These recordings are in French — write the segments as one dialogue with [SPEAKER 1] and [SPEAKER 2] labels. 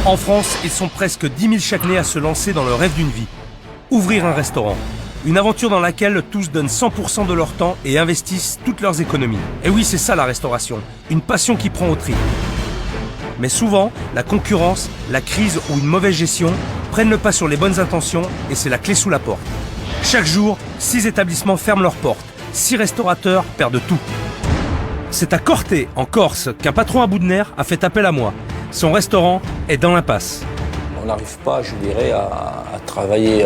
[SPEAKER 1] En France, ils sont presque 10 000 chaque année à se lancer dans le rêve d'une vie. Ouvrir un restaurant. Une aventure dans laquelle tous donnent 100% de leur temps et investissent toutes leurs économies. Et oui, c'est ça la restauration. Une passion qui prend au trip. Mais souvent, la concurrence, la crise ou une mauvaise gestion prennent le pas sur les bonnes intentions et c'est la clé sous la porte. Chaque jour, 6 établissements ferment leurs portes. 6 restaurateurs perdent tout. C'est à Corté, en Corse, qu'un patron à bout de nerfs a fait appel à moi. Son restaurant est dans l'impasse.
[SPEAKER 2] On n'arrive pas, je dirais, à travailler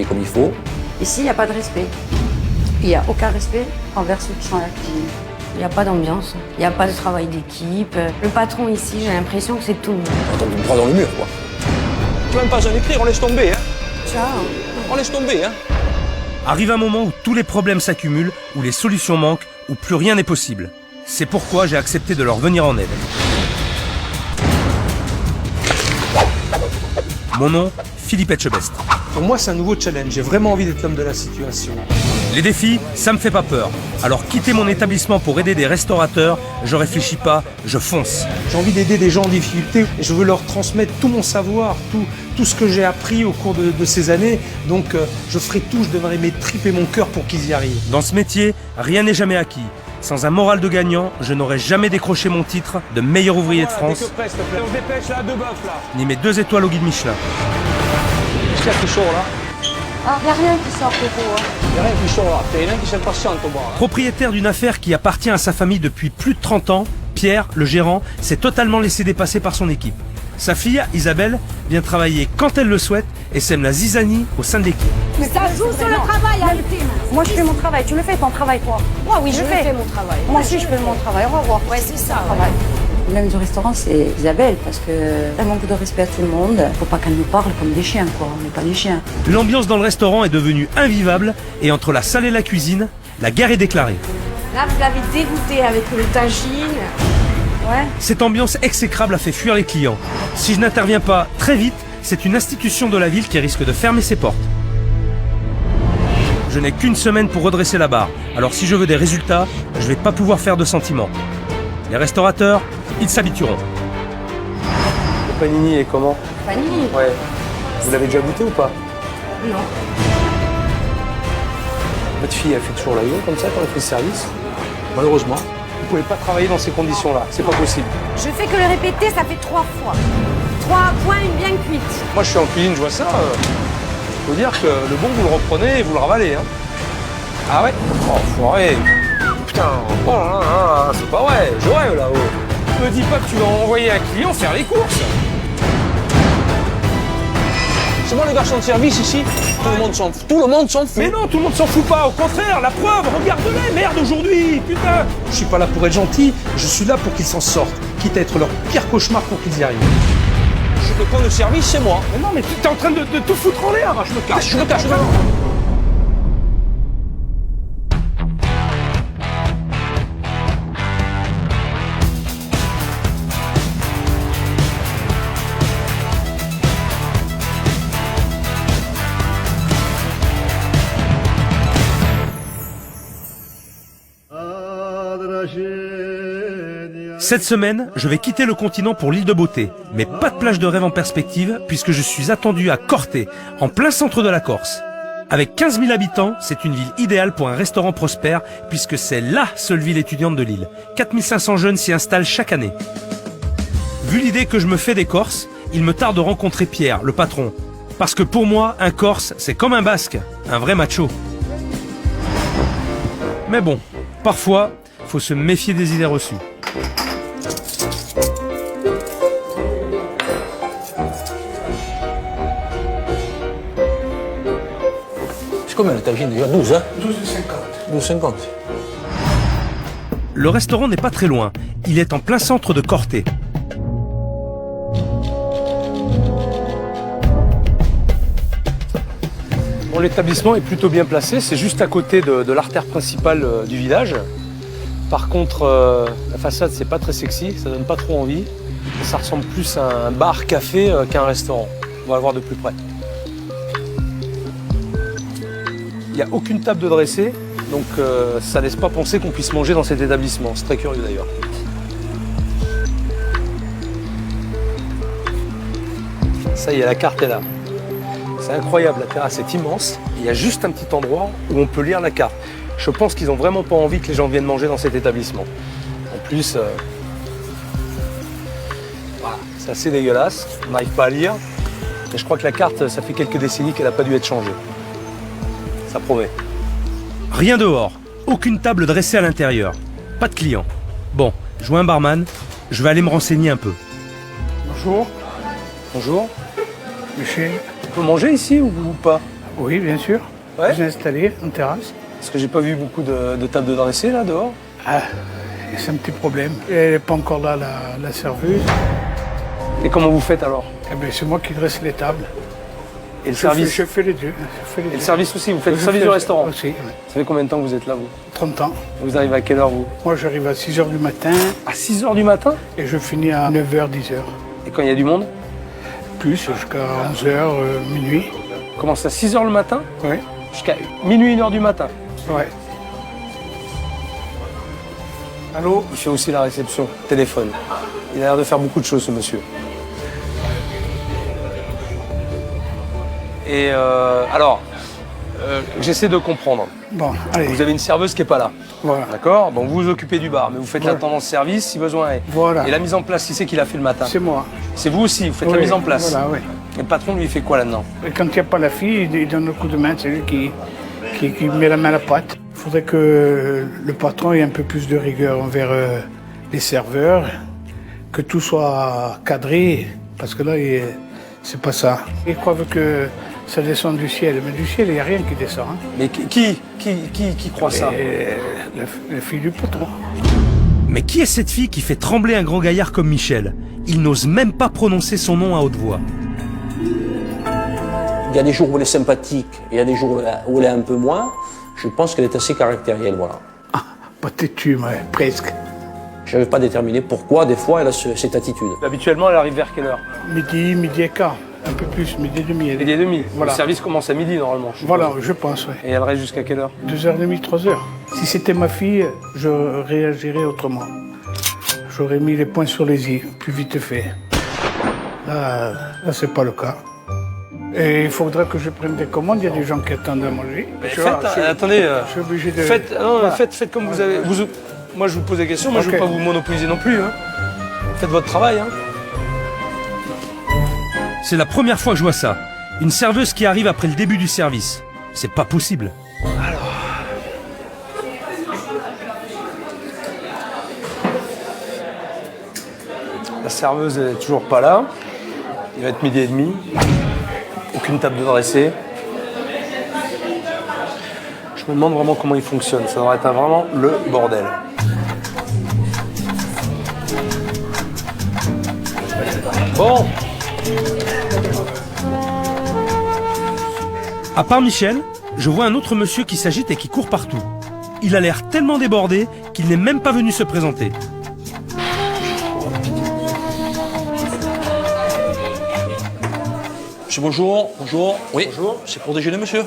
[SPEAKER 2] comme il faut.
[SPEAKER 3] Ici, il n'y a pas de respect. Il n'y a aucun respect envers ceux qui sont à la cuisine. Il n'y a pas d'ambiance, il n'y a pas de travail d'équipe. Le patron ici, j'ai l'impression que c'est tout.
[SPEAKER 2] On me droit dans le mur, quoi. Même pas besoin d'écrire, on laisse tomber, hein.
[SPEAKER 3] Ciao.
[SPEAKER 2] On laisse tomber, hein.
[SPEAKER 1] Arrive un moment où tous les problèmes s'accumulent, où les solutions manquent, où plus rien n'est possible. C'est pourquoi j'ai accepté de leur venir en aide. Mon nom, Philippe Etchebest.
[SPEAKER 4] Pour moi, c'est un nouveau challenge. J'ai vraiment envie d'être l'homme de la situation.
[SPEAKER 1] Les défis, ça me fait pas peur. Alors quitter mon établissement pour aider des restaurateurs, je réfléchis pas, je fonce.
[SPEAKER 4] J'ai envie d'aider des gens en difficulté et je veux leur transmettre tout mon savoir, tout ce que j'ai appris au cours de ces années. Donc je ferai tout, je donnerai mes tripes et mon cœur pour qu'ils y arrivent.
[SPEAKER 1] Dans ce métier, rien n'est jamais acquis. Sans un moral de gagnant, je n'aurais jamais décroché mon titre de meilleur ouvrier de France,
[SPEAKER 4] On se dépêche là, 2 bœufs là.
[SPEAKER 1] ni mes 2 étoiles au guide Michelin.
[SPEAKER 4] Qu'est-ce qu'il y a qui sort là?
[SPEAKER 3] Ah, il n'y a rien qui sort, Coco.
[SPEAKER 4] Il n'y a rien qui sort là. Il y en a qui s'impatiente au bas.
[SPEAKER 1] Propriétaire d'une affaire qui appartient à sa famille depuis plus de 30 ans, Pierre, le gérant, s'est totalement laissé dépasser par son équipe. Sa fille, Isabelle, vient travailler quand elle le souhaite et sème la zizanie au sein de l'équipe.
[SPEAKER 3] Mais ça joue sur le travail, Altine. Moi, je fais mon travail. Tu le fais ton travail, toi? Moi, oui, je fais mon travail. Moi aussi, je fais mon travail. Au revoir. Ouais, c'est ça. L'âme du restaurant, c'est Isabelle, parce qu'elle manque de respect à tout le monde. Faut pas qu'elle nous parle comme des chiens, quoi. On n'est pas des chiens.
[SPEAKER 1] L'ambiance dans le restaurant est devenue invivable et entre la salle et la cuisine, la guerre est déclarée.
[SPEAKER 3] Là, vous l'avez dégoûté avec le tagine. Ouais.
[SPEAKER 1] Cette ambiance exécrable a fait fuir les clients. Si je n'interviens pas très vite, c'est une institution de la ville qui risque de fermer ses portes. Je n'ai qu'une semaine pour redresser la barre, alors si je veux des résultats, je vais pas pouvoir faire de sentiments. Les restaurateurs, ils s'habitueront.
[SPEAKER 4] Le panini est comment?
[SPEAKER 3] Fanny?
[SPEAKER 4] Ouais. Vous l'avez déjà goûté ou pas?
[SPEAKER 3] Non.
[SPEAKER 4] Votre fille, elle fait toujours la gueule comme ça quand elle fait le service? Malheureusement. Vous pouvez pas travailler dans ces conditions-là, c'est pas possible.
[SPEAKER 3] Je fais que le répéter, ça fait 3 fois. 3 points bien cuites.
[SPEAKER 4] Moi, je suis en cuisine, je vois ça. Faut dire que le bon, vous le reprenez et vous le ravalez. Hein. Ah ouais? Oh, foiré. Putain, oh là là, c'est pas vrai, je rêve là-haut. Me dis pas que tu vas envoyer un client faire les courses. C'est bon les garçons de service ici? Tout le monde s'en fout. Tout le monde s'en fout.
[SPEAKER 1] Mais non, tout le monde s'en fout pas, au contraire, la preuve, regarde-les, merde aujourd'hui, putain.
[SPEAKER 4] Je suis pas là pour être gentil, je suis là pour qu'ils s'en sortent, quitte à être leur pire cauchemar pour qu'ils y arrivent.
[SPEAKER 2] Je te prends le service, c'est moi.
[SPEAKER 1] Mais non, mais tu es en train de tout foutre en l'air, je me cache.
[SPEAKER 2] Je me cache.
[SPEAKER 1] Cette semaine, je vais quitter le continent pour l'île de Beauté. Mais pas de plage de rêve en perspective, puisque je suis attendu à Corté, en plein centre de la Corse. Avec 15 000 habitants, c'est une ville idéale pour un restaurant prospère, puisque c'est LA seule ville étudiante de l'île. 4 500 jeunes s'y installent chaque année. Vu l'idée que je me fais des Corses, il me tarde de rencontrer Pierre, le patron. Parce que pour moi, un Corse, c'est comme un Basque, un vrai macho. Mais bon, parfois, faut se méfier des idées reçues.
[SPEAKER 2] C'est combien le tagine déjà? 12, hein?
[SPEAKER 4] 12,50.
[SPEAKER 2] 12,50.
[SPEAKER 1] Le restaurant n'est pas très loin. Il est en plein centre de Corté.
[SPEAKER 4] Bon, l'établissement est plutôt bien placé, c'est juste à côté de l'artère principale du village. Par contre, la façade, c'est pas très sexy, ça donne pas trop envie. Ça ressemble plus à un bar-café qu'à un restaurant. On va le voir de plus près. Il n'y a aucune table de dressée, donc ça laisse pas penser qu'on puisse manger dans cet établissement. C'est très curieux d'ailleurs. Ça y est, la carte est là. C'est incroyable, la terrasse est immense. Il y a juste un petit endroit où on peut lire la carte. Je pense qu'ils n'ont vraiment pas envie que les gens viennent manger dans cet établissement. En plus, voilà, c'est assez dégueulasse. On n'arrive pas à lire. Mais je crois que la carte, ça fait quelques décennies qu'elle n'a pas dû être changée. Ça promet.
[SPEAKER 1] Rien dehors, aucune table dressée à l'intérieur, pas de clients. Bon, je vois un barman, je vais aller me renseigner un peu.
[SPEAKER 5] Bonjour,
[SPEAKER 4] Bonjour.
[SPEAKER 5] Michel.
[SPEAKER 4] On peut manger ici ou pas?
[SPEAKER 5] Oui, bien sûr.
[SPEAKER 4] Ouais.
[SPEAKER 5] Vous êtes installé en terrasse.
[SPEAKER 4] Parce que j'ai pas vu beaucoup de tables de dressées là dehors.
[SPEAKER 5] Ah, c'est un petit problème. Elle n'est pas encore là, la serveuse.
[SPEAKER 4] Et comment vous faites alors?
[SPEAKER 5] Eh bien, c'est moi qui dresse les tables.
[SPEAKER 4] Et le service?
[SPEAKER 5] Je fais les deux.
[SPEAKER 4] Et le service aussi, vous faites le service du restaurant?
[SPEAKER 5] Aussi, oui.
[SPEAKER 4] Ça fait combien de temps que vous êtes là, vous?
[SPEAKER 5] 30 ans.
[SPEAKER 4] Vous arrivez à quelle heure, vous?
[SPEAKER 5] Moi, j'arrive à 6h du matin
[SPEAKER 4] À 6 h du matin?
[SPEAKER 5] et je finis à 9h, 10h.
[SPEAKER 4] Et quand il y a du monde?
[SPEAKER 5] Plus, jusqu'à 11h, minuit.
[SPEAKER 4] On commence à 6 h le matin
[SPEAKER 5] Oui,
[SPEAKER 4] jusqu'à minuit, 1 h du matin.
[SPEAKER 5] ouais.
[SPEAKER 4] Allô? Il fait aussi la réception, téléphone. Il a l'air de faire beaucoup de choses, ce monsieur. Et j'essaie de comprendre.
[SPEAKER 5] Bon, allez,
[SPEAKER 4] Vous avez une serveuse qui n'est pas là.
[SPEAKER 5] voilà.
[SPEAKER 4] D'accord? Bon, vous vous occupez du bar, mais vous faites la
[SPEAKER 5] Voilà.
[SPEAKER 4] tendance service si besoin est.
[SPEAKER 5] Voilà.
[SPEAKER 4] Et la mise en place, qui c'est qui l'a fait le matin?
[SPEAKER 5] C'est moi.
[SPEAKER 4] C'est vous aussi, vous faites la
[SPEAKER 5] Oui,
[SPEAKER 4] mise en place.
[SPEAKER 5] Voilà, oui.
[SPEAKER 4] Et le patron, lui, il fait quoi là-dedans?
[SPEAKER 5] Et quand il n'y a pas la fille, il donne le coup de main, c'est lui qui met la main à la pâte. Il faudrait que le patron ait un peu plus de rigueur envers les serveurs, que tout soit cadré, parce que là, c'est pas ça. Ils croient que ça descend du ciel, mais du ciel, il n'y a rien qui descend. Hein.
[SPEAKER 4] Mais qui croit ça?
[SPEAKER 5] Et la fille du patron.
[SPEAKER 1] Mais qui est cette fille qui fait trembler un grand gaillard comme Michel? Il n'ose même pas prononcer son nom à haute voix.
[SPEAKER 2] Il y a des jours où elle est sympathique et il y a des jours où elle est un peu moins. Je pense qu'elle est assez caractérielle, voilà.
[SPEAKER 5] Pas têtu, mais presque.
[SPEAKER 2] Je n'avais pas déterminé pourquoi, des fois, elle a cette attitude.
[SPEAKER 4] Habituellement, elle arrive vers quelle heure?
[SPEAKER 5] Midi et quart, un peu plus, midi et demi.
[SPEAKER 4] Midi et demi.
[SPEAKER 5] Voilà.
[SPEAKER 4] Le service commence à midi, normalement. je
[SPEAKER 5] Voilà,
[SPEAKER 4] suppose.
[SPEAKER 5] je pense, oui.
[SPEAKER 4] Et elle reste jusqu'à quelle heure?
[SPEAKER 5] 2h30, 3h. Si c'était ma fille, je réagirais autrement. J'aurais mis les points sur les i, plus vite fait. Là c'est pas le cas. Et il faudrait que je prenne des commandes, il y a des gens qui attendent à manger.
[SPEAKER 4] Attendez,
[SPEAKER 5] je suis obligé de...
[SPEAKER 4] faites,
[SPEAKER 5] Voilà.
[SPEAKER 4] faites comme vous avez. Moi, je vous pose des questions, moi, je ne veux
[SPEAKER 5] Ok.
[SPEAKER 4] pas vous monopoliser non plus. Hein. Faites votre travail. Hein.
[SPEAKER 1] C'est la première fois que je vois ça. Une serveuse qui arrive après le début du service. C'est pas possible.
[SPEAKER 4] La serveuse n'est toujours pas là. Il va être midi et demi. Aucune table de dressée. Je me demande vraiment comment il fonctionne. Ça devrait être vraiment le bordel. Bon,
[SPEAKER 1] À part Michel, je vois un autre monsieur qui s'agite et qui court partout. Il a l'air tellement débordé qu'il n'est même pas venu se présenter.
[SPEAKER 2] Monsieur, bonjour. Bonjour. Oui.
[SPEAKER 4] Bonjour.
[SPEAKER 2] C'est pour déjeuner, monsieur?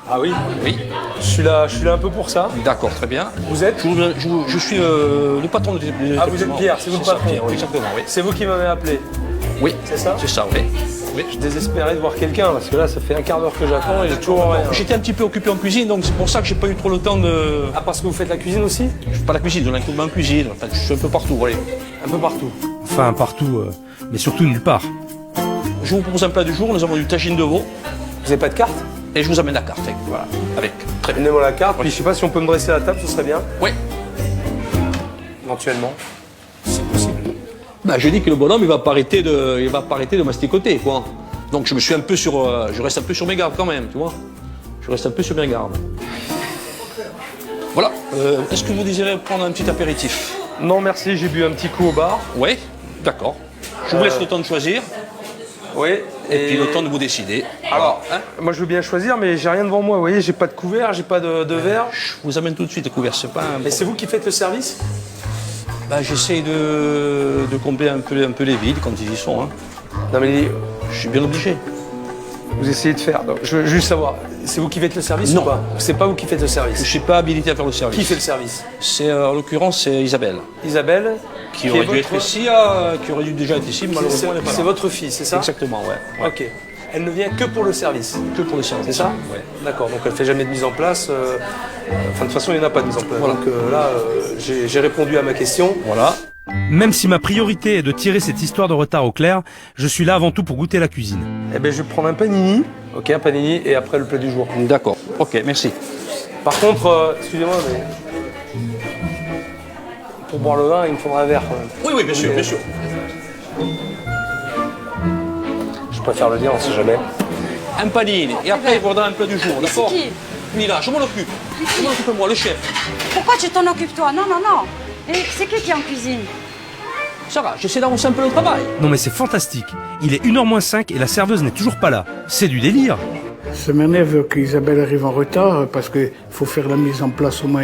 [SPEAKER 4] ah oui,
[SPEAKER 2] Oui.
[SPEAKER 4] je suis là un peu pour ça.
[SPEAKER 2] D'accord, très bien.
[SPEAKER 4] Vous êtes?
[SPEAKER 2] Je suis le patron de
[SPEAKER 4] Ah, vous êtes Pierre, c'est vous le
[SPEAKER 2] ça,
[SPEAKER 4] patron.
[SPEAKER 2] Pierre, oui, exactement, oui.
[SPEAKER 4] C'est vous qui m'avez appelé.
[SPEAKER 2] Oui,
[SPEAKER 4] C'est ça?
[SPEAKER 2] c'est ça, oui. Oui.
[SPEAKER 4] Je désespérais de voir quelqu'un parce que là, ça fait un quart d'heure que j'attends et j'ai toujours rien.
[SPEAKER 2] J'étais un petit peu occupé en cuisine, donc c'est pour ça que j'ai pas eu trop le temps de...
[SPEAKER 4] Ah, parce que vous faites la cuisine aussi?
[SPEAKER 2] Je fais pas la cuisine, je l'inclus en cuisine. Enfin, je suis un peu partout, allez.
[SPEAKER 4] Un peu partout.
[SPEAKER 1] Enfin, partout, mais surtout nulle part.
[SPEAKER 2] Je vous propose un plat du jour, nous avons du tagine de veau,
[SPEAKER 4] Vous n'avez pas de carte?
[SPEAKER 2] et je vous amène la carte. Voilà, avec. Très bien.
[SPEAKER 4] Donnez-moi la carte, puis je sais pas si on peut me dresser la table, ce serait bien,
[SPEAKER 2] Oui.
[SPEAKER 4] éventuellement.
[SPEAKER 2] Bah, je dis que le bonhomme, il va pas arrêter de masticoter, quoi. Donc je me suis un peu je reste un peu sur mes gardes quand même, tu vois. Je reste un peu sur mes gardes. Voilà. Est-ce que vous désirez prendre un petit apéritif?
[SPEAKER 4] Non, merci, j'ai bu un petit coup au bar.
[SPEAKER 2] Oui. D'accord. Je vous laisse le temps de choisir
[SPEAKER 4] Oui.
[SPEAKER 2] et puis le temps de vous décider.
[SPEAKER 4] Alors,
[SPEAKER 2] Hein,
[SPEAKER 4] moi je veux bien choisir, mais j'ai rien devant moi. Vous voyez, j'ai pas de couvert, j'ai pas de verre.
[SPEAKER 2] je vous amène tout de suite le couvert. C'est pas un...
[SPEAKER 4] Et c'est vous qui faites le service?
[SPEAKER 2] Bah, j'essaye de combler un peu les vides quand ils y sont. Hein.
[SPEAKER 4] Non, mais
[SPEAKER 2] Je suis bien obligé.
[SPEAKER 4] Vous essayez de faire. Donc, je veux juste savoir, c'est vous qui faites le service
[SPEAKER 2] Non.
[SPEAKER 4] ou pas? C'est pas vous qui faites le
[SPEAKER 2] Je
[SPEAKER 4] service.
[SPEAKER 2] ne suis pas habilité à faire le service.
[SPEAKER 4] Qui fait le service?
[SPEAKER 2] C'est, en l'occurrence, c'est Isabelle.
[SPEAKER 4] Isabelle,
[SPEAKER 2] Qui
[SPEAKER 4] est
[SPEAKER 2] aurait dû
[SPEAKER 4] votre-
[SPEAKER 2] être ici, qui aurait dû déjà être ici, mais malheureusement, elle n'est pas
[SPEAKER 4] C'est
[SPEAKER 2] là.
[SPEAKER 4] votre fille, c'est ça?
[SPEAKER 2] Exactement, ouais.
[SPEAKER 4] Ok. Elle ne vient que pour le service.
[SPEAKER 2] Que pour le service.
[SPEAKER 4] C'est ça?
[SPEAKER 2] Ouais.
[SPEAKER 4] D'accord, donc elle fait jamais de mise en place. Enfin, de toute façon, il n'y en a pas de mise en place.
[SPEAKER 2] Voilà.
[SPEAKER 4] Donc là, j'ai répondu à ma question.
[SPEAKER 2] Voilà.
[SPEAKER 1] Même si ma priorité est de tirer cette histoire de retard au clair, je suis là avant tout pour goûter la cuisine.
[SPEAKER 4] Eh bien, je vais prendre un panini. Ok, un panini et après le plat du jour.
[SPEAKER 2] D'accord. Ok, merci.
[SPEAKER 4] Par contre, excusez-moi, mais pour boire le vin, il me faudra un verre quand même.
[SPEAKER 2] Oui, oui, bien sûr, bien sûr.
[SPEAKER 4] Je préfère le dire, on sait jamais.
[SPEAKER 2] Un panini, et après, il faudra un plat du jour, d'accord?
[SPEAKER 3] qui?
[SPEAKER 2] Mila, je m'en occupe. Je m'en occupe moi, le chef.
[SPEAKER 3] Pourquoi tu t'en occupes toi? Non, non, non. Et c'est qui est en cuisine?
[SPEAKER 2] Sarah, j'essaie d'avancer un peu le travail.
[SPEAKER 1] Non mais c'est fantastique. Il est 1h moins 5 et la serveuse n'est toujours pas là. C'est du délire.
[SPEAKER 5] Ça m'énerve qu'Isabelle arrive en retard parce qu'il faut faire la mise en place au moins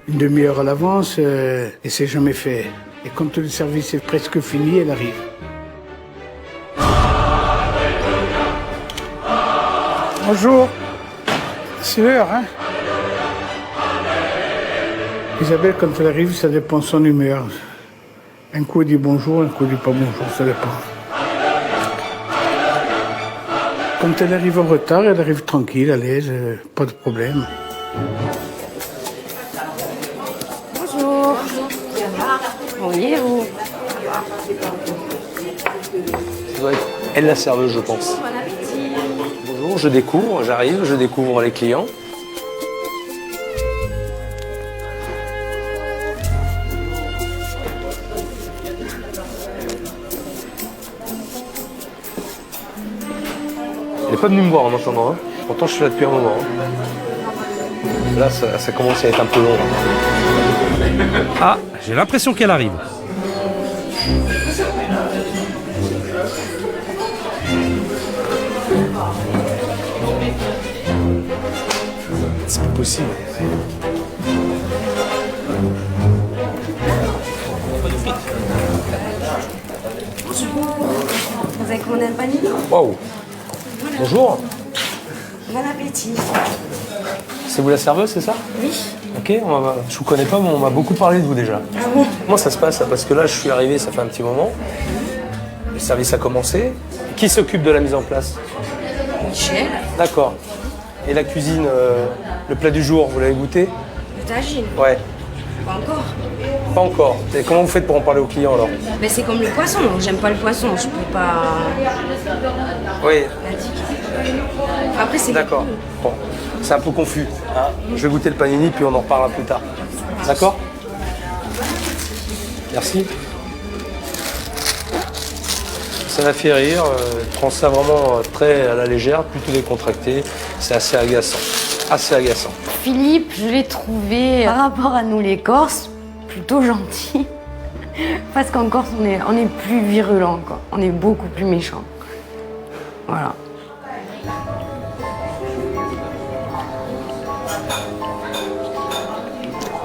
[SPEAKER 5] une demi-heure à l'avance et c'est jamais fait. Et quand le service est presque fini, elle arrive. Bonjour. C'est l'heure, hein? Isabelle, quand elle arrive, ça dépend de son humeur. Un coup, elle dit bonjour, un coup, elle dit pas bonjour, ça dépend. Quand elle arrive en retard, elle arrive tranquille, à l'aise, pas de problème.
[SPEAKER 3] Bonjour. Oui, et vous?
[SPEAKER 4] Ça doit être elle la serveuse, je pense.
[SPEAKER 3] Bon appétit.
[SPEAKER 4] Bonjour, je découvre, j'arrive, je découvre les clients. Elle n'est pas venue me voir en attendant, hein. Pourtant je suis là depuis un moment. hein. Là, ça commence à être un peu long.
[SPEAKER 1] Ah, j'ai l'impression qu'elle arrive.
[SPEAKER 4] C'est pas possible.
[SPEAKER 3] Vous avez commandé un panini?
[SPEAKER 4] Waouh. Bonjour,
[SPEAKER 3] Bon appétit.
[SPEAKER 4] c'est vous la serveuse, c'est ça?
[SPEAKER 3] Oui.
[SPEAKER 4] Ok, je vous connais pas, mais on m'a beaucoup parlé de vous déjà.
[SPEAKER 3] Ah bon?
[SPEAKER 4] Comment ça se passe? Parce que là, je suis arrivé, ça fait un petit moment. Le service a commencé. Qui s'occupe de la mise en place?
[SPEAKER 3] Michel,
[SPEAKER 4] D'accord. Et la cuisine, le plat du jour, vous l'avez goûté?
[SPEAKER 3] tagine.
[SPEAKER 4] Ouais.
[SPEAKER 3] Pas encore.
[SPEAKER 4] Pas encore. Et comment vous faites pour en parler aux clients alors?
[SPEAKER 3] Mais c'est comme le poisson. J'aime pas le poisson. Je peux pas
[SPEAKER 4] Oui,
[SPEAKER 3] l'indiquer. Après, c'est
[SPEAKER 4] d'accord. Bon, c'est un peu confus. hein. Je vais goûter le panini, puis on en reparlera plus tard. D'accord? Merci. Ça m'a fait rire. Je prends ça vraiment très à la légère, plutôt décontracté. C'est assez agaçant. Assez agaçant.
[SPEAKER 6] Philippe, je l'ai trouvé, par rapport à nous les Corses, plutôt gentil. Parce qu'en Corse, on est plus virulent, quoi. On est beaucoup plus méchant. Voilà.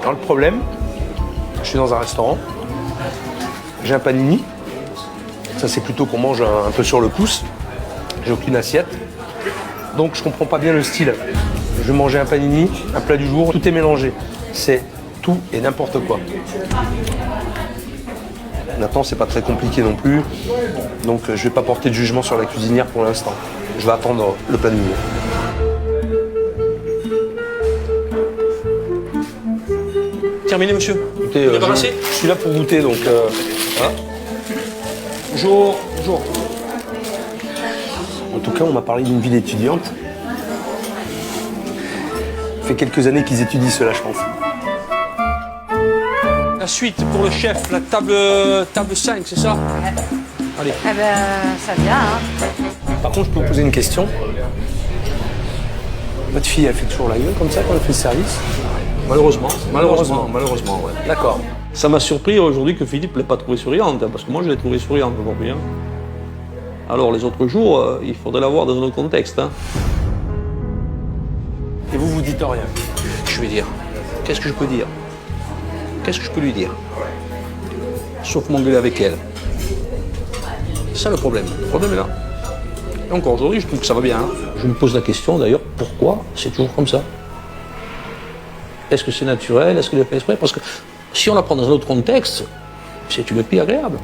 [SPEAKER 4] Alors le problème, je suis dans un restaurant, j'ai un panini, ça c'est plutôt qu'on mange un peu sur le pouce, j'ai aucune assiette, donc je comprends pas bien le style. Je vais manger un panini, un plat du jour, tout est mélangé, c'est tout et n'importe quoi. Maintenant c'est pas très compliqué non plus, donc je vais pas porter de jugement sur la cuisinière pour l'instant. Je vais attendre le plat du jour.
[SPEAKER 2] Terminé, monsieur.
[SPEAKER 4] Écoutez,
[SPEAKER 2] Débarrassé?
[SPEAKER 4] je suis là pour goûter, donc voilà.
[SPEAKER 2] Bonjour. Bonjour.
[SPEAKER 4] En tout cas, on m'a parlé d'une vie d'étudiante. Ça fait quelques années qu'ils étudient cela, je pense.
[SPEAKER 2] La suite pour le chef, la table 5, c'est ça? Allez.
[SPEAKER 3] Eh ben, ça vient, hein.
[SPEAKER 4] Par contre, je peux vous poser une question. Votre fille, elle fait toujours la gueule comme ça quand elle fait le service?
[SPEAKER 2] Malheureusement, ouais.
[SPEAKER 4] D'accord.
[SPEAKER 2] Ça m'a surpris aujourd'hui que Philippe ne l'ait pas trouvée souriante, hein, parce que moi je l'ai trouvée souriante aujourd'hui. hein. Alors les autres jours, il faudrait la voir dans un autre contexte. hein.
[SPEAKER 4] Et vous, vous dites rien.
[SPEAKER 2] Je vais dire, qu'est-ce que je peux dire? Qu'est-ce que je peux lui dire? Sauf m'engueuler avec elle. C'est ça le problème. Le problème est là. Encore aujourd'hui, je trouve que ça va bien. Hein. Je me pose la question d'ailleurs, pourquoi c'est toujours comme ça? Est-ce que c'est naturel? Est-ce que le fait exprès? Parce que si on la prend dans un autre contexte, c'est une paix agréable.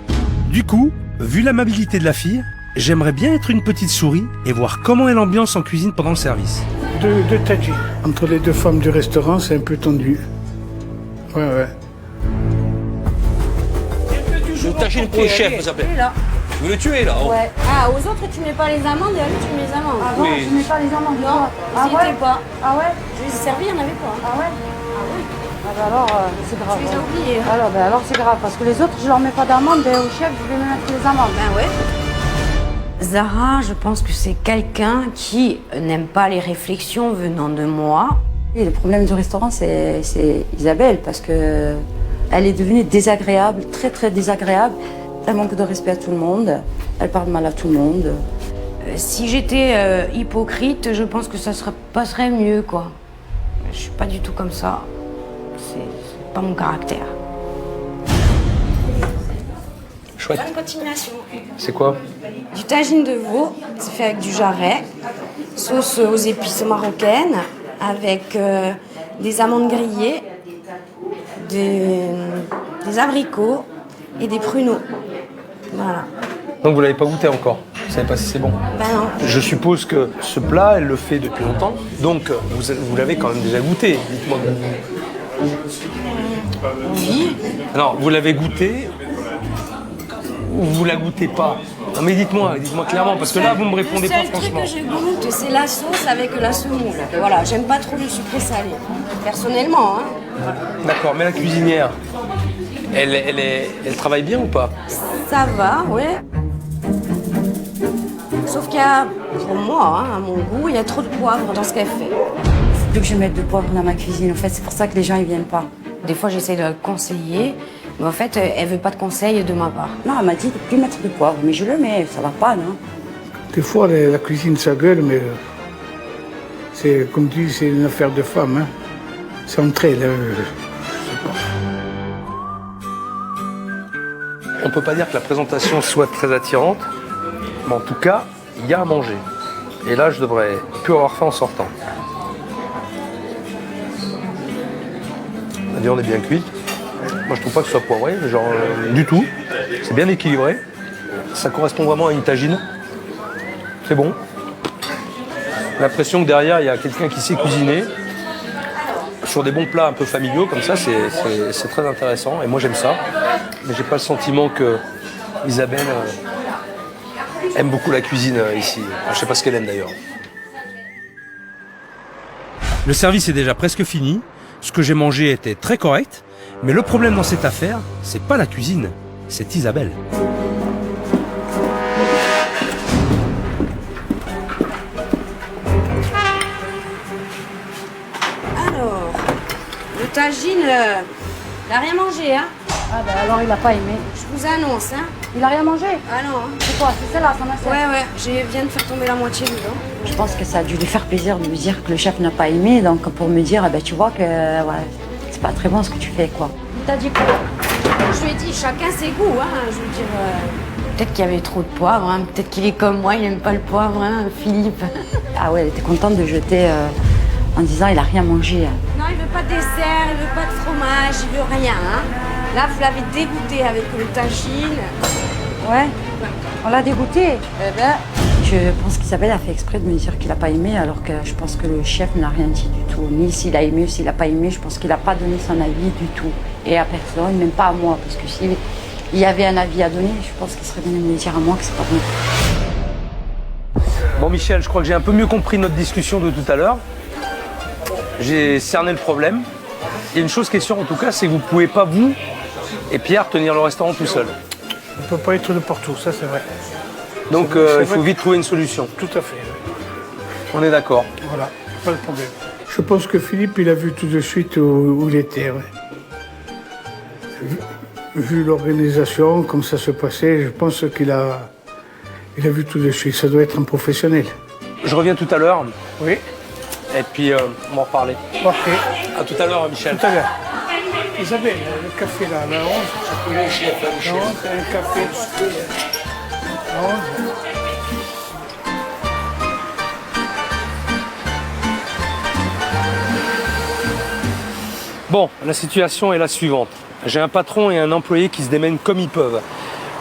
[SPEAKER 1] Du coup, vu l'amabilité de la fille, j'aimerais bien être une petite souris et voir comment est l'ambiance en cuisine pendant le service.
[SPEAKER 5] Deux tadjis. Entre les deux femmes du restaurant, c'est un peu tendu. Ouais.
[SPEAKER 2] Le tagine pour le chef, ça s'appelle.
[SPEAKER 3] Là.
[SPEAKER 2] Tu veux le tuer là? Oh.
[SPEAKER 3] Ouais.
[SPEAKER 6] Ah, aux autres, tu mets pas les amandes et à lui, tu mets les amandes.
[SPEAKER 3] Ah bon,
[SPEAKER 2] Oui.
[SPEAKER 3] je mets pas les amandes.
[SPEAKER 6] Non,
[SPEAKER 3] ah
[SPEAKER 6] ils
[SPEAKER 3] ouais.
[SPEAKER 6] étaient pas.
[SPEAKER 3] Ah ouais.
[SPEAKER 6] Je les ai servis, il n'y en avait pas.
[SPEAKER 3] Ah ouais. Ah bah alors, c'est grave.
[SPEAKER 6] Tu les as oubliés.
[SPEAKER 3] Alors c'est grave, parce que les autres, je leur mets pas d'amandes, et au chef, je vais me mettre les amandes.
[SPEAKER 6] Ben ouais. Zara, je pense que c'est quelqu'un qui n'aime pas les réflexions venant de moi.
[SPEAKER 3] Et le problème du restaurant, c'est Isabelle, parce que elle est devenue désagréable, très très désagréable. Elle manque de respect à tout le monde, elle parle mal à tout le monde.
[SPEAKER 6] Si j'étais hypocrite, je pense que ça passerait mieux, quoi. Je suis pas du tout comme ça. C'est pas mon caractère.
[SPEAKER 4] Chouette.
[SPEAKER 6] Bonne continuation.
[SPEAKER 4] C'est quoi?
[SPEAKER 6] Du tagine de veau, c'est fait avec du jarret, sauce aux épices marocaines, avec des amandes grillées, des abricots et des pruneaux. Voilà.
[SPEAKER 4] Donc vous l'avez pas goûté encore? Vous savez pas si c'est bon?
[SPEAKER 6] Ben non.
[SPEAKER 4] Je suppose que ce plat, elle le fait depuis longtemps. Donc vous l'avez quand même déjà goûté. Dites-moi.
[SPEAKER 6] Oui.
[SPEAKER 4] Alors, vous l'avez goûté ou vous la goûtez pas? Non mais dites-moi clairement, parce que là vous me répondez pas
[SPEAKER 6] Le seul truc
[SPEAKER 4] franchement.
[SPEAKER 6] que je goûte, c'est la sauce avec la semoule. Voilà, j'aime pas trop le sucré salé. Personnellement, hein.
[SPEAKER 4] D'accord, mais la cuisinière, elle travaille bien ou pas?
[SPEAKER 6] Ça va, ouais. Sauf qu'il y a, pour moi, hein, à mon goût, il y a trop de poivre dans ce qu'elle fait.
[SPEAKER 3] Faut plus que je mette de poivre dans ma cuisine, en fait, c'est pour ça que les gens ils viennent pas.
[SPEAKER 6] Des fois, j'essaie de la conseiller, mais en fait, elle veut pas de conseils de ma part.
[SPEAKER 3] Non, elle m'a dit de plus mettre de poivre, mais je le mets, ça va pas, non?
[SPEAKER 5] Des fois, la cuisine, ça gueule, mais c'est, comme tu dis, c'est une affaire de femme. Hein. C'est entre elles.
[SPEAKER 4] On peut pas dire que la présentation soit très attirante, mais en tout cas, il y a à manger. Et là, je devrais plus avoir faim en sortant. La viande est bien cuite. Moi, je trouve pas que ce soit poivré, genre du tout. C'est bien équilibré. Ça correspond vraiment à une tagine. C'est bon. J'ai l'impression que derrière, il y a quelqu'un qui sait cuisiner. Sur des bons plats un peu familiaux, comme ça, c'est très intéressant. Et moi, j'aime ça. Mais j'ai pas le sentiment que Isabelle aime beaucoup la cuisine ici. Enfin, je sais pas ce qu'elle aime d'ailleurs.
[SPEAKER 1] Le service est déjà presque fini. Ce que j'ai mangé était très correct. Mais le problème dans cette affaire, c'est pas la cuisine, c'est Isabelle.
[SPEAKER 6] Alors, le tagine, il n'a rien mangé, hein.
[SPEAKER 3] Ah ben alors il a pas aimé.
[SPEAKER 6] Je vous annonce, hein.
[SPEAKER 3] Il a rien mangé?
[SPEAKER 6] Ah non, hein.
[SPEAKER 3] C'est quoi? C'est celle-là, son assiette?
[SPEAKER 6] Ouais, je viens de faire tomber la moitié dedans.
[SPEAKER 3] Je pense que ça a dû lui faire plaisir de me dire que le chef n'a pas aimé, donc pour me dire, eh ben, tu vois que ouais, c'est pas très bon ce que tu fais, quoi. Il t'a dit quoi?
[SPEAKER 6] Je lui ai dit, chacun ses goûts, hein. Je veux dire, peut-être qu'il y avait trop de poivre, hein. Peut-être qu'il est comme moi, il n'aime pas le poivre, hein, Philippe.
[SPEAKER 3] Ah ouais, elle était contente de jeter en disant il a rien mangé.
[SPEAKER 6] Non, il veut pas de dessert, il veut pas de fromage, il veut rien, hein. Là, vous l'avez dégoûté avec le tagine.
[SPEAKER 3] Ouais, on l'a dégoûté. Eh ben, je pense qu'Isabelle a fait exprès de me dire qu'il a pas aimé, alors que je pense que le chef n'a rien dit du tout. Ni s'il a aimé ou s'il a pas aimé, je pense qu'il a pas donné son avis du tout. Et à personne, même pas à moi, parce que s'il y avait un avis à donner, je pense qu'il serait venu me dire à moi que c'est pas bon.
[SPEAKER 4] Bon Michel, je crois que j'ai un peu mieux compris notre discussion de tout à l'heure. J'ai cerné le problème. Il y a une chose qui est sûre en tout cas, c'est que vous ne pouvez pas, vous et Pierre, tenir le restaurant tout seul.
[SPEAKER 5] On ne peut pas être de partout, ça c'est vrai.
[SPEAKER 4] Donc
[SPEAKER 5] C'est
[SPEAKER 4] il faut
[SPEAKER 5] vrai.
[SPEAKER 4] vite trouver une solution.
[SPEAKER 5] Tout à fait.
[SPEAKER 4] On est d'accord.
[SPEAKER 5] Voilà, pas de problème. Je pense que Philippe, il a vu tout de suite où il était. Ouais. Vu l'organisation, comme ça se passait, je pense qu'il a vu tout de suite. Ça doit être un professionnel.
[SPEAKER 4] Je reviens tout à l'heure
[SPEAKER 5] Oui,
[SPEAKER 4] et puis on va en reparler.
[SPEAKER 5] parfait.
[SPEAKER 4] À tout à l'heure Michel.
[SPEAKER 5] Tout à l'heure. Isabelle, le café là, la 11. La 11, un café. La 11.
[SPEAKER 4] Bon, la situation est la suivante. J'ai un patron et un employé qui se démènent comme ils peuvent.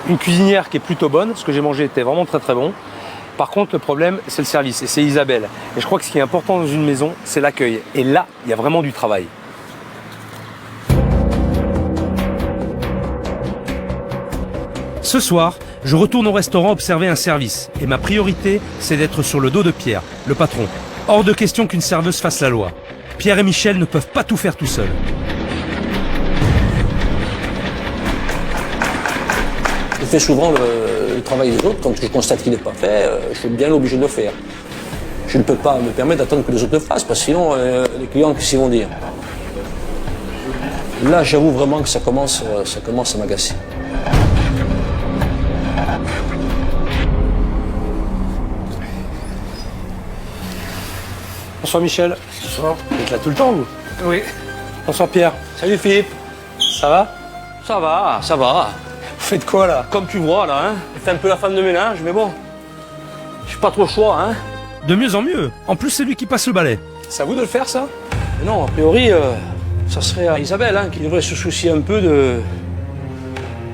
[SPEAKER 4] Une cuisinière qui est plutôt bonne, ce que j'ai mangé était vraiment très très bon. Par contre, le problème, c'est le service, et c'est Isabelle. Et je crois que ce qui est important dans une maison, c'est l'accueil. Et là, il y a vraiment du travail.
[SPEAKER 1] Ce soir, je retourne au restaurant observer un service. Et ma priorité, c'est d'être sur le dos de Pierre, le patron. Hors de question qu'une serveuse fasse la loi. Pierre et Michel ne peuvent pas tout faire tout seuls.
[SPEAKER 2] Je fais souvent le travail des autres. Quand je constate qu'il n'est pas fait, je suis bien obligé de le faire. Je ne peux pas me permettre d'attendre que les autres le fassent, parce que sinon, les clients, qu'est-ce qu'ils vont dire? Là, j'avoue vraiment que ça commence à m'agacer.
[SPEAKER 4] Bonsoir Michel.
[SPEAKER 5] Bonsoir.
[SPEAKER 4] Vous êtes là tout le temps, vous?
[SPEAKER 5] Oui.
[SPEAKER 4] Bonsoir Pierre.
[SPEAKER 2] Salut Philippe.
[SPEAKER 4] Ça va?
[SPEAKER 2] Ça va, ça va.
[SPEAKER 4] Vous faites quoi là?
[SPEAKER 2] Comme tu vois là, hein. Je fais un peu la femme de ménage, mais bon. J'ai pas trop le choix, hein.
[SPEAKER 1] De mieux en mieux. En plus, c'est lui qui passe le balai.
[SPEAKER 4] C'est à vous de le faire ça?
[SPEAKER 2] Mais non, a priori, ça serait à Isabelle, hein, qui devrait se soucier un peu de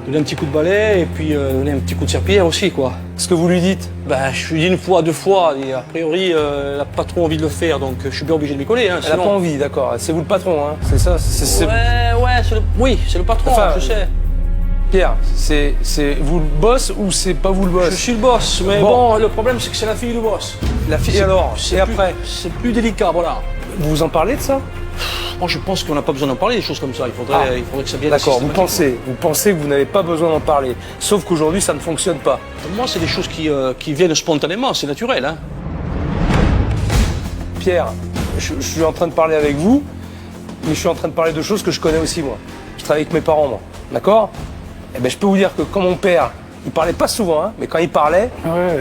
[SPEAKER 2] donner un petit coup de balai et puis donner un petit coup de serpillière aussi, quoi.
[SPEAKER 4] Ce que vous lui dites?
[SPEAKER 2] Ben, je lui dis une fois, deux fois, et a priori, elle n'a pas trop envie de le faire, donc je suis bien obligé de m'y coller. Hein,
[SPEAKER 4] Elle n'a pas envie, d'accord. C'est vous le patron, hein? C'est ça?
[SPEAKER 2] Ouais, oui, c'est le patron,
[SPEAKER 4] Enfin,
[SPEAKER 2] je sais.
[SPEAKER 4] Pierre, c'est vous le boss ou c'est pas vous le boss?
[SPEAKER 2] Je suis le boss, mais bon, le problème c'est que c'est la fille du boss.
[SPEAKER 4] La fille alors? Et après?
[SPEAKER 2] C'est plus délicat, voilà.
[SPEAKER 4] Vous vous en parlez de ça?
[SPEAKER 2] Moi, je pense qu'on n'a pas besoin d'en parler, des choses comme ça. Il faudrait que ça vienne.
[SPEAKER 4] D'accord, vous pensez que vous n'avez pas besoin d'en parler. Sauf qu'aujourd'hui, ça ne fonctionne pas.
[SPEAKER 2] Pour moi, c'est des choses qui viennent spontanément, c'est naturel. Hein.
[SPEAKER 4] Pierre, je suis en train de parler avec vous, mais je suis en train de parler de choses que je connais aussi, moi. Je travaille avec mes parents, moi. D'accord? Eh ben, je peux vous dire que quand mon père, il parlait pas souvent, hein, mais quand il parlait,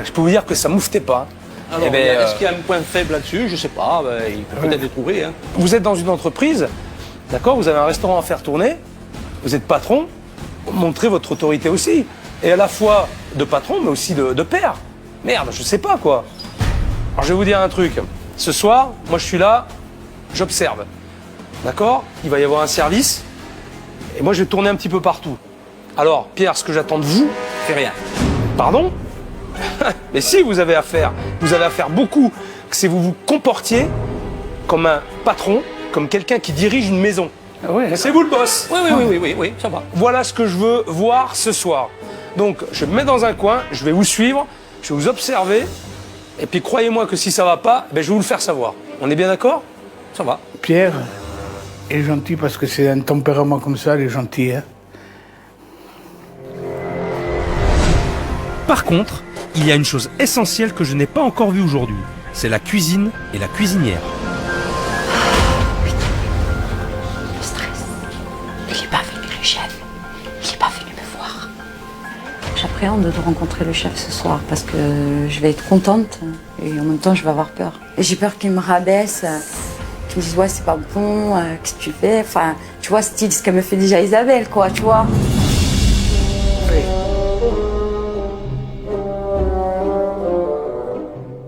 [SPEAKER 4] je peux vous dire que ça mouftait pas.
[SPEAKER 2] Alors,
[SPEAKER 4] Eh ben,
[SPEAKER 2] est-ce qu'il y a un point faible là-dessus? Je sais pas, il peut peut-être le trouver. Hein.
[SPEAKER 4] Vous êtes dans une entreprise, d'accord? Vous avez un restaurant à faire tourner, vous êtes patron, montrez votre autorité aussi. Et à la fois de patron, mais aussi de père. Merde, je sais pas quoi. Alors je vais vous dire un truc. Ce soir, moi je suis là, j'observe. D'accord? Il va y avoir un service, et moi je vais tourner un petit peu partout. Alors, Pierre, ce que j'attends de vous,
[SPEAKER 2] Fais rien.
[SPEAKER 4] pardon? Mais si, vous avez affaire beaucoup, c'est que vous vous comportiez comme un patron, comme quelqu'un qui dirige une maison.
[SPEAKER 5] Ah ouais.
[SPEAKER 4] Mais c'est vous le boss.
[SPEAKER 2] Oui, ça va.
[SPEAKER 4] Voilà ce que je veux voir ce soir. Donc, je me mets dans un coin, je vais vous suivre, je vais vous observer, et puis croyez-moi que si ça va pas, ben, je vais vous le faire savoir. On est bien d'accord?
[SPEAKER 2] Ça va.
[SPEAKER 5] Pierre est gentil parce que c'est un tempérament comme ça, il est gentil. Hein.
[SPEAKER 1] Par contre, il y a une chose essentielle que je n'ai pas encore vue aujourd'hui. C'est la cuisine et la cuisinière.
[SPEAKER 3] Le stress. Il n'est pas venu, le chef. Il n'est pas venu me voir. J'appréhende de rencontrer le chef ce soir parce que je vais être contente et en même temps je vais avoir peur. Et j'ai peur qu'il me rabaisse, qu'il me dise ouais c'est pas bon, qu'est-ce que tu fais? Enfin, tu vois, style ce qu'elle me fait déjà Isabelle, quoi, tu vois.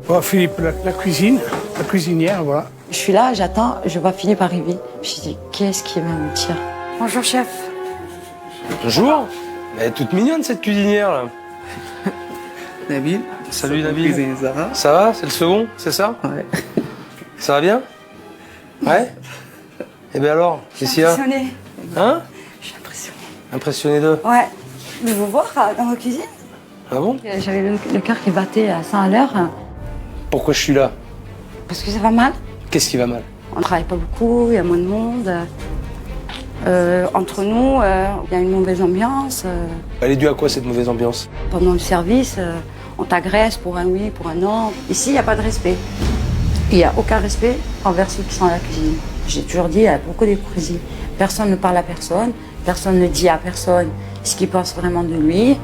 [SPEAKER 5] Bon, Philippe, la cuisine, la cuisinière, voilà.
[SPEAKER 3] Je suis là, j'attends, je vois finir par arriver. Je me dis, qu'est-ce qui va me dire? Bonjour chef.
[SPEAKER 4] Bonjour. Elle est toute mignonne cette cuisinière là.
[SPEAKER 7] Nabil.
[SPEAKER 4] Salut Nabil.
[SPEAKER 7] Cuisine Zara.
[SPEAKER 4] Ça va? C'est le second, c'est ça?
[SPEAKER 7] Ouais.
[SPEAKER 4] Ça va bien? Ouais? Eh bien alors, qu'est-ce qu'il y a?
[SPEAKER 3] Impressionnée.
[SPEAKER 4] Hein?
[SPEAKER 3] Je suis impressionnée.
[SPEAKER 4] Impressionné d'eux?
[SPEAKER 3] Ouais. De vous voir dans votre cuisine.
[SPEAKER 4] Ah bon?
[SPEAKER 3] J'avais le cœur qui battait à 100 à l'heure.
[SPEAKER 4] Pourquoi je suis là?
[SPEAKER 3] Parce que ça va mal.
[SPEAKER 4] Qu'est-ce qui va mal?
[SPEAKER 3] On travaille pas beaucoup, il y a moins de monde. Entre nous, il y a une mauvaise ambiance.
[SPEAKER 4] Elle est due à quoi cette mauvaise ambiance?
[SPEAKER 3] Pendant le service, on t'agresse pour un oui, pour un non. Ici, il n'y a pas de respect. Il n'y a aucun respect envers ceux qui sont à la cuisine. J'ai toujours dit, il y a beaucoup d'hypocrisie. Personne ne parle à personne, personne ne dit à personne ce qu'il pense vraiment de lui.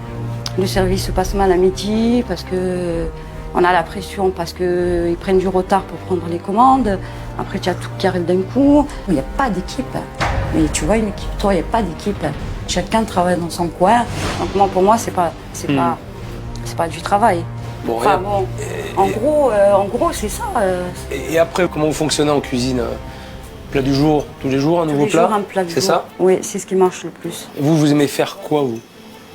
[SPEAKER 3] Le service se passe mal à midi parce que on a la pression, parce qu'ils prennent du retard pour prendre les commandes. Après, tu as tout qui arrive d'un coup. Il n'y a pas d'équipe. Mais tu vois, une équipe, toi, il n'y a pas d'équipe. Chacun travaille dans son coin. Donc moi, pour moi, c'est pas du travail.
[SPEAKER 4] Bon,
[SPEAKER 3] Enfin,
[SPEAKER 4] rien.
[SPEAKER 3] bon, en gros, c'est ça.
[SPEAKER 4] Et après, comment vous fonctionnez en cuisine? Plat du jour, tous les jours, un nouveau
[SPEAKER 3] Tous les
[SPEAKER 4] plat.
[SPEAKER 3] jours, un plat du
[SPEAKER 4] C'est
[SPEAKER 3] jour.
[SPEAKER 4] ça?
[SPEAKER 3] Oui, c'est ce qui marche le plus.
[SPEAKER 4] Et vous aimez faire quoi, vous?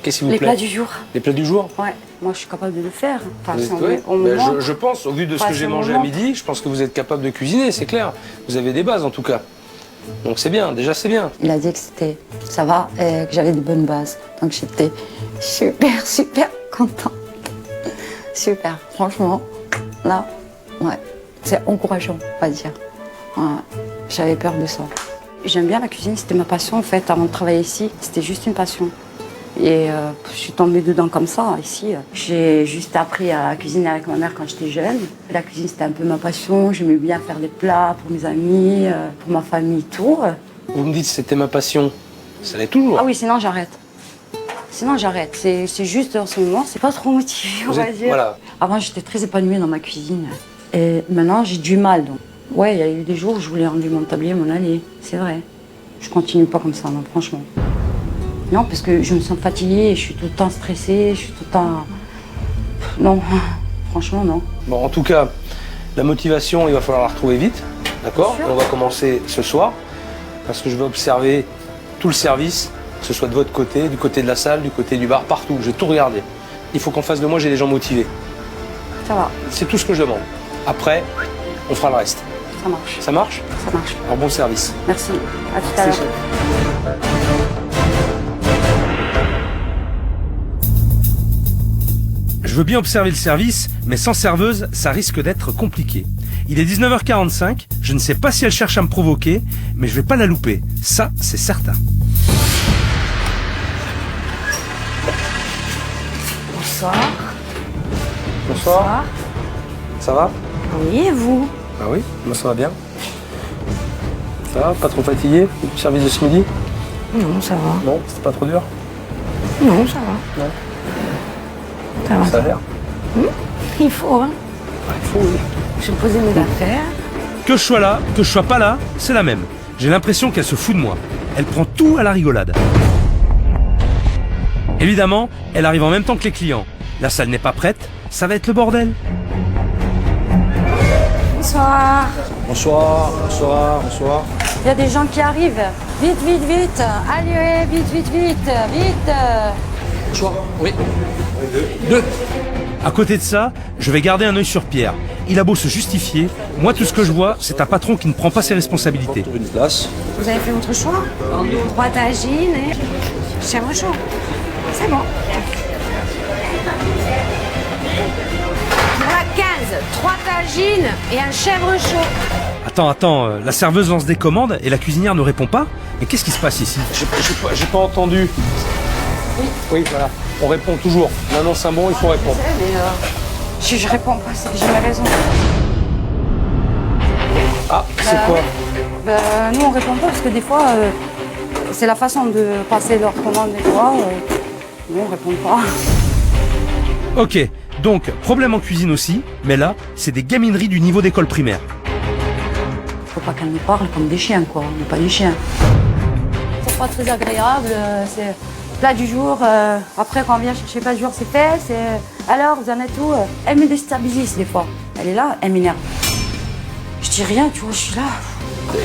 [SPEAKER 4] Qu'est-ce qui vous
[SPEAKER 3] Les
[SPEAKER 4] plaît?
[SPEAKER 3] plats du jour.
[SPEAKER 4] Les plats du jour?
[SPEAKER 3] Ouais, moi je suis capable de le faire. Enfin,
[SPEAKER 4] Vous
[SPEAKER 3] c'est
[SPEAKER 4] êtes- ouais.
[SPEAKER 3] au
[SPEAKER 4] Ben,
[SPEAKER 3] moment.
[SPEAKER 4] je pense, au vu de ce
[SPEAKER 3] Pas
[SPEAKER 4] que j'ai
[SPEAKER 3] sur le
[SPEAKER 4] mangé à
[SPEAKER 3] moment.
[SPEAKER 4] midi, je pense que vous êtes capable de cuisiner, c'est clair. Vous avez des bases en tout cas. Donc c'est bien, déjà c'est bien.
[SPEAKER 3] Il a dit que ça va, et que j'avais de bonnes bases. Donc j'étais super contente. Super, franchement, là, ouais, c'est encourageant, on va dire. Ouais, j'avais peur de ça. J'aime bien la cuisine, c'était ma passion en fait. Avant de travailler ici, c'était juste une passion. Et je suis tombée dedans comme ça, ici. J'ai juste appris à cuisiner avec ma mère quand j'étais jeune. La cuisine, c'était un peu ma passion. J'aimais bien faire des plats pour mes amis, pour ma famille, tout.
[SPEAKER 4] Vous me dites c'était ma passion, ça l'est toujours.
[SPEAKER 3] Ah oui, sinon j'arrête. Sinon j'arrête. C'est juste en ce moment, c'est pas trop motivé, on
[SPEAKER 4] Vous
[SPEAKER 3] va
[SPEAKER 4] êtes-
[SPEAKER 3] dire.
[SPEAKER 4] voilà.
[SPEAKER 3] Avant, j'étais très épanouie dans ma cuisine. Et maintenant, j'ai du mal. Donc. Ouais, il y a eu des jours où je voulais rendre mon tablier, m'en aller. C'est vrai. Je continue pas comme ça, non, franchement. Non, parce que je me sens fatiguée, je suis tout le temps stressée, je suis tout le temps... Non, franchement, non.
[SPEAKER 4] Bon, en tout cas, la motivation, il va falloir la retrouver vite, d'accord?
[SPEAKER 3] Bien sûr.
[SPEAKER 4] On va commencer ce soir, parce que je vais observer tout le service, que ce soit de votre côté, du côté de la salle, du côté du bar, partout. Je vais tout regarder. Il faut qu'en face de moi, j'ai des gens motivés.
[SPEAKER 3] Ça va,
[SPEAKER 4] C'est tout ce que je demande. Après, on fera le reste.
[SPEAKER 3] ça marche,
[SPEAKER 4] Ça marche?
[SPEAKER 3] ça marche.
[SPEAKER 4] Alors bon service.
[SPEAKER 3] Merci, à tout à l'heure.
[SPEAKER 1] Je veux bien observer le service, mais sans serveuse, ça risque d'être compliqué. Il est 19h45, je ne sais pas si elle cherche à me provoquer, mais je vais pas la louper. Ça, c'est certain.
[SPEAKER 6] Bonsoir.
[SPEAKER 4] Bonsoir. Ça va?
[SPEAKER 6] Oui, et vous?
[SPEAKER 4] Ah oui, moi ça va bien. Ça va? Pas trop fatigué? Le service de ce midi?
[SPEAKER 6] Non, ça va.
[SPEAKER 4] Non, c'était pas trop dur?
[SPEAKER 6] Non, ça va.
[SPEAKER 4] Non.
[SPEAKER 6] Ça va.
[SPEAKER 4] Ça a l'air?
[SPEAKER 6] Il faut, hein.
[SPEAKER 4] Il faut, oui.
[SPEAKER 6] Je vais poser mes affaires.
[SPEAKER 1] Que je sois là, que je sois pas là, c'est la même. J'ai l'impression qu'elle se fout de moi. Elle prend tout à la rigolade. Évidemment, elle arrive en même temps que les clients. La salle n'est pas prête, ça va être le bordel.
[SPEAKER 6] Bonsoir.
[SPEAKER 2] Bonsoir, bonsoir, bonsoir.
[SPEAKER 3] Il y a des gens qui arrivent. Vite, vite, vite. Allez, vite, vite, vite, vite.
[SPEAKER 2] Bonsoir, oui. Deux.
[SPEAKER 1] À côté de ça, je vais garder un œil sur Pierre. Il a beau se justifier, moi tout ce que je vois, c'est un patron qui ne prend pas ses responsabilités.
[SPEAKER 2] Trouve une place.
[SPEAKER 6] Vous avez fait votre choix? 3 tagines et chèvre chaud. C'est bon. Voilà 15, 3 tagines et un chèvre chaud.
[SPEAKER 1] Attends, la serveuse lance des commandes et la cuisinière ne répond pas? Mais qu'est-ce qui se passe ici?
[SPEAKER 4] J'ai pas entendu. Oui, voilà. On répond toujours. On annonce un bon, il faut répondre.
[SPEAKER 3] Mais je réponds pas, c'est que j'ai mes raisons.
[SPEAKER 4] Ah, c'est quoi?
[SPEAKER 3] Nous, on répond pas parce que des fois, c'est la façon de passer leur commande des fois. Nous, on répond pas.
[SPEAKER 1] Ok, donc problème en cuisine aussi, mais là, c'est des gamineries du niveau d'école primaire.
[SPEAKER 3] Faut pas qu'elles nous parlent comme des chiens, quoi. On n'est pas des chiens. C'est pas très agréable. C'est plat du jour. Après, quand on vient chercher plat du jour, c'est fait. Alors, vous en êtes où? Elle me déstabilise des fois. Elle est là, elle m'énerve. Je dis rien, tu vois, je suis là.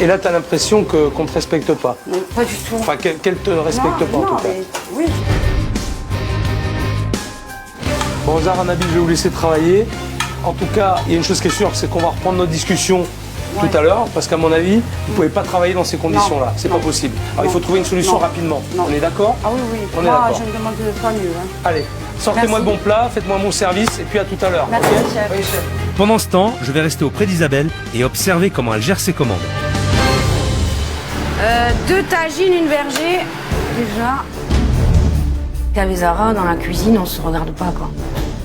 [SPEAKER 4] Et là, t'as l'impression qu'on te respecte pas.
[SPEAKER 3] Non, pas du tout.
[SPEAKER 4] Enfin, qu'elle te respecte pas en tout cas.
[SPEAKER 3] mais oui.
[SPEAKER 4] Bon, Zara, Nabil, je vais vous laisser travailler. En tout cas, il y a une chose qui est sûre, c'est qu'on va reprendre notre discussion tout à l'heure, parce qu'à mon avis, vous ne pouvez pas travailler dans ces conditions-là. C'est pas possible. Alors, il faut trouver une solution rapidement.
[SPEAKER 3] Non.
[SPEAKER 4] On est d'accord?
[SPEAKER 3] Ah oui, oui.
[SPEAKER 4] On est
[SPEAKER 3] Moi,
[SPEAKER 4] d'accord.
[SPEAKER 3] je me demande pas mieux. Hein.
[SPEAKER 4] Allez, sortez-moi le
[SPEAKER 3] Merci.
[SPEAKER 4] bon plat, faites-moi mon service, et puis à tout à l'heure.
[SPEAKER 3] Merci,
[SPEAKER 4] ok
[SPEAKER 3] chef.
[SPEAKER 4] Oui, chef.
[SPEAKER 1] Pendant ce temps, je vais rester auprès d'Isabelle et observer comment elle gère ses commandes.
[SPEAKER 6] 2 tagines, une vergée. Déjà. Avec Zara, dans la cuisine, on se regarde pas, quoi.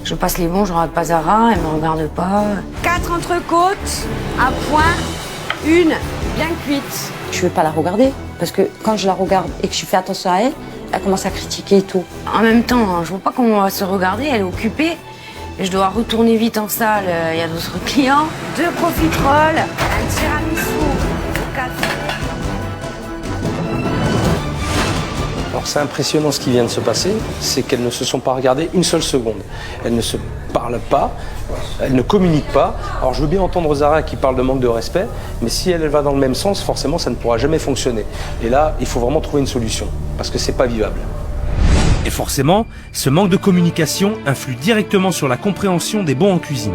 [SPEAKER 6] Je passe les bons, je regarde pas Zara, elle me regarde pas. 4 entrecôtes, à point, une bien cuite.
[SPEAKER 3] Je veux pas la regarder parce que quand je la regarde et que je fais attention à elle, elle commence à critiquer et tout.
[SPEAKER 6] En même temps, je vois pas comment on va se regarder, elle est occupée. Et je dois retourner vite en salle, il y a d'autres clients. 2 profiteroles, un tiramisu, 4.
[SPEAKER 4] Alors C'est impressionnant ce qui vient de se passer, c'est qu'elles ne se sont pas regardées une seule seconde. Elles ne se parlent pas, elles ne communiquent pas. Alors je veux bien entendre Zara qui parle de manque de respect, mais si elle va dans le même sens, forcément ça ne pourra jamais fonctionner. Et là, il faut vraiment trouver une solution, parce que c'est pas vivable.
[SPEAKER 1] Et forcément, ce manque de communication influe directement sur la compréhension des bons en cuisine.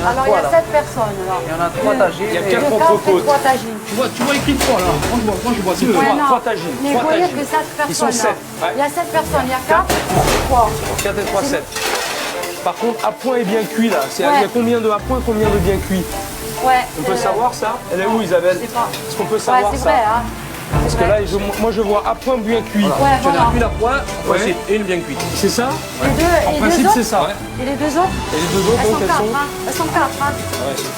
[SPEAKER 3] Alors il y a 7 personnes là.
[SPEAKER 7] Il y en a 3 tagines.
[SPEAKER 4] Il y a
[SPEAKER 7] et-
[SPEAKER 4] 4
[SPEAKER 3] 3
[SPEAKER 4] entrecôtes.
[SPEAKER 3] tagines.
[SPEAKER 2] Tu vois écrit 3 là. Moi je vois 2.
[SPEAKER 3] Ouais, non.
[SPEAKER 4] 3 tagines.
[SPEAKER 3] Mais vous
[SPEAKER 4] 3
[SPEAKER 3] voyez
[SPEAKER 4] tagines.
[SPEAKER 3] que 7 personnes
[SPEAKER 4] Ils sont
[SPEAKER 3] là.
[SPEAKER 4] 7. Ouais.
[SPEAKER 3] Il y a 7 personnes, il y a 4, 3.
[SPEAKER 4] 4 et 3, 7. Par contre, à point et bien cuit là. Il y
[SPEAKER 3] Ouais.
[SPEAKER 4] a combien de à point, combien de bien cuit?
[SPEAKER 3] Ouais.
[SPEAKER 4] On peut savoir ça? Elle est où Isabelle?
[SPEAKER 3] Je sais pas.
[SPEAKER 4] Est-ce qu'on peut
[SPEAKER 3] Ouais,
[SPEAKER 4] savoir
[SPEAKER 3] c'est
[SPEAKER 4] ça?
[SPEAKER 3] vrai, hein.
[SPEAKER 4] Parce que là, moi je vois à point bien cuit.
[SPEAKER 3] Ouais,
[SPEAKER 2] Tu en as
[SPEAKER 3] voilà.
[SPEAKER 2] une à point,
[SPEAKER 4] Ouais.
[SPEAKER 2] voici une bien cuite.
[SPEAKER 4] C'est ça?
[SPEAKER 3] Les deux,
[SPEAKER 4] En
[SPEAKER 3] et les
[SPEAKER 4] principe,
[SPEAKER 3] deux
[SPEAKER 4] c'est
[SPEAKER 3] autres
[SPEAKER 4] ça.
[SPEAKER 3] Et les deux autres
[SPEAKER 4] Et les deux autres,
[SPEAKER 3] Elles
[SPEAKER 4] donc
[SPEAKER 3] sont
[SPEAKER 4] elles
[SPEAKER 3] 4,
[SPEAKER 4] sont.
[SPEAKER 3] hein. Elles sont 4, hein.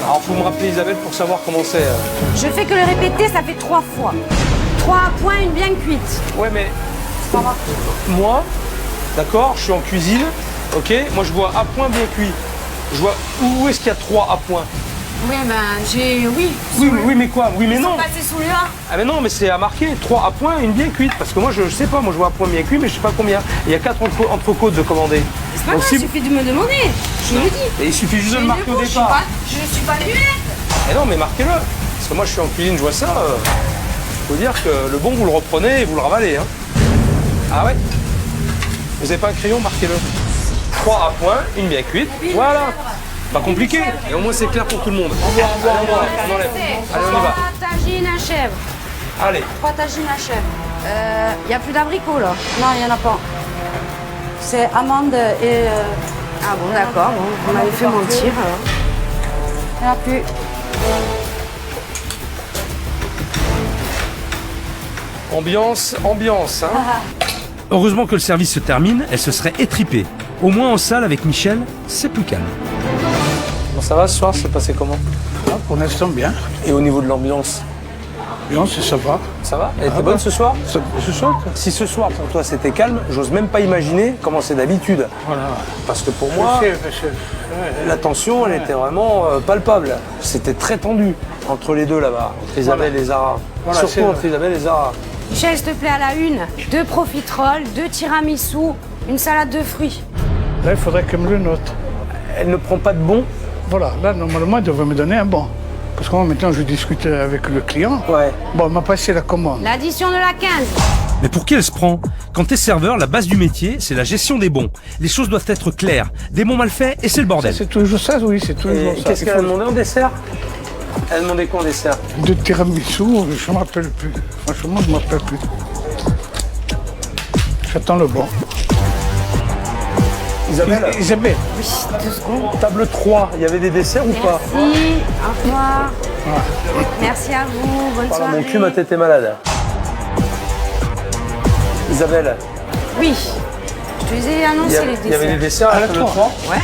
[SPEAKER 4] Alors, faut me rappeler Isabelle pour savoir comment c'est.
[SPEAKER 6] Je fais que le répéter, ça fait 3 fois. 3 à point, une bien cuite.
[SPEAKER 4] Ouais, mais
[SPEAKER 3] Ça va.
[SPEAKER 4] moi, d'accord, je suis en cuisine, ok, moi je vois à point bien cuit. Je vois où est-ce qu'il y a 3 à point?
[SPEAKER 6] Oui, ben j'ai. Oui.
[SPEAKER 4] Oui, mais quoi? Oui, mais non.
[SPEAKER 6] Passer sous le A.
[SPEAKER 4] Ah, mais non, mais c'est à marquer 3 à point, une bien cuite. Parce que moi, je sais pas, moi je vois à point bien cuit, mais je sais pas combien. Il y a 4 entrecôtes de commander.
[SPEAKER 6] C'est pas
[SPEAKER 4] Donc,
[SPEAKER 6] grave,
[SPEAKER 4] si-
[SPEAKER 6] il suffit de me demander. Je le dis.
[SPEAKER 4] Et il suffit juste de le marquer au
[SPEAKER 6] Je
[SPEAKER 4] départ.
[SPEAKER 6] suis pas muette.
[SPEAKER 4] Eh non, mais marquez-le. Parce que moi, je suis en cuisine, je vois ça. Faut dire que le bon, vous le reprenez et vous le ravalez. Hein. Ah ouais? Vous avez pas un crayon, marquez-le. 3 à point, une bien cuite. Voilà. Pas compliqué. Et au moins, c'est clair pour tout le monde. On enlève. Allez, on y va.
[SPEAKER 6] 3 tagines à chèvre.
[SPEAKER 4] Allez.
[SPEAKER 3] 3 tagines à chèvre.
[SPEAKER 6] Il n'y a plus d'abricots là.
[SPEAKER 3] Non, il n'y en a pas. C'est amande et.
[SPEAKER 6] Ah bon, d'accord. Bon, vous m'avez fait mentir alors.
[SPEAKER 3] Il n'y en a plus.
[SPEAKER 4] Ambiance, ambiance. Hein.
[SPEAKER 1] Heureusement que le service se termine, elle se serait étripée. Au moins en salle avec Michel, c'est plus calme.
[SPEAKER 4] Bon, ça va ce soir, c'est passé comment?
[SPEAKER 5] Ah, pour l'instant, bien.
[SPEAKER 4] Et au niveau de l'ambiance,
[SPEAKER 5] Bien, ça va.
[SPEAKER 4] ça va? Elle était bonne ce soir?
[SPEAKER 5] Ce soir,
[SPEAKER 4] Si ce soir pour toi c'était calme, j'ose même pas imaginer comment c'est d'habitude.
[SPEAKER 5] voilà.
[SPEAKER 4] Parce que pour moi, la tension elle était vraiment palpable. C'était très tendu entre les deux là-bas, entre Isabelle et Zara.
[SPEAKER 5] Voilà, c'est
[SPEAKER 4] Surtout
[SPEAKER 5] vrai.
[SPEAKER 4] entre Isabelle et Zara.
[SPEAKER 6] Michel, s'il te plaît, à la une, 2 profiteroles, 2 tiramisu, une salade de fruits.
[SPEAKER 5] Là, il faudrait qu'elle me le note.
[SPEAKER 4] Elle ne prend pas de bon?
[SPEAKER 5] Voilà, là, normalement, elle devrait me donner un bon. Parce que moi, maintenant, je discute avec le client.
[SPEAKER 4] Ouais.
[SPEAKER 5] Bon, elle m'a passé la commande.
[SPEAKER 6] L'addition de la 15.
[SPEAKER 1] Mais pour qui elle se prend? Quand t'es serveur, la base du métier, c'est la gestion des bons. Les choses doivent être claires. Des bons mal faits, et c'est le bordel.
[SPEAKER 5] C'est toujours ça, oui, c'est toujours
[SPEAKER 4] Et
[SPEAKER 5] ça.
[SPEAKER 4] qu'est-ce
[SPEAKER 5] Il
[SPEAKER 4] qu'elle a
[SPEAKER 5] faut
[SPEAKER 4] demandé en dessert? Elle a demandé quoi en dessert?
[SPEAKER 5] de tiramisu, je ne m'appelle plus. Franchement, je ne m'appelle plus. J'attends le bon.
[SPEAKER 4] Isabelle,
[SPEAKER 5] Isabelle,
[SPEAKER 6] Oui, 2 secondes.
[SPEAKER 4] table 3, il y avait des desserts ou pas?
[SPEAKER 6] Merci, au revoir. Merci à vous, bonne
[SPEAKER 4] Voilà,
[SPEAKER 6] soirée.
[SPEAKER 4] mon cul, ma tête est malade. Isabelle,
[SPEAKER 6] Oui, je te les ai annoncé les
[SPEAKER 4] il y avait des
[SPEAKER 6] desserts.
[SPEAKER 4] desserts
[SPEAKER 5] À
[SPEAKER 4] à
[SPEAKER 5] la
[SPEAKER 4] table
[SPEAKER 5] 3.
[SPEAKER 4] 3?
[SPEAKER 6] Ouais.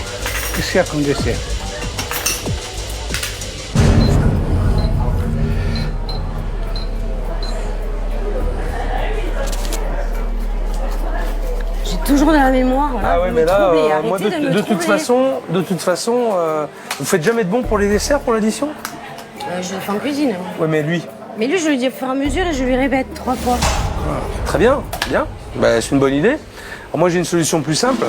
[SPEAKER 5] qu'est-ce qu'il y a comme dessert?
[SPEAKER 6] J'ai toujours dans la mémoire. Là,
[SPEAKER 4] Ah ouais,
[SPEAKER 6] vous
[SPEAKER 4] mais
[SPEAKER 6] me
[SPEAKER 4] là,
[SPEAKER 6] troublez,
[SPEAKER 4] moi,
[SPEAKER 6] arrêtez de me
[SPEAKER 4] de toute
[SPEAKER 6] troubler.
[SPEAKER 4] façon, vous faites jamais de bon pour les desserts, pour l'addition?
[SPEAKER 6] Je le fais en cuisine. moi.
[SPEAKER 4] Ouais, mais lui,
[SPEAKER 6] Mais lui, je lui dis au fur et à mesure et je lui répète 3 fois.
[SPEAKER 4] très bien, bien. Bah, c'est une bonne idée. Alors moi, j'ai une solution plus simple.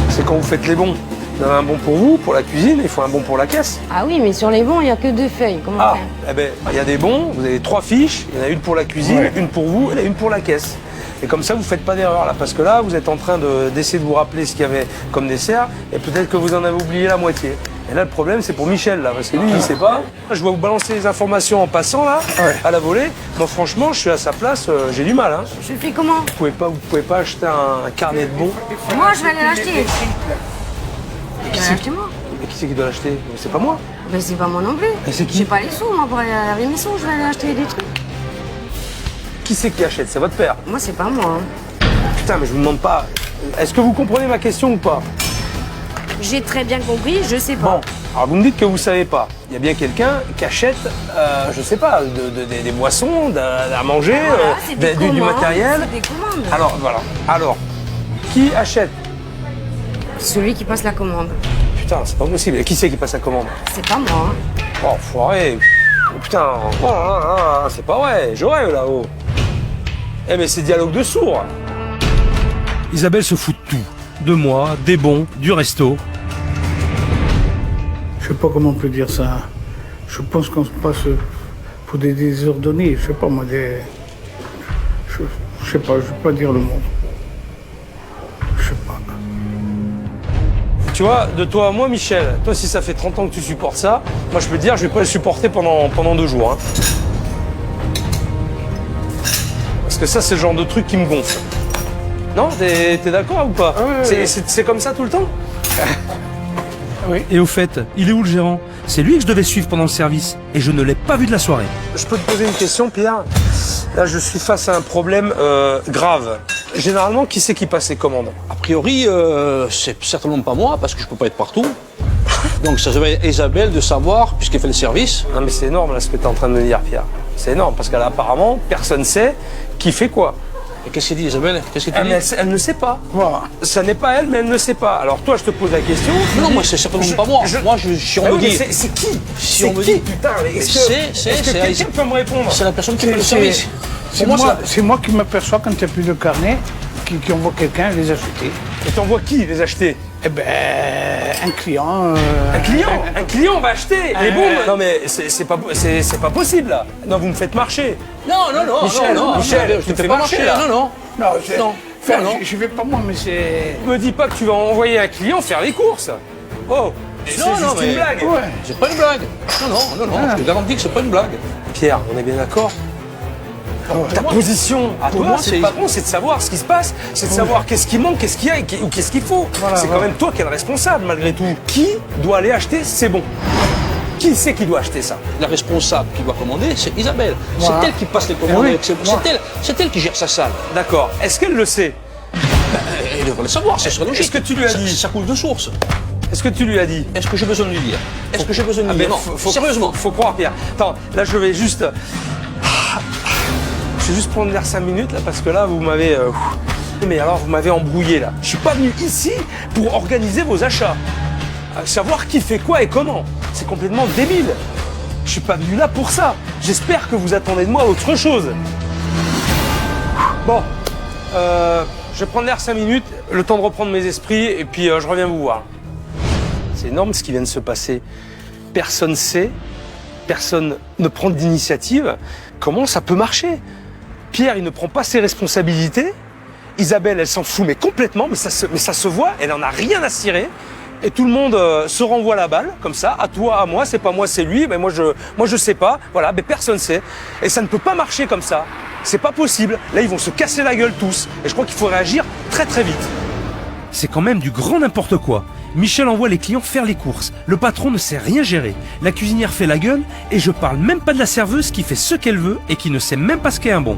[SPEAKER 4] C'est quand vous faites les bons. Vous avez un bon pour vous, pour la cuisine, il faut un bon pour la caisse.
[SPEAKER 6] Ah oui, mais sur les bons, il n'y a que 2 feuilles. Comment
[SPEAKER 4] Ah,
[SPEAKER 6] faire?
[SPEAKER 4] eh ben, il y a des bons, vous avez 3 fiches, il y en a une pour la cuisine,
[SPEAKER 5] Ouais.
[SPEAKER 4] une pour vous et une pour la caisse. Et comme ça, vous ne faites pas d'erreur là, parce que là, vous êtes en train d'essayer de vous rappeler ce qu'il y avait comme dessert, et peut-être que vous en avez oublié la moitié. Et là, le problème, c'est pour Michel, là, parce que lui, il ne sait pas. Je vais vous balancer les informations en passant, là,
[SPEAKER 5] Ouais.
[SPEAKER 4] à la volée. Moi, franchement, je suis à sa place, j'ai du mal. Hein.
[SPEAKER 6] Je fais comment?
[SPEAKER 4] Vous pouvez pas acheter un carnet de bons.
[SPEAKER 6] Moi, je vais aller l'acheter. Je vais l'acheter moi.
[SPEAKER 4] Et qui c'est qui doit l'acheter? C'est pas moi.
[SPEAKER 6] Ben, c'est pas moi non plus.
[SPEAKER 4] Et c'est qui?
[SPEAKER 6] J'ai pas les sous, moi, pour aller laver mes sous. Je vais aller acheter des trucs.
[SPEAKER 4] Qui c'est qui achète? C'est votre père.
[SPEAKER 6] Moi, c'est pas moi. hein.
[SPEAKER 4] Putain, mais je vous demande pas. Est-ce que vous comprenez ma question ou pas?
[SPEAKER 6] J'ai très bien compris, je sais pas.
[SPEAKER 4] Bon, alors vous me dites que vous savez pas. Il y a bien quelqu'un qui achète, je sais pas, des boissons, à manger,
[SPEAKER 6] Voilà, c'est des
[SPEAKER 4] du
[SPEAKER 6] commandes,
[SPEAKER 4] matériel.
[SPEAKER 6] c'est des commandes.
[SPEAKER 4] Alors voilà. Alors, qui achète?
[SPEAKER 6] Celui qui passe la commande.
[SPEAKER 4] Putain, c'est pas possible. Et qui c'est qui passe la commande?
[SPEAKER 6] C'est pas moi. hein.
[SPEAKER 4] Oh, foiré. Putain, oh là là là, c'est pas vrai. Je rêve là-haut.
[SPEAKER 1] Eh mais c'est dialogue de sourds. Isabelle se fout de tout. De moi, des bons, du resto.
[SPEAKER 5] Je sais pas comment on peut dire ça. Je pense qu'on se passe pour des désordonnés. Je sais pas moi, des... Je sais pas, je vais pas dire le mot. Je sais pas.
[SPEAKER 1] Tu vois, de toi à moi, Michel, toi si ça fait 30 ans que tu supportes ça, moi je peux te dire, je vais pas le supporter pendant 2 jours. Hein. Parce que ça, c'est le genre de truc qui me gonfle. Non, t'es d'accord ou pas? C'est comme ça tout le temps?
[SPEAKER 5] Oui.
[SPEAKER 1] Et au fait, il est où le gérant? C'est lui que je devais suivre pendant le service, et je ne l'ai pas vu de la soirée. Je peux te poser une question, Pierre? Là, je suis face à un problème grave. Généralement, qui c'est qui passe les commandes?
[SPEAKER 2] A priori, c'est certainement pas moi, parce que je peux pas être partout. Donc ça serait à Isabelle de savoir, puisqu'elle fait le service.
[SPEAKER 1] Non mais c'est énorme là ce que tu es en train de me dire, Pierre. C'est énorme, parce qu'apparemment, personne ne sait qui fait quoi.
[SPEAKER 2] Et qu'est-ce qu'elle dit, Isabelle? Qu'est-ce que tu dis?
[SPEAKER 1] Elle ne sait pas.
[SPEAKER 5] Voilà.
[SPEAKER 1] Ça n'est pas elle, mais elle ne sait pas. Alors toi, je te pose la question.
[SPEAKER 2] Non, moi, c'est certainement pas moi. Moi, si on me dit...
[SPEAKER 1] C'est qui?
[SPEAKER 2] Si on me dit...
[SPEAKER 1] Putain,
[SPEAKER 2] Est-ce
[SPEAKER 1] que quelqu'un peut me répondre?
[SPEAKER 2] C'est la personne qui fait le service.
[SPEAKER 5] C'est moi qui m'aperçois quand il n'y a plus de carnet, qui envoie quelqu'un les acheter.
[SPEAKER 1] Et t'envoies qui les acheter?
[SPEAKER 5] Eh ben, un client.
[SPEAKER 1] Un client va acheter les bombes. Non mais c'est pas possible là. Non, vous me faites marcher.
[SPEAKER 2] Non,
[SPEAKER 1] Michel,
[SPEAKER 2] je te fais pas marcher là. Non.
[SPEAKER 5] Je vais pas moi, mais c'est.
[SPEAKER 1] Me dis pas que tu vas envoyer un client faire les courses. Oh, c'est juste une blague.
[SPEAKER 5] Ouais.
[SPEAKER 2] C'est pas une blague. Non, je te garantis que c'est pas une blague.
[SPEAKER 1] Pierre, on est bien d'accord? Ta position à toi, c'est le patron, c'est de savoir ce qui se passe, c'est de savoir qu'est-ce qui manque, qu'est-ce qu'il y a ou qu'est-ce qu'il faut. Voilà, c'est quand même toi qui es le responsable malgré tout. Qui doit aller acheter ces bons? Qui c'est qui doit acheter ça?
[SPEAKER 2] La responsable qui doit commander, c'est Isabelle.
[SPEAKER 5] Voilà.
[SPEAKER 2] C'est elle qui passe les commandes. C'est elle qui gère sa salle.
[SPEAKER 1] D'accord. Est-ce qu'elle le sait?
[SPEAKER 2] Elle devrait le savoir, ce serait logique.
[SPEAKER 1] Est-ce que tu lui as dit?
[SPEAKER 2] Ça coule de source.
[SPEAKER 1] Est-ce que tu lui as dit?
[SPEAKER 2] Est-ce que j'ai besoin de lui dire? Est-ce que j'ai besoin de lui dire? Non, sérieusement.
[SPEAKER 1] Faut croire, Pierre. Attends, là je vais juste... Je vais juste prendre l'air 5 minutes là parce que là vous m'avez... Mais alors vous m'avez embrouillé là. Je suis pas venu ici pour organiser vos achats. Savoir qui fait quoi et comment. C'est complètement débile. Je suis pas venu là pour ça. J'espère que vous attendez de moi autre chose. Bon, je vais prendre l'air 5 minutes, le temps de reprendre mes esprits et puis je reviens vous voir. C'est énorme ce qui vient de se passer. Personne sait, personne ne prend d'initiative. Comment ça peut marcher? Pierre, il ne prend pas ses responsabilités. Isabelle, elle s'en fout, mais complètement, mais ça se voit, elle en a rien à cirer. Et tout le monde se renvoie la balle, comme ça, à toi, à moi, c'est pas moi, c'est lui, mais moi je sais pas, voilà, mais personne sait. Et ça ne peut pas marcher comme ça. C'est pas possible. Là, ils vont se casser la gueule tous. Et je crois qu'il faut réagir très très vite. C'est quand même du grand n'importe quoi. Michel envoie les clients faire les courses. Le patron ne sait rien gérer. La cuisinière fait la gueule et je parle même pas de la serveuse qui fait ce qu'elle veut et qui ne sait même pas ce qu'est un bon.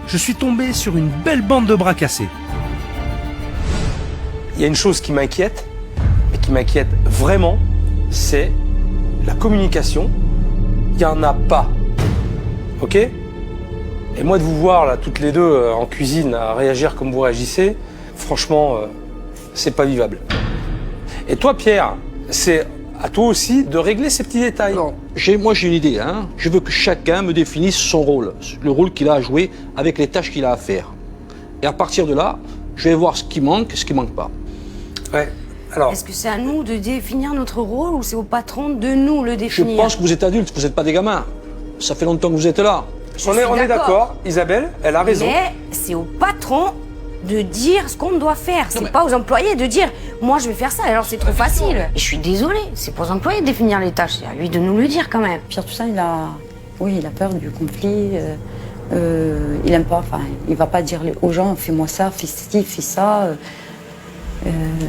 [SPEAKER 1] Je suis tombé sur une belle bande de bras cassés. Il y a une chose qui m'inquiète, et qui m'inquiète vraiment, c'est la communication. Il n'y en a pas. Ok? Et moi de vous voir là, toutes les deux en cuisine, à réagir comme vous réagissez, franchement, c'est pas vivable. Et toi, Pierre, c'est à toi aussi de régler ces petits détails.
[SPEAKER 2] Non, moi j'ai une idée. Hein. Je veux que chacun me définisse son rôle, le rôle qu'il a à jouer avec les tâches qu'il a à faire. Et à partir de là, je vais voir ce qui manque et ce qui manque pas.
[SPEAKER 1] Ouais. Alors.
[SPEAKER 6] Est-ce que c'est à nous de définir notre rôle ou c'est au patron de nous le
[SPEAKER 2] Je
[SPEAKER 6] définir?
[SPEAKER 2] pense que vous êtes adultes, vous n'êtes pas des gamins. Ça fait longtemps que vous êtes là.
[SPEAKER 1] On est d'accord, Isabelle, elle a raison.
[SPEAKER 6] Mais c'est au patron de dire ce qu'on doit faire. C'est pas aux employés de dire moi je vais faire ça, alors c'est trop facile. Et je suis désolée, c'est pour aux employés de définir les tâches, c'est à lui de nous le dire quand même.
[SPEAKER 3] Pierre Toussaint, il a peur du conflit. Il aime pas, enfin, il va pas dire aux gens fais-moi ça, fais ci, fais ça.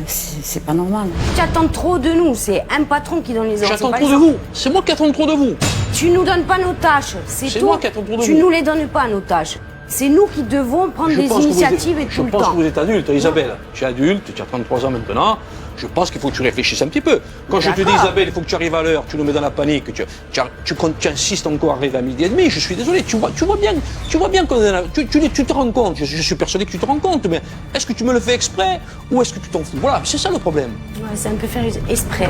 [SPEAKER 3] C'est pas normal.
[SPEAKER 6] Tu attends trop de nous, c'est un patron qui donne les ordres.
[SPEAKER 2] J'attends trop de vous. C'est moi qui attends trop de vous.
[SPEAKER 6] Tu nous donnes pas nos tâches, c'est toi.
[SPEAKER 2] Moi qui attends trop de vous.
[SPEAKER 6] Tu nous les donnes pas nos tâches. C'est nous qui devons prendre des initiatives et tout le temps.
[SPEAKER 2] Je pense que vous êtes adulte, Isabelle. Tu es adulte, tu as 33 ans maintenant. Je pense qu'il faut que tu réfléchisses un petit peu. Quand je te dis, Isabelle, il faut que tu arrives à l'heure, tu nous mets dans la panique, tu insistes encore à arriver à 12h30, je suis désolé, tu vois bien qu'on est là, tu te rends compte, je suis persuadé que tu te rends compte, mais est-ce que tu me le fais exprès ou est-ce que tu t'en fous? Voilà, c'est ça le problème.
[SPEAKER 6] Ouais, c'est un peu faire exprès.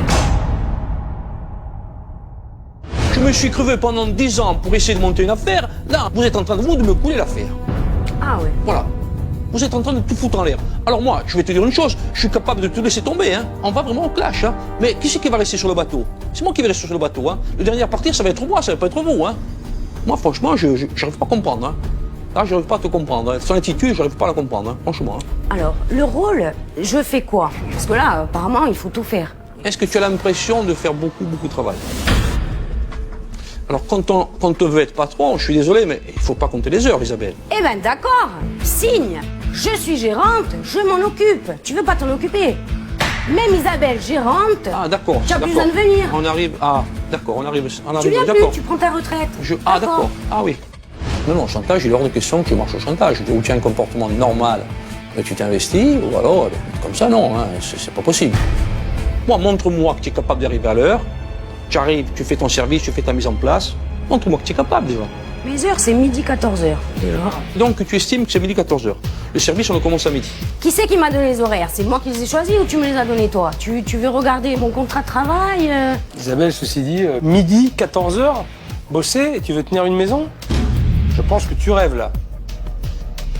[SPEAKER 2] Je me suis crevé pendant 10 ans pour essayer de monter une affaire, là, vous êtes en train de me couler l'affaire.
[SPEAKER 6] Ah ouais.
[SPEAKER 2] Voilà. Vous êtes en train de tout foutre en l'air. Alors moi, je vais te dire une chose, je suis capable de tout laisser tomber, hein. On va vraiment au clash, hein. Mais qui c'est qui va rester sur le bateau? C'est moi qui vais rester sur le bateau, hein. Le dernier à partir, ça va être moi, ça va pas être vous, hein. Moi, franchement, je n'arrive pas à comprendre, hein. Là, j'arrive pas à te comprendre. Hein. Son attitude, j'arrive pas à la comprendre, hein. Franchement. Hein.
[SPEAKER 6] Alors, le rôle, je fais quoi? Parce que là, apparemment, il faut tout faire.
[SPEAKER 2] Est-ce que tu as l'impression de faire beaucoup de travail? Alors, quand on te veut être patron, je suis désolé, mais il faut pas compter les heures, Isabelle.
[SPEAKER 6] Eh ben d'accord, signe. Je suis gérante, je m'en occupe. Tu veux pas t'en occuper? Même Isabelle, gérante.
[SPEAKER 2] Ah, d'accord.
[SPEAKER 6] Tu as plus besoin de venir.
[SPEAKER 2] On arrive. Ah, d'accord, on arrive.
[SPEAKER 6] Tu viens plus, tu prends ta retraite.
[SPEAKER 2] Ah, d'accord. Ah oui. Non, chantage, il est hors de question que tu marches au chantage. Ou tu as un comportement normal, mais tu t'investis, ou alors, comme ça, non, hein, c'est pas possible. Moi, montre-moi que tu es capable d'arriver à l'heure. Tu arrives, tu fais ton service, tu fais ta mise en place. Montre-moi que tu es capable, déjà.
[SPEAKER 6] Mes heures, c'est midi 14h.
[SPEAKER 2] Donc, tu estimes que c'est midi 14h. Le service, on le commence à midi.
[SPEAKER 6] Qui c'est qui m'a donné les horaires? C'est moi qui les ai choisis ou tu me les as donnés, toi? Tu veux regarder mon contrat de travail?
[SPEAKER 4] Isabelle, ceci dit, midi, 14h, bosser et tu veux tenir une maison? Je pense que tu rêves, là.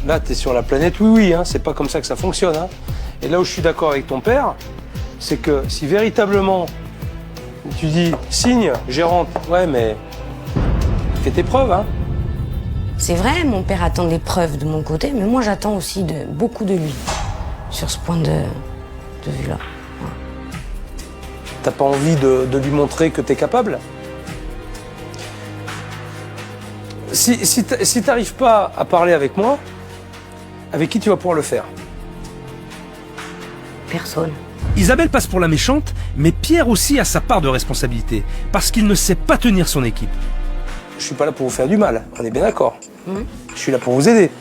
[SPEAKER 4] Là, t'es sur la planète oui, hein, c'est pas comme ça que ça fonctionne. Hein. Et là où je suis d'accord avec ton père, c'est que si véritablement tu dis signe, gérante, ouais, mais fais tes preuves, hein.
[SPEAKER 6] C'est vrai, mon père attend des preuves de mon côté, mais moi j'attends aussi beaucoup de lui sur ce point de vue-là. Ouais.
[SPEAKER 4] T'as pas envie de lui montrer que t'es capable? Si t'arrives pas à parler avec moi, avec qui tu vas pouvoir le faire?
[SPEAKER 6] Personne.
[SPEAKER 1] Isabelle passe pour la méchante, mais Pierre aussi a sa part de responsabilité, parce qu'il ne sait pas tenir son équipe.
[SPEAKER 4] Je suis pas là pour vous faire du mal, on est bien d'accord. Je suis là pour vous aider.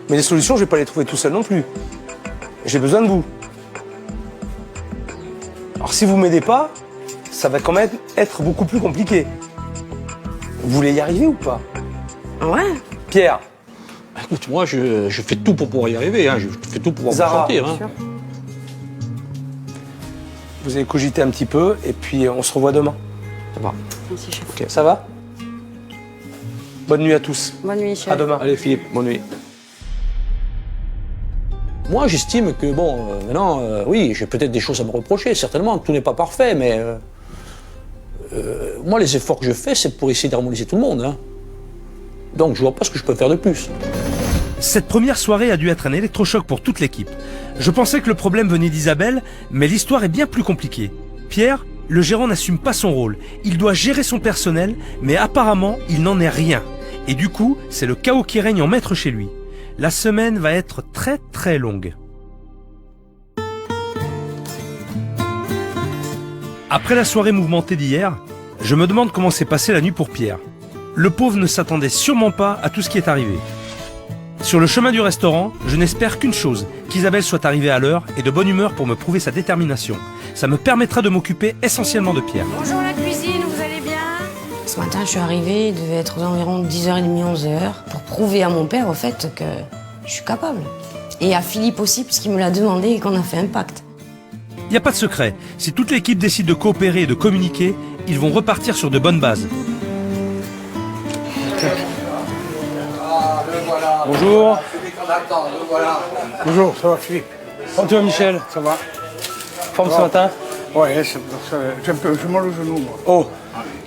[SPEAKER 4] Mais les solutions, je vais pas les trouver tout seul non plus. J'ai besoin de vous. Alors si vous m'aidez pas, ça va quand même être beaucoup plus compliqué. Vous voulez y arriver ou pas?
[SPEAKER 6] Ouais.
[SPEAKER 4] Pierre.
[SPEAKER 2] Écoute, moi, je fais tout pour pouvoir y arriver. Hein. Je fais tout pour pouvoir
[SPEAKER 4] Zara,
[SPEAKER 2] sortir. Hein.
[SPEAKER 4] Vous allez cogiter un petit peu et puis on se revoit demain.
[SPEAKER 2] Ça va.
[SPEAKER 6] Merci, chef.
[SPEAKER 2] Okay.
[SPEAKER 4] Ça va? Bonne nuit à tous.
[SPEAKER 3] Bonne nuit, chef.
[SPEAKER 4] À demain.
[SPEAKER 2] Allez, Philippe, bonne nuit. Moi, j'estime que, bon, maintenant, oui, j'ai peut-être des choses à me reprocher, certainement. Tout n'est pas parfait, mais moi, les efforts que je fais, c'est pour essayer d'harmoniser tout le monde. Hein. Donc, je vois pas ce que je peux faire de plus.
[SPEAKER 1] Cette première soirée a dû être un électrochoc pour toute l'équipe. Je pensais que le problème venait d'Isabelle, mais l'histoire est bien plus compliquée. Pierre, le gérant n'assume pas son rôle. Il doit gérer son personnel, mais apparemment, il n'en est rien. Et du coup, c'est le chaos qui règne en maître chez lui. La semaine va être très longue. Après la soirée mouvementée d'hier, je me demande comment s'est passée la nuit pour Pierre. Le pauvre ne s'attendait sûrement pas à tout ce qui est arrivé. Sur le chemin du restaurant, je n'espère qu'une chose, qu'Isabelle soit arrivée à l'heure et de bonne humeur pour me prouver sa détermination. Ça me permettra de m'occuper essentiellement de Pierre.
[SPEAKER 6] Bonjour la cuisine, vous allez bien? Ce matin, je suis arrivée, il devait être environ 10h30, 11h, pour prouver à mon père, au fait, que je suis capable. Et à Philippe aussi, puisqu'il me l'a demandé et qu'on a fait un pacte.
[SPEAKER 1] Il n'y a pas de secret. Si toute l'équipe décide de coopérer et de communiquer, ils vont repartir sur de bonnes bases.
[SPEAKER 4] Bonjour.
[SPEAKER 5] Bonjour, ça va Philippe?
[SPEAKER 4] Comment tu vas, Michel?
[SPEAKER 5] Ça va?
[SPEAKER 4] Forme ce matin?
[SPEAKER 5] Ouais, j'ai mal au genou, moi.
[SPEAKER 4] Oh,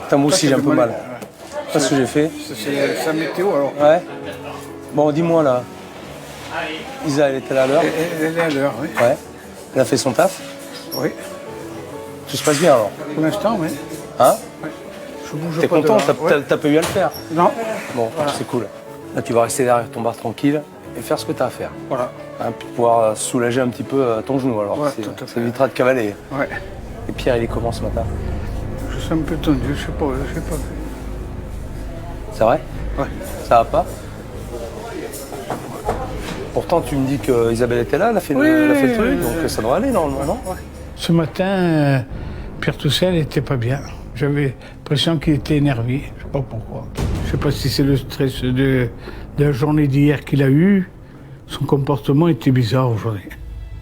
[SPEAKER 4] putain, moi aussi j'ai un peu mal.
[SPEAKER 5] Ouais.
[SPEAKER 4] Qu'est-ce que j'ai fait?
[SPEAKER 5] C'est la météo alors.
[SPEAKER 4] Ouais. Bon, dis-moi là. Isa, elle était là à l'heure?
[SPEAKER 5] Elle est à l'heure, oui.
[SPEAKER 4] Ouais. Elle a fait son taf?
[SPEAKER 5] Oui.
[SPEAKER 4] Tout se passe bien alors?
[SPEAKER 5] Pour l'instant, oui.
[SPEAKER 4] Hein?
[SPEAKER 5] Je bouge
[SPEAKER 4] T'es
[SPEAKER 5] pas
[SPEAKER 4] content?
[SPEAKER 5] de là.
[SPEAKER 4] T'as pas eu à le faire?
[SPEAKER 5] Non.
[SPEAKER 4] Bon, c'est cool. Là, tu vas rester derrière ton bar tranquille et faire ce que t'as à faire.
[SPEAKER 5] Voilà.
[SPEAKER 4] Hein, puis pouvoir soulager un petit peu ton genou alors.
[SPEAKER 5] Ouais,
[SPEAKER 4] C'est-
[SPEAKER 5] tout à fait.
[SPEAKER 4] ça évitera de cavaler.
[SPEAKER 5] Ouais.
[SPEAKER 4] Et Pierre, il est comment ce matin?
[SPEAKER 5] Je suis un peu tendu, je sais pas.
[SPEAKER 4] C'est vrai?
[SPEAKER 5] Ouais.
[SPEAKER 4] Ça va pas? Pourtant, tu me dis que Isabelle était là, elle a fait, elle a fait le truc, donc ça devrait aller normalement, non?
[SPEAKER 5] Ce matin, Pierre Toussel n'était pas bien. J'avais l'impression qu'il était énervé, je sais pas pourquoi. Je sais pas si c'est le stress de la journée d'hier qu'il a eu. Son comportement était bizarre aujourd'hui.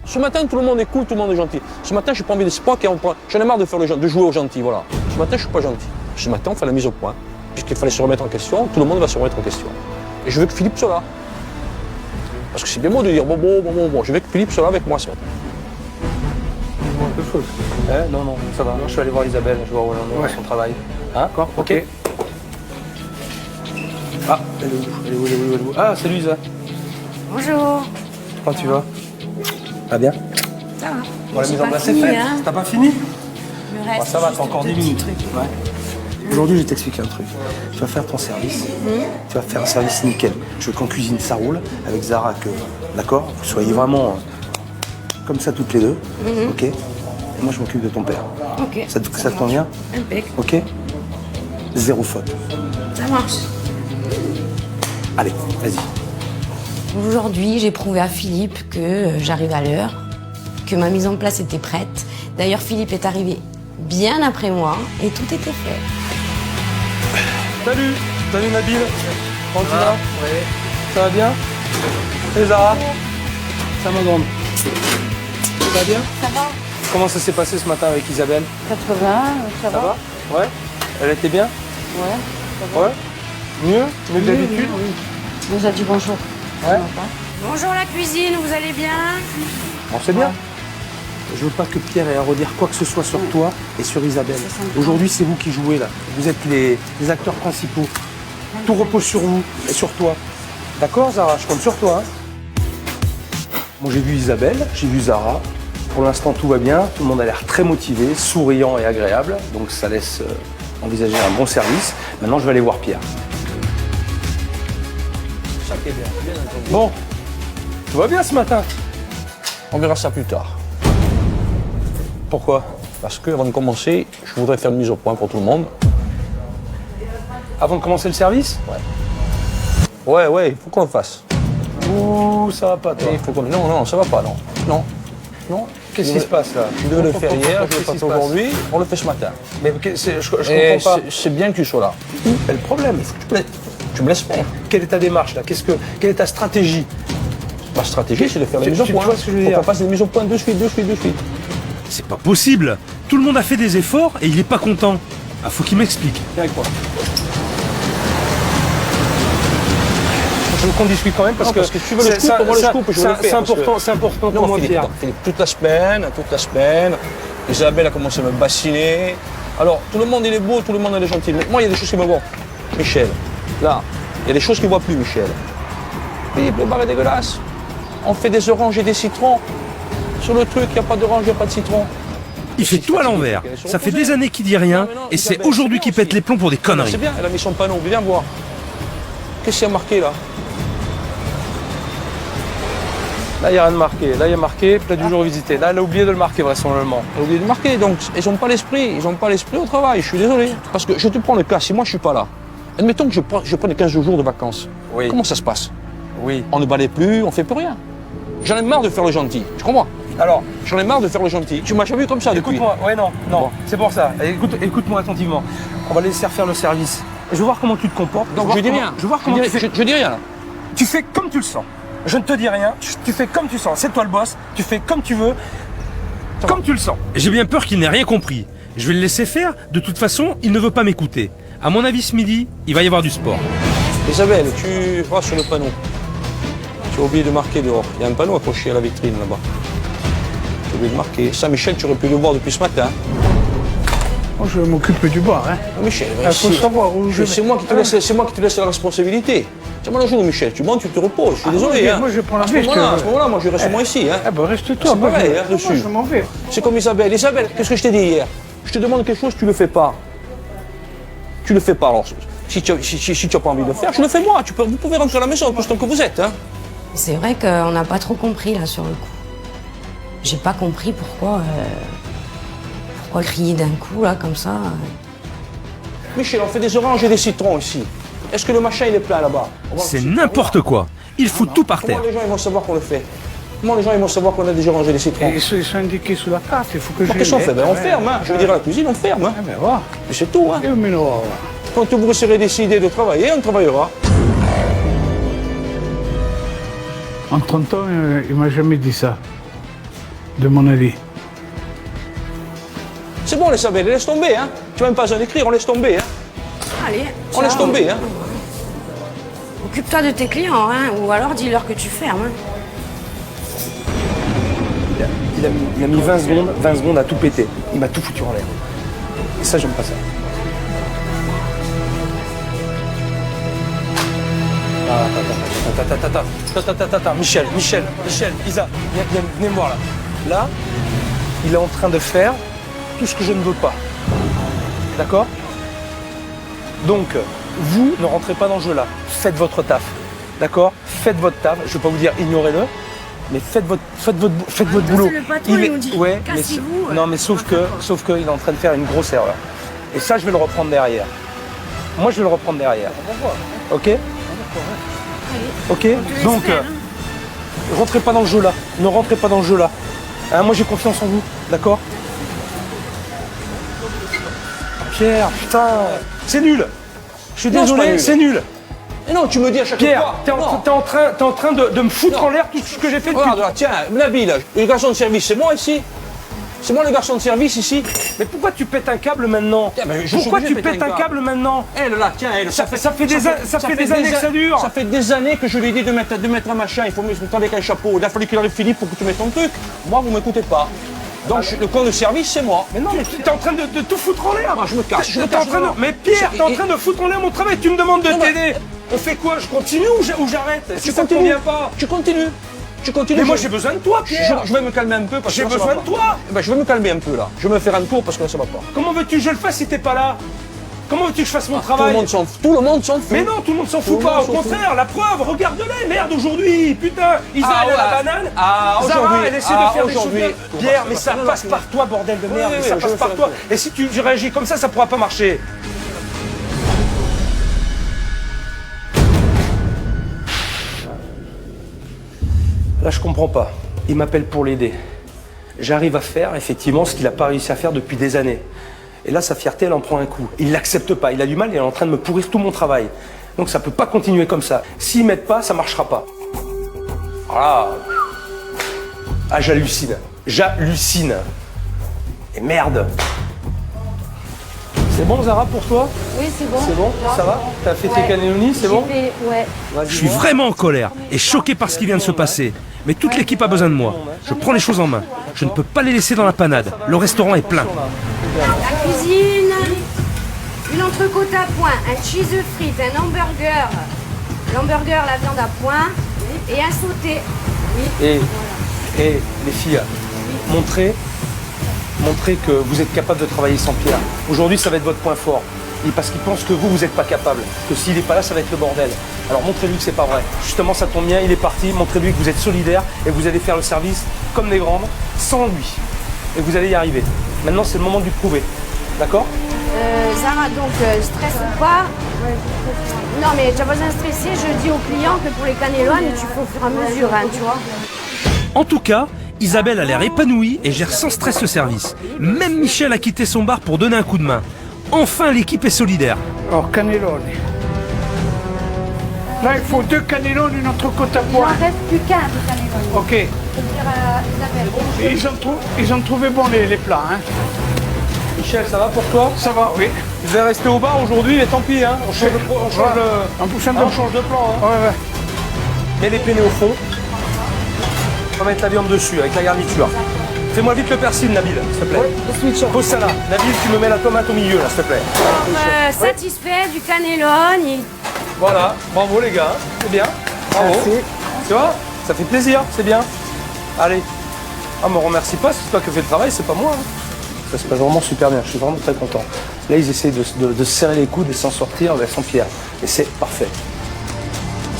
[SPEAKER 2] Ce matin, tout le monde est cool, tout le monde est gentil. Ce matin, j'ai pas envie de spock et j'en ai marre de faire de jouer aux gentils, voilà. Ce matin, je suis pas gentil. Ce matin, on fait la mise au point. Puisqu'il fallait se remettre en question, tout le monde va se remettre en question. Et je veux que Philippe soit là. Parce que c'est bien beau de dire bon, je veux que Philippe soit là avec moi ce matin.
[SPEAKER 4] Quelque chose. Non, ça va. Je vais aller voir Isabelle, je vais voir où elle en est, son travail. Hein?
[SPEAKER 5] D'accord,
[SPEAKER 4] Ok. Ah, elle est où? Ah, salut Isa.
[SPEAKER 6] Bonjour.
[SPEAKER 4] Comment tu vas? Pas bien?
[SPEAKER 6] Ça va.
[SPEAKER 4] Bon, la
[SPEAKER 6] J'ai
[SPEAKER 4] mise en
[SPEAKER 6] pas
[SPEAKER 4] place est
[SPEAKER 6] fini,
[SPEAKER 4] faite.
[SPEAKER 6] hein.
[SPEAKER 4] T'as pas fini?
[SPEAKER 6] Il me reste
[SPEAKER 4] Ça va,
[SPEAKER 6] juste
[SPEAKER 4] t'as encore 10
[SPEAKER 6] deux petits
[SPEAKER 4] minutes.
[SPEAKER 6] trucs.
[SPEAKER 4] Ouais. Aujourd'hui, je vais t'expliquer un truc. Tu vas faire ton service. Tu vas faire un service nickel. Je veux qu'en cuisine, ça roule. Avec Zara, d'accord? Vous soyez vraiment comme ça toutes les deux. Ok? Et moi, je m'occupe de ton père.
[SPEAKER 6] Ok.
[SPEAKER 4] Ça te convient?
[SPEAKER 6] Impec.
[SPEAKER 4] Ok? Zéro faute.
[SPEAKER 6] Ça marche.
[SPEAKER 4] Allez, vas-y.
[SPEAKER 6] Aujourd'hui, j'ai prouvé à Philippe que j'arrive à l'heure, que ma mise en place était prête. D'ailleurs, Philippe est arrivé bien après moi et tout était fait.
[SPEAKER 4] Salut Nabil. Comment tu vas? Oui. Ça va bien? Salut Zara. Ça ma grande. Ça va bien?
[SPEAKER 3] Ça va.
[SPEAKER 4] Comment ça s'est passé ce matin avec Isabelle?
[SPEAKER 3] 80, ça
[SPEAKER 4] Ça
[SPEAKER 3] va.
[SPEAKER 4] va? Ouais. Elle était bien?
[SPEAKER 3] Ouais.
[SPEAKER 4] Ouais. Mieux que d'habitude?
[SPEAKER 3] Oui. On nous a dit bonjour.
[SPEAKER 4] Ouais.
[SPEAKER 6] Bonjour la cuisine, vous allez bien?
[SPEAKER 4] Bon, c'est bien. Je veux pas que Pierre ait à redire quoi que ce soit sur toi et sur Isabelle. Aujourd'hui, c'est vous qui jouez là. Vous êtes les acteurs principaux. Tout repose sur vous et sur toi. D'accord, Zara? Je compte sur toi. Hein. Bon, j'ai vu Isabelle, j'ai vu Zara. Pour l'instant, tout va bien. Tout le monde a l'air très motivé, souriant et agréable. Donc, ça laisse envisager un bon service. Maintenant, je vais aller voir Pierre. Bon, tout va bien ce matin?
[SPEAKER 2] On verra ça plus tard.
[SPEAKER 4] Pourquoi?
[SPEAKER 2] Parce que avant de commencer, je voudrais faire une mise au point pour tout le monde.
[SPEAKER 4] Avant de commencer le service?
[SPEAKER 2] Ouais, il faut qu'on le fasse.
[SPEAKER 4] Ouh, ça va pas, toi.
[SPEAKER 2] Il faut qu'on... Non, ça va pas, non. Non.
[SPEAKER 4] Qu'est-ce qui se passe là?
[SPEAKER 2] Je devais le faire hier, je ne l'ai
[SPEAKER 4] Qu'est-ce
[SPEAKER 2] pas
[SPEAKER 4] qui
[SPEAKER 2] fait
[SPEAKER 4] se passe?
[SPEAKER 2] aujourd'hui, on le fait ce matin.
[SPEAKER 4] Mais je
[SPEAKER 2] Et
[SPEAKER 4] comprends pas.
[SPEAKER 2] c'est bien que tu sois là.
[SPEAKER 4] Où est le problème?
[SPEAKER 2] Tu me laisses faire.
[SPEAKER 4] Quelle est ta démarche là? Quelle est ta stratégie?
[SPEAKER 2] Ma stratégie, c'est de faire les
[SPEAKER 4] Tu-
[SPEAKER 2] mises au
[SPEAKER 4] tu
[SPEAKER 2] point.
[SPEAKER 4] vois ce que je veux
[SPEAKER 2] Faut
[SPEAKER 4] dire?
[SPEAKER 2] qu'on fasse les mises au point de suite.
[SPEAKER 1] C'est pas possible. Tout le monde a fait des efforts et il est pas content. Ah, faut qu'il m'explique.
[SPEAKER 4] Viens avec moi. Je veux qu'on discute quand même parce que
[SPEAKER 2] si tu veux le scoop, moi le scoop, je veux le faire.
[SPEAKER 4] c'est important pour moi, Pierre.
[SPEAKER 2] Philippe, toute la semaine, Isabelle a commencé à me bassiner. Alors, tout le monde il est beau, tout le monde il est gentil. Mais moi, il y a des choses qui me voient. Michel, là, il y a des choses qu'il ne voit plus, Michel. Philippe, le bar est dégueulasse. On fait des oranges et des citrons. Sur le truc, il n'y a pas d'orange, il n'y a pas de citron.
[SPEAKER 1] Il fait tout à l'envers. Ça fait des années qu'il dit rien et c'est aujourd'hui qu'il pète les plombs pour des conneries.
[SPEAKER 2] C'est bien, elle a mis son panneau, viens voir. Qu'est-ce qu'il y a marqué là?
[SPEAKER 4] Là, il n'y a rien de marqué. Là, il y a marqué plat du jour visité. Là, elle a oublié de le marquer, vraisemblablement.
[SPEAKER 2] On a oublié de marquer, donc ils n'ont pas l'esprit au travail, je suis désolé. Parce que je te prends le cas, si moi je suis pas là, admettons que je prenne 15 jours de vacances,
[SPEAKER 4] Oui.
[SPEAKER 2] comment ça se passe?
[SPEAKER 4] Oui.
[SPEAKER 2] On ne balaye plus, on fait plus rien. J'en ai marre de faire le gentil, tu comprends?
[SPEAKER 4] Alors,
[SPEAKER 2] J'en ai marre de faire le gentil. Tu m'as jamais vu comme ça depuis.
[SPEAKER 4] écoute-moi. Ouais, non.
[SPEAKER 2] Bon.
[SPEAKER 4] C'est pour ça. Écoute-moi attentivement. On va laisser refaire le service. Je veux voir comment tu te comportes.
[SPEAKER 2] Donc je dis rien.
[SPEAKER 4] Je veux voir comment tu fais.
[SPEAKER 2] Je dis rien là.
[SPEAKER 4] Tu fais comme tu le sens. Je ne te dis rien. Tu fais comme tu sens. C'est toi le boss. Tu fais comme tu veux. Comme tu le sens.
[SPEAKER 1] J'ai bien peur qu'il n'ait rien compris. Je vais le laisser faire. De toute façon, il ne veut pas m'écouter. À mon avis, ce midi, il va y avoir du sport.
[SPEAKER 2] Isabelle, tu vas sur le panneau. Tu as oublié de marquer dehors. Il y a un panneau accroché à la vitrine là-bas. Tu as oublié de marquer. Ça, Michel, tu aurais pu le voir depuis ce matin.
[SPEAKER 5] Moi, je m'occupe du bar. Hein.
[SPEAKER 2] Michel,
[SPEAKER 5] Il faut savoir où je vais.
[SPEAKER 2] c'est moi qui te laisse la responsabilité. C'est moi le jour, Michel. Tu montes, tu te reposes. Je suis désolé.
[SPEAKER 5] moi,
[SPEAKER 2] hein.
[SPEAKER 5] moi, je prends la
[SPEAKER 2] à ce
[SPEAKER 5] piste,
[SPEAKER 2] moment-là, à ce moment-là, moi, je reste moi ici. Hein.
[SPEAKER 5] Ah ben reste-toi.
[SPEAKER 2] C'est
[SPEAKER 5] moi,
[SPEAKER 2] pareil,
[SPEAKER 5] je-
[SPEAKER 2] hein, dessus.
[SPEAKER 5] moi, je m'en vais.
[SPEAKER 2] C'est comme Isabelle. Isabelle, qu'est-ce que je t'ai dit hier? Je te demande quelque chose, tu le fais pas. Tu le fais pas. Alors, si tu n'as pas envie de le faire, je le fais moi. Vous pouvez rentrer à la maison, plus tant que vous êtes. Hein.
[SPEAKER 6] C'est vrai qu'on n'a pas trop compris là sur le coup. J'ai pas compris pourquoi crier d'un coup là comme ça.
[SPEAKER 2] Michel, on fait des oranges et des citrons ici. Est-ce que le machin il est plein là-bas?
[SPEAKER 1] C'est n'importe quoi. Il fout tout par terre.
[SPEAKER 2] Comment les gens ils vont savoir qu'on le fait? Comment les gens ils vont savoir qu'on a des oranges et des citrons?
[SPEAKER 5] Ils sont indiqués sous la carte. Il faut que je
[SPEAKER 2] Qu'est-ce qu'on
[SPEAKER 5] les
[SPEAKER 2] fait?
[SPEAKER 5] mette.
[SPEAKER 2] Ben, on ferme. Hein. Je veux dire à la cuisine, on ferme. Hein.
[SPEAKER 5] Ah ben voilà.
[SPEAKER 2] Et c'est tout. Hein.
[SPEAKER 5] Et au menu, voilà.
[SPEAKER 2] Quand vous serez décidé de travailler, on travaillera.
[SPEAKER 5] En 30 ans, il m'a jamais dit ça, de mon avis.
[SPEAKER 2] C'est bon, Isabelle, laisse tomber. Hein. Tu n'as même pas besoin d'écrire, on laisse tomber. Hein.
[SPEAKER 6] Allez.
[SPEAKER 2] On laisse tomber. Hein.
[SPEAKER 6] Ok. Occupe-toi de tes clients, hein, ou alors dis-leur que tu fermes. Hein.
[SPEAKER 4] Il a mis 20 secondes à tout péter. Il m'a tout foutu en l'air. Et ça, j'aime pas ça. Attends. Michel, Isa, venez me voir là. Là, il est en train de faire tout ce que je ne veux pas. D'accord? Donc, vous ne rentrez pas dans le jeu là. Faites votre taf. D'accord? Faites votre taf. Je ne vais pas vous dire ignorez-le, mais faites votre boulot.
[SPEAKER 6] C'est le patron, il nous dit,
[SPEAKER 4] ouais,
[SPEAKER 6] cassez-vous.
[SPEAKER 4] non, mais sauf qu'il est en train de faire une grosse erreur. Et ça, je vais le reprendre derrière. Moi, je vais le reprendre derrière. Ok? Ok? Donc, rentrez pas dans le jeu là. Ne rentrez pas dans le jeu là. Hein, moi, j'ai confiance en vous. D'accord? Pierre, putain, c'est nul. Je suis désolé, c'est nul.
[SPEAKER 2] Et non, tu me dis à chaque
[SPEAKER 4] Pierre,
[SPEAKER 2] fois.
[SPEAKER 4] t'es en train de me foutre en l'air tout ce que j'ai fait depuis.
[SPEAKER 2] Regarde là, tiens, Nabil, le garçon de service, c'est moi ici. C'est moi le garçon de service ici.
[SPEAKER 4] Mais pourquoi tu pètes un câble maintenant?
[SPEAKER 2] Tiens, mais je suis
[SPEAKER 4] Pourquoi
[SPEAKER 2] obligé
[SPEAKER 4] tu
[SPEAKER 2] de péter
[SPEAKER 4] pètes
[SPEAKER 2] un
[SPEAKER 4] un câble maintenant?
[SPEAKER 2] Elle là, tiens, elle.
[SPEAKER 4] Ça fait des années que ça dure.
[SPEAKER 2] Ça fait des années que je lui ai dit de mettre un machin. Il faut mettre avec un chapeau. Il a fallu qu'il arrive Philippe pour que tu mettes ton truc. Moi, vous m'écoutez pas. Donc le con de service, c'est moi.
[SPEAKER 4] Mais non, mais tu es en train de tout foutre en l'air.
[SPEAKER 2] Moi, je me casse.
[SPEAKER 4] Mais Pierre, t'es en train de foutre en l'air mon travail. Tu me demandes de t'aider. On fait quoi? Je continue ou j'arrête? Si ça te convient pas.
[SPEAKER 2] Tu continues.
[SPEAKER 4] Mais moi j'ai besoin de toi, Pierre.
[SPEAKER 2] Je vais me calmer un peu parce que
[SPEAKER 4] j'ai besoin de toi.
[SPEAKER 2] Ben, je vais me calmer un peu là. Je vais me faire un tour parce que là ça va pas.
[SPEAKER 4] Comment veux-tu que je le fasse si t'es pas là? Comment veux-tu que je fasse mon
[SPEAKER 2] Tout
[SPEAKER 4] travail?
[SPEAKER 2] le monde s'en fout. Tout le monde s'en fout.
[SPEAKER 4] Mais non, tout le monde s'en fout
[SPEAKER 2] Tout le
[SPEAKER 4] pas.
[SPEAKER 2] monde
[SPEAKER 4] Au
[SPEAKER 2] s'en
[SPEAKER 4] contraire, la preuve, regarde-les, merde aujourd'hui. Putain, Isa elle a la banane.
[SPEAKER 2] Ah,
[SPEAKER 4] Zara,
[SPEAKER 2] aujourd'hui.
[SPEAKER 4] elle essaie de faire des choses
[SPEAKER 2] aujourd'hui.
[SPEAKER 4] bien. Pierre, mais ça passe par toi, bordel de merde.
[SPEAKER 2] Oui,
[SPEAKER 4] Mais ça
[SPEAKER 2] je
[SPEAKER 4] passe
[SPEAKER 2] vais
[SPEAKER 4] par
[SPEAKER 2] faire
[SPEAKER 4] toi.
[SPEAKER 2] un peu.
[SPEAKER 4] Et si tu réagis comme ça pourra pas marcher. Là, je comprends pas. Il m'appelle pour l'aider. J'arrive à faire effectivement ce qu'il n'a pas réussi à faire depuis des années. Et là, sa fierté, elle en prend un coup. Il l'accepte pas. Il a du mal, il est en train de me pourrir tout mon travail. Donc ça peut pas continuer comme ça. S'ils m'aident pas, ça marchera pas. Voilà. Ah, j'hallucine. J'hallucine. Et merde. C'est bon, Zara, pour toi?
[SPEAKER 3] Oui, c'est bon.
[SPEAKER 4] C'est bon? Ça va? T'as fait tes cannelloni, c'est bon?
[SPEAKER 3] Ouais.
[SPEAKER 1] Je suis vraiment en colère et choqué par ce qui vient de se passer. Mais toute l'équipe a besoin de moi. Je prends les choses en main. Je ne peux pas les laisser dans la panade. Le restaurant est plein.
[SPEAKER 6] La cuisine, une entrecôte à point, un cheese frites, un hamburger, l'hamburger, la viande à point et un sauté.
[SPEAKER 4] Et les filles, montrez que vous êtes capable de travailler sans Pierre. Aujourd'hui, ça va être votre point fort. Et parce qu'il pense que vous n'êtes pas capable. Que s'il n'est pas là, ça va être le bordel. Alors montrez-lui que c'est pas vrai. Justement, ça tombe bien, il est parti. Montrez-lui que vous êtes solidaire et vous allez faire le service comme des grandes, sans lui. Et vous allez y arriver. Maintenant, c'est le moment de lui prouver. D'accord?
[SPEAKER 6] Zara, donc stress ou pas? Non, mais tu n'as pas besoin de stresser. Je dis aux clients que pour les cannellones, tu fais au fur et à mesure, hein, tu vois.
[SPEAKER 1] En tout cas, Isabelle a l'air épanouie et gère sans stress le service. Même Michel a quitté son bar pour donner un coup de main. Enfin, l'équipe est solidaire.
[SPEAKER 5] Alors, cannelloni. Là, il faut 2 cannelloni, une entrecôte à
[SPEAKER 3] Il en
[SPEAKER 5] point.
[SPEAKER 3] reste plus qu'un de cannelloni.
[SPEAKER 5] Ok.
[SPEAKER 3] Je peux dire à Isabelle.
[SPEAKER 5] Ils ont trouvé bon les plats, hein.
[SPEAKER 4] Michel, ça va pour toi?
[SPEAKER 5] Ça va, oui.
[SPEAKER 4] Vous allez rester au bar aujourd'hui, mais tant pis, hein. On change de plan. Hein.
[SPEAKER 5] Ouais.
[SPEAKER 4] Mets les penne au fond. On va mettre la viande dessus avec la garniture. Fais-moi vite le persil, Nabil, s'il te plaît. Pose ça là. Nabil, tu me mets la tomate au milieu, là, s'il te plaît.
[SPEAKER 6] Satisfait du cannelloni.
[SPEAKER 4] Voilà, bravo les gars, c'est bien. Bravo.
[SPEAKER 5] Merci.
[SPEAKER 4] Tu vois, ça fait plaisir, c'est bien. Allez. Ah, me remercie pas, c'est toi qui fais le travail, c'est pas moi. Hein. Ça se passe vraiment super bien, je suis vraiment très content. Là, ils essaient de se serrer les coudes et s'en sortir sans Pierre. Et c'est parfait.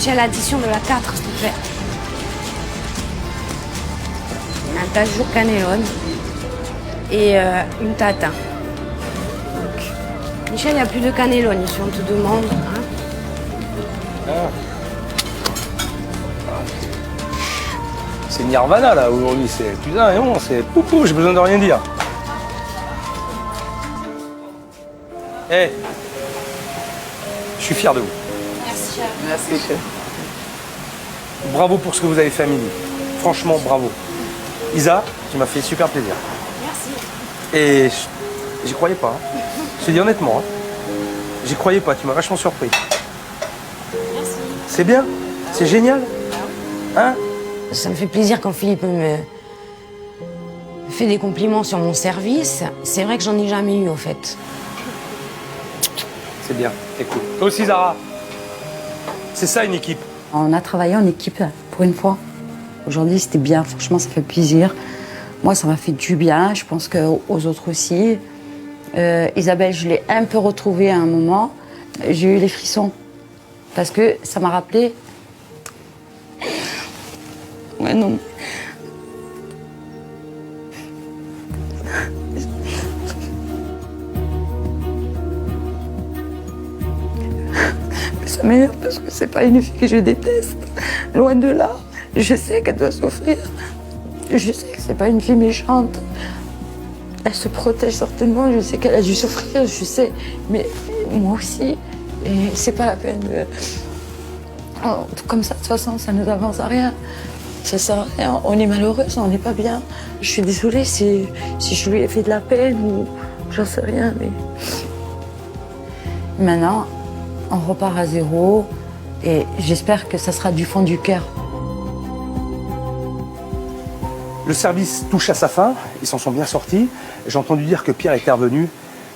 [SPEAKER 6] J'ai l'addition de la 4, s'il te plaît. Un tajour cannelloni et une tatin. Donc, Michel, il n'y a plus de cannelloni si on te demande. Hein.
[SPEAKER 4] C'est Nirvana là aujourd'hui, c'est putain et bon, c'est poupou, j'ai besoin de rien dire. Eh, je suis fier de vous.
[SPEAKER 6] Merci.
[SPEAKER 5] Merci, chef.
[SPEAKER 4] Bravo pour ce que vous avez fait à midi. Franchement, bravo. Isa, tu m'as fait super plaisir.
[SPEAKER 6] Merci.
[SPEAKER 4] Et j'y croyais pas. Hein. Je te dis honnêtement, hein. J'y croyais pas, tu m'as vachement surpris.
[SPEAKER 6] Merci.
[SPEAKER 1] C'est bien, c'est génial. Hein?
[SPEAKER 6] Ça me fait plaisir quand Philippe me fait des compliments sur mon service. C'est vrai que j'en ai jamais eu, en fait.
[SPEAKER 1] C'est bien, écoute. Toi aussi, Zara. C'est ça, une équipe.
[SPEAKER 3] On a travaillé en équipe pour une fois. Aujourd'hui, c'était bien. Franchement, ça fait plaisir. Moi, ça m'a fait du bien. Je pense qu'aux autres aussi. Isabelle, je l'ai un peu retrouvée à un moment. J'ai eu les frissons. Parce que ça m'a rappelé... Ouais, non. Ça m'énerve parce que c'est pas une fille que je déteste. Loin de là. Je sais qu'elle doit souffrir. Je sais que c'est pas une fille méchante. Elle se protège certainement. Je sais qu'elle a dû souffrir, je sais. Mais moi aussi. Et c'est pas la peine de... Oh, comme ça, de toute façon, ça ne nous avance à rien. Ça sert à rien. On est malheureuse, on n'est pas bien. Je suis désolée si je lui ai fait de la peine ou j'en sais rien, mais... Maintenant, on repart à zéro et j'espère que ça sera du fond du cœur.
[SPEAKER 1] Le service touche à sa fin, ils s'en sont bien sortis. J'ai entendu dire que Pierre était revenu.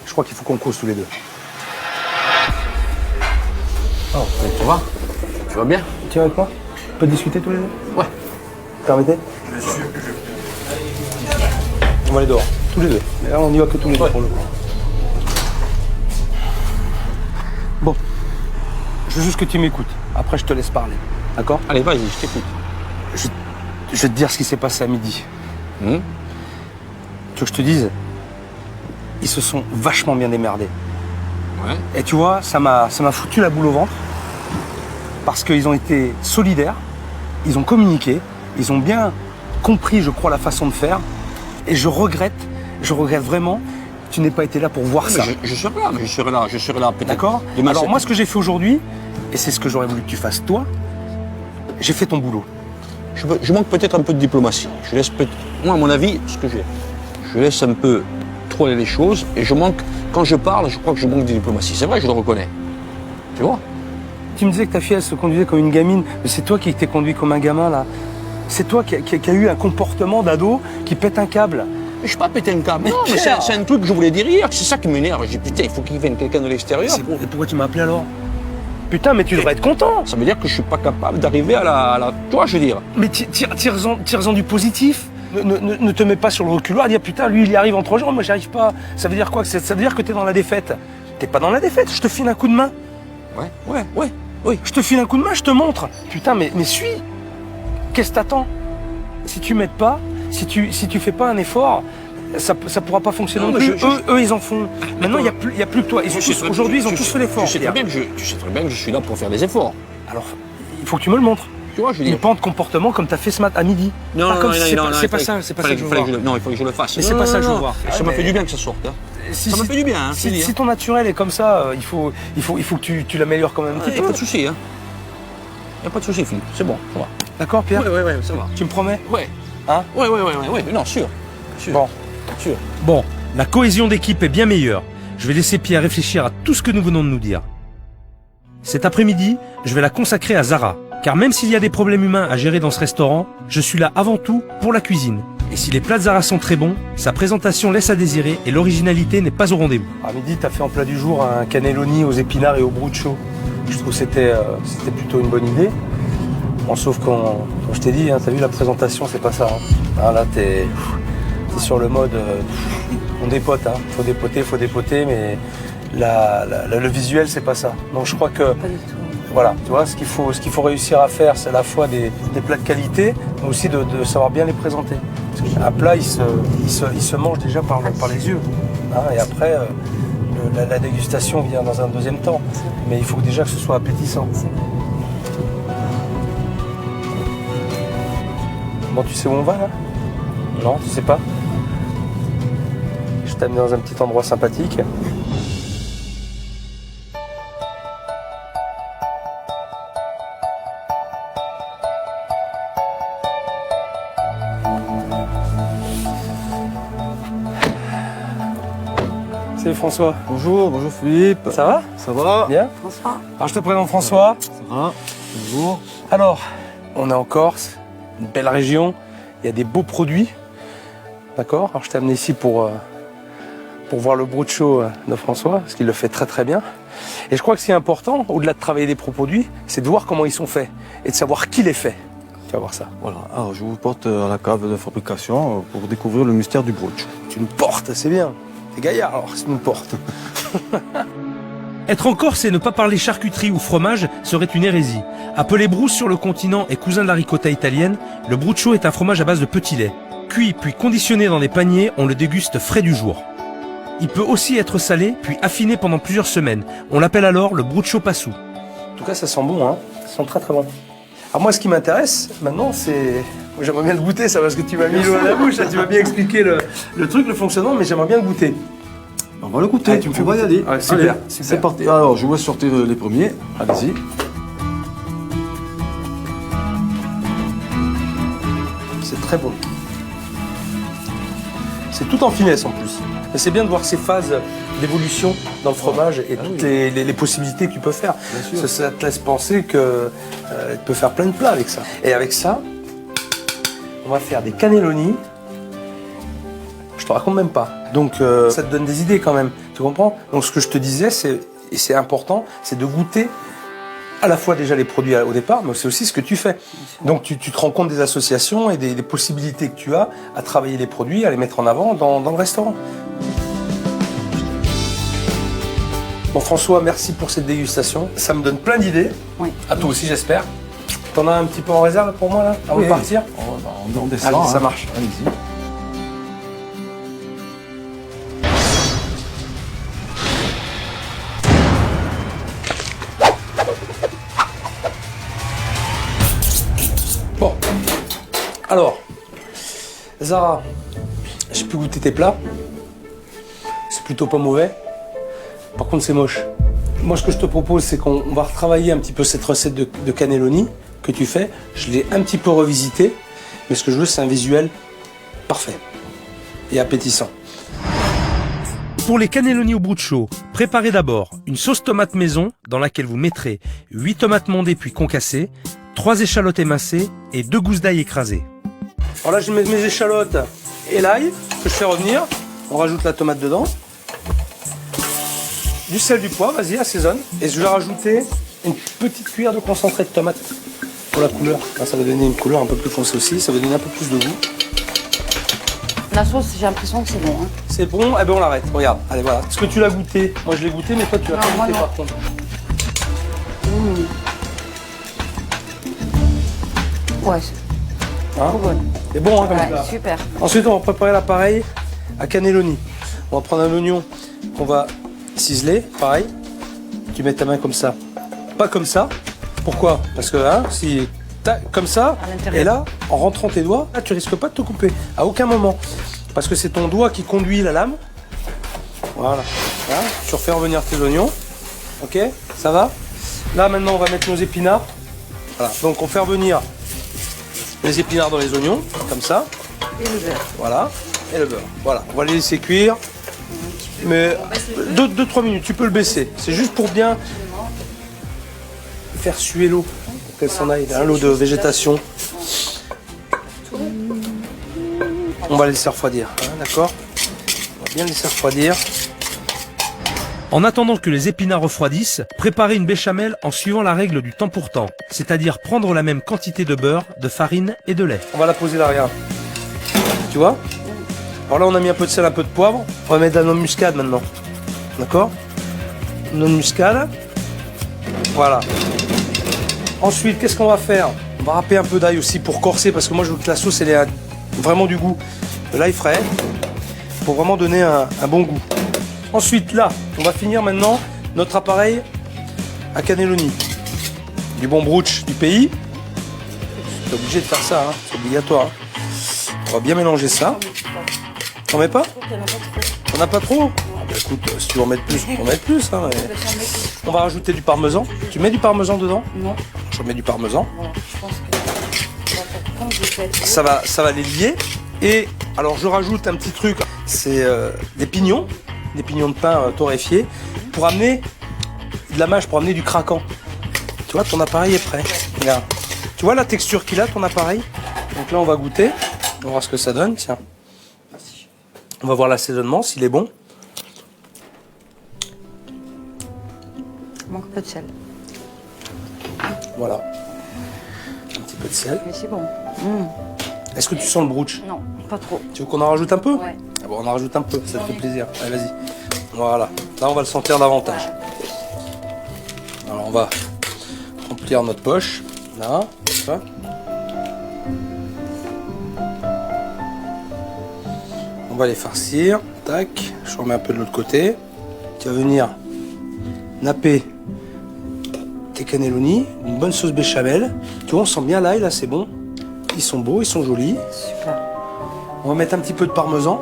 [SPEAKER 1] Je crois qu'il faut qu'on cause tous les deux.
[SPEAKER 2] Oh, mais tu vas? Tu vas bien?
[SPEAKER 1] Tu es avec moi? On peut discuter tous les deux?
[SPEAKER 2] Ouais.
[SPEAKER 1] Permettez? On va aller dehors, tous les deux. Mais là, on n'y va que tous les deux pour le coup. Bon, je veux juste que tu m'écoutes. Après, je te laisse parler. D'accord?
[SPEAKER 2] Allez, vas-y, je t'écoute.
[SPEAKER 1] Je vais te dire ce qui s'est passé à midi. Tu veux que je te dise? Ils se sont vachement bien démerdés.
[SPEAKER 2] Ouais.
[SPEAKER 1] Et tu vois, ça m'a foutu la boule au ventre. Parce qu'ils ont été solidaires, ils ont communiqué, ils ont bien compris, je crois, la façon de faire. Et je regrette vraiment que tu n'aies pas été là pour voir ça.
[SPEAKER 2] Je serai là, mais je serai là peut-être.
[SPEAKER 1] D'accord? Alors moi, ce que j'ai fait aujourd'hui, et c'est ce que j'aurais voulu que tu fasses toi, j'ai fait ton boulot.
[SPEAKER 2] Je manque peut-être un peu de diplomatie. Moi, à mon avis, je laisse un peu trop aller les choses et quand je parle, je crois que je manque de diplomatie. C'est vrai, je le reconnais. Tu vois?
[SPEAKER 1] Tu me disais que ta fille, elle se conduisait comme une gamine, mais c'est toi qui t'es conduit comme un gamin, là. C'est toi qui a eu un comportement d'ado qui pète un câble.
[SPEAKER 2] Mais je suis pas pété un câble. Non, mais c'est un truc que je voulais dire hier, c'est ça qui m'énerve. J'ai dit, putain, il faut qu'il vienne quelqu'un de l'extérieur.
[SPEAKER 1] Et pourquoi tu m'as appelé alors? Putain, mais tu devrais être content.
[SPEAKER 2] Ça veut dire que je suis pas capable d'arriver à la... Tu vois, je veux dire.
[SPEAKER 1] Mais tire-en du positif. Ne te mets pas sur le reculoir et dire putain, lui il y arrive en 3 jours, moi j'y arrive pas. Ça veut dire quoi? Ça veut dire que t'es dans la défaite. T'es pas dans la défaite, je te file un coup de main.
[SPEAKER 2] Ouais.
[SPEAKER 1] Je te file un coup de main, je te montre. Putain, mais suis. Qu'est-ce que t'attends? Si tu m'aides pas, si tu fais pas un effort, ça pourra pas fonctionner non plus. Eux, ils en font. Maintenant, il y a plus que toi. Aujourd'hui, ils ont tous fait l'effort.
[SPEAKER 2] Tu sais très bien que je suis là pour faire des efforts.
[SPEAKER 1] Alors, il faut que tu me le montres.
[SPEAKER 2] Tu vois, je veux dire.
[SPEAKER 1] Une pente de comportement comme tu as fait ce matin à midi.
[SPEAKER 2] Non,
[SPEAKER 1] c'est pas ça que je veux voir.
[SPEAKER 2] Non, il faut que je le fasse.
[SPEAKER 1] Mais c'est pas ça que je veux voir.
[SPEAKER 2] Ça m'a fait du bien que ça sorte. Ça m'a fait du bien.
[SPEAKER 1] Si ton naturel est comme ça, il faut que tu l'améliores quand même un petit peu.
[SPEAKER 2] Il n'y a pas de souci. Il n'y a pas de souci, Philippe. C'est bon, ça va.
[SPEAKER 1] D'accord, Pierre?
[SPEAKER 2] Ouais, ça va.
[SPEAKER 1] Tu me promets?
[SPEAKER 2] Ouais.
[SPEAKER 1] Hein?
[SPEAKER 2] Ouais. Non, sûr.
[SPEAKER 1] Bon.
[SPEAKER 2] Sûr.
[SPEAKER 1] Bon, la cohésion d'équipe est bien meilleure. Je vais laisser Pierre réfléchir à tout ce que nous venons de nous dire. Cet après-midi, je vais la consacrer à Zara. Car même s'il y a des problèmes humains à gérer dans ce restaurant, je suis là avant tout pour la cuisine. Et si les plats de Zara sont très bons, sa présentation laisse à désirer et l'originalité n'est pas au rendez-vous. À midi, t'as fait en plat du jour un cannelloni aux épinards et au bruschetta. Je trouve que c'était plutôt une bonne idée. Bon, sauf comme je t'ai dit, hein, t'as vu la présentation, c'est pas ça. Hein. Ah, là, t'es sur le mode on dépote. Hein. Faut dépoter, mais le visuel, c'est pas ça. Donc je crois que...
[SPEAKER 3] Pas du tout.
[SPEAKER 1] Voilà, tu vois, ce qu'il faut réussir à faire, c'est à la fois des plats de qualité, mais aussi de savoir bien les présenter. Parce qu'un plat, il se mange déjà par les yeux. Hein, et après, la dégustation vient dans un deuxième temps. Mais il faut déjà que ce soit appétissant. Bon, tu sais où on va, là? Non, tu sais pas? Je t'amène dans un petit endroit sympathique. Salut François.
[SPEAKER 8] Bonjour Philippe.
[SPEAKER 1] Ça va?
[SPEAKER 8] Ça va?
[SPEAKER 1] Bien?
[SPEAKER 3] François.
[SPEAKER 1] Alors je te présente François.
[SPEAKER 8] Ça va? Bonjour.
[SPEAKER 4] Alors, on est en Corse, une belle région, il y a des beaux produits. D'accord? Alors je t'ai amené ici pour voir le bruccio de François, parce qu'il le fait très très bien. Et je crois que ce qui est important, au-delà de travailler des produits, c'est de voir comment ils sont faits et de savoir qui les fait. Tu vas voir ça.
[SPEAKER 8] Voilà, alors je vous porte à la cave de fabrication pour découvrir le mystère du bruccio.
[SPEAKER 4] Tu me portes, c'est bien. T'es gaillard alors, si tu me portes.
[SPEAKER 1] Être en Corse et ne pas parler charcuterie ou fromage serait une hérésie. Appelé brousse sur le continent et cousin de la ricotta italienne, le bruccio est un fromage à base de petit lait. Cuit puis conditionné dans des paniers, on le déguste frais du jour. Il peut aussi être salé puis affiné pendant plusieurs semaines. On l'appelle alors le bruccio passù.
[SPEAKER 4] En tout cas, ça sent bon, hein. Ça sent très très bon. Alors moi, ce qui m'intéresse maintenant, c'est... J'aimerais bien le goûter, ça, parce que tu m'as mis l'eau à la bouche, là, tu m'as bien expliqué le truc, le fonctionnement, mais j'aimerais bien le goûter.
[SPEAKER 8] On va le goûter,
[SPEAKER 4] Allez, tu me fais
[SPEAKER 8] on va y aller.
[SPEAKER 4] Ouais, super,
[SPEAKER 8] Allez,
[SPEAKER 4] super.
[SPEAKER 8] c'est parti. Alors, je vous laisse sortir les premiers. Allez-y.
[SPEAKER 4] C'est très bon. C'est tout en finesse en plus. Mais c'est bien de voir ces phases d'évolution dans le fromage et toutes les possibilités que tu peux faire. Ça te laisse penser que tu peux faire plein de plats avec ça. Et avec ça, on va faire des cannelloni. Je te raconte même pas. Donc ça te donne des idées quand même. Tu comprends? Donc ce que je te disais, et c'est important, c'est de goûter à la fois déjà les produits au départ, mais c'est aussi ce que tu fais. Donc tu te rends compte des associations et des possibilités que tu as à travailler les produits, à les mettre en avant dans le restaurant. Bon François, merci pour cette dégustation. Ça me donne plein d'idées.
[SPEAKER 3] Oui.
[SPEAKER 4] À toi aussi j'espère. T'en as un petit peu en réserve pour moi là, avant de partir?
[SPEAKER 8] On descend.
[SPEAKER 4] Allez, ça marche.
[SPEAKER 8] Allez-y.
[SPEAKER 4] Bon, alors, Zara, j'ai pu goûter tes plats. C'est plutôt pas mauvais. Par contre, c'est moche. Moi, ce que je te propose, c'est qu'on va retravailler un petit peu cette recette de cannelloni que tu fais. Je l'ai un petit peu revisité, mais ce que je veux, c'est un visuel parfait et appétissant.
[SPEAKER 1] Pour les cannelloni au bruccio, préparez d'abord une sauce tomate maison dans laquelle vous mettrez 8 tomates mondées puis concassées, 3 échalotes émincées et 2 gousses d'ail écrasées.
[SPEAKER 4] Alors là, je mets mes échalotes et l'ail que je fais revenir. On rajoute la tomate dedans. Du sel, du poivre, vas-y, assaisonne. Et je vais rajouter une petite cuillère de concentré de tomate pour la couleur. Là, ça va donner une couleur un peu plus foncée aussi, ça va donner un peu plus de goût.
[SPEAKER 3] La sauce, j'ai l'impression que c'est bon. Hein.
[SPEAKER 4] C'est bon, eh ben on l'arrête, regarde. Allez, voilà. Est-ce que tu l'as goûté? Moi, je l'ai goûté, mais toi, tu l'as
[SPEAKER 3] Non,
[SPEAKER 4] pas
[SPEAKER 3] moi,
[SPEAKER 4] goûté
[SPEAKER 3] non.
[SPEAKER 4] par contre.
[SPEAKER 3] Ouais,
[SPEAKER 4] Hein
[SPEAKER 3] trop bonne.
[SPEAKER 4] C'est bon, hein, comme
[SPEAKER 3] Ouais,
[SPEAKER 4] ça.
[SPEAKER 3] super.
[SPEAKER 4] Ensuite, on va préparer l'appareil à cannelloni. On va prendre un oignon qu'on va ciseler, pareil. Tu mets ta main comme ça. Pas comme ça. Pourquoi? Parce que, hein, si comme ça,
[SPEAKER 3] À l'intérieur.
[SPEAKER 4] et là, en rentrant tes doigts, là, tu risques pas de te couper. À aucun moment. Parce que c'est ton doigt qui conduit la lame. Voilà. Voilà. Tu refais revenir tes oignons. Ok? Ça va? Là, maintenant, on va mettre nos épinards. Voilà. Donc, on fait revenir les épinards dans les oignons, comme ça.
[SPEAKER 3] Et le beurre.
[SPEAKER 4] Voilà, et le beurre. Voilà, on va les laisser cuire. Mais 2-3 minutes, tu peux le baisser. C'est juste pour bien faire suer l'eau, pour qu'elle s'en aille. Hein, l'eau de végétation. On va laisser refroidir, hein, d'accord? On va bien laisser refroidir.
[SPEAKER 1] En attendant que les épinards refroidissent, préparez une béchamel en suivant la règle du temps pour temps, c'est-à-dire prendre la même quantité de beurre, de farine et de lait.
[SPEAKER 4] On va la poser là, regarde. Tu vois? Alors là, on a mis un peu de sel, un peu de poivre. On va mettre de la noix de muscade maintenant. D'accord? Noix de muscade. Voilà. Ensuite, qu'est-ce qu'on va faire? On va râper un peu d'ail aussi pour corser, parce que moi, je veux que la sauce, elle ait vraiment du goût. De l'ail frais, pour vraiment donner un bon goût. Ensuite, là, on va finir maintenant notre appareil à cannelloni. Du bon brooch du pays. T'es obligé de faire ça, hein. C'est obligatoire. Hein. On va bien mélanger ça. T'en mets pas? T'en as pas trop? Ah bah écoute, si tu veux en mettre plus, on peut en mettre plus. Hein, mais... On va rajouter du parmesan. Tu mets du parmesan dedans?
[SPEAKER 3] Non.
[SPEAKER 4] Je mets du parmesan.
[SPEAKER 3] Voilà, je pense que comme je fais.
[SPEAKER 4] Ça va les lier. Et alors je rajoute un petit truc, c'est des pignons de pain torréfiés pour amener de la mâche, pour amener du craquant.
[SPEAKER 1] Tu vois, ton appareil est prêt. Regarde. Tu vois la texture qu'il a, ton appareil? Donc là, on va goûter. On va voir ce que ça donne, tiens. On va voir l'assaisonnement, s'il est bon.
[SPEAKER 3] Il manque un peu de sel.
[SPEAKER 1] Voilà. Un petit peu de sel.
[SPEAKER 3] Mais c'est bon.
[SPEAKER 1] Est-ce que tu sens le broutch?
[SPEAKER 3] Non, pas trop.
[SPEAKER 1] Tu veux qu'on en rajoute un peu?
[SPEAKER 3] Ouais.
[SPEAKER 1] Ah bon, on en rajoute un peu, ça te fait plaisir. Allez, vas-y. Voilà. Là, on va le sentir davantage. Alors, on va remplir notre poche. Là, ça. On va les farcir. Tac. Je remets un peu de l'autre côté. Tu vas venir napper tes cannelloni. Une bonne sauce béchamel. Tu vois, on sent bien l'ail, là, c'est bon. Ils sont beaux, ils sont jolis.
[SPEAKER 3] Super.
[SPEAKER 1] On va mettre un petit peu de parmesan.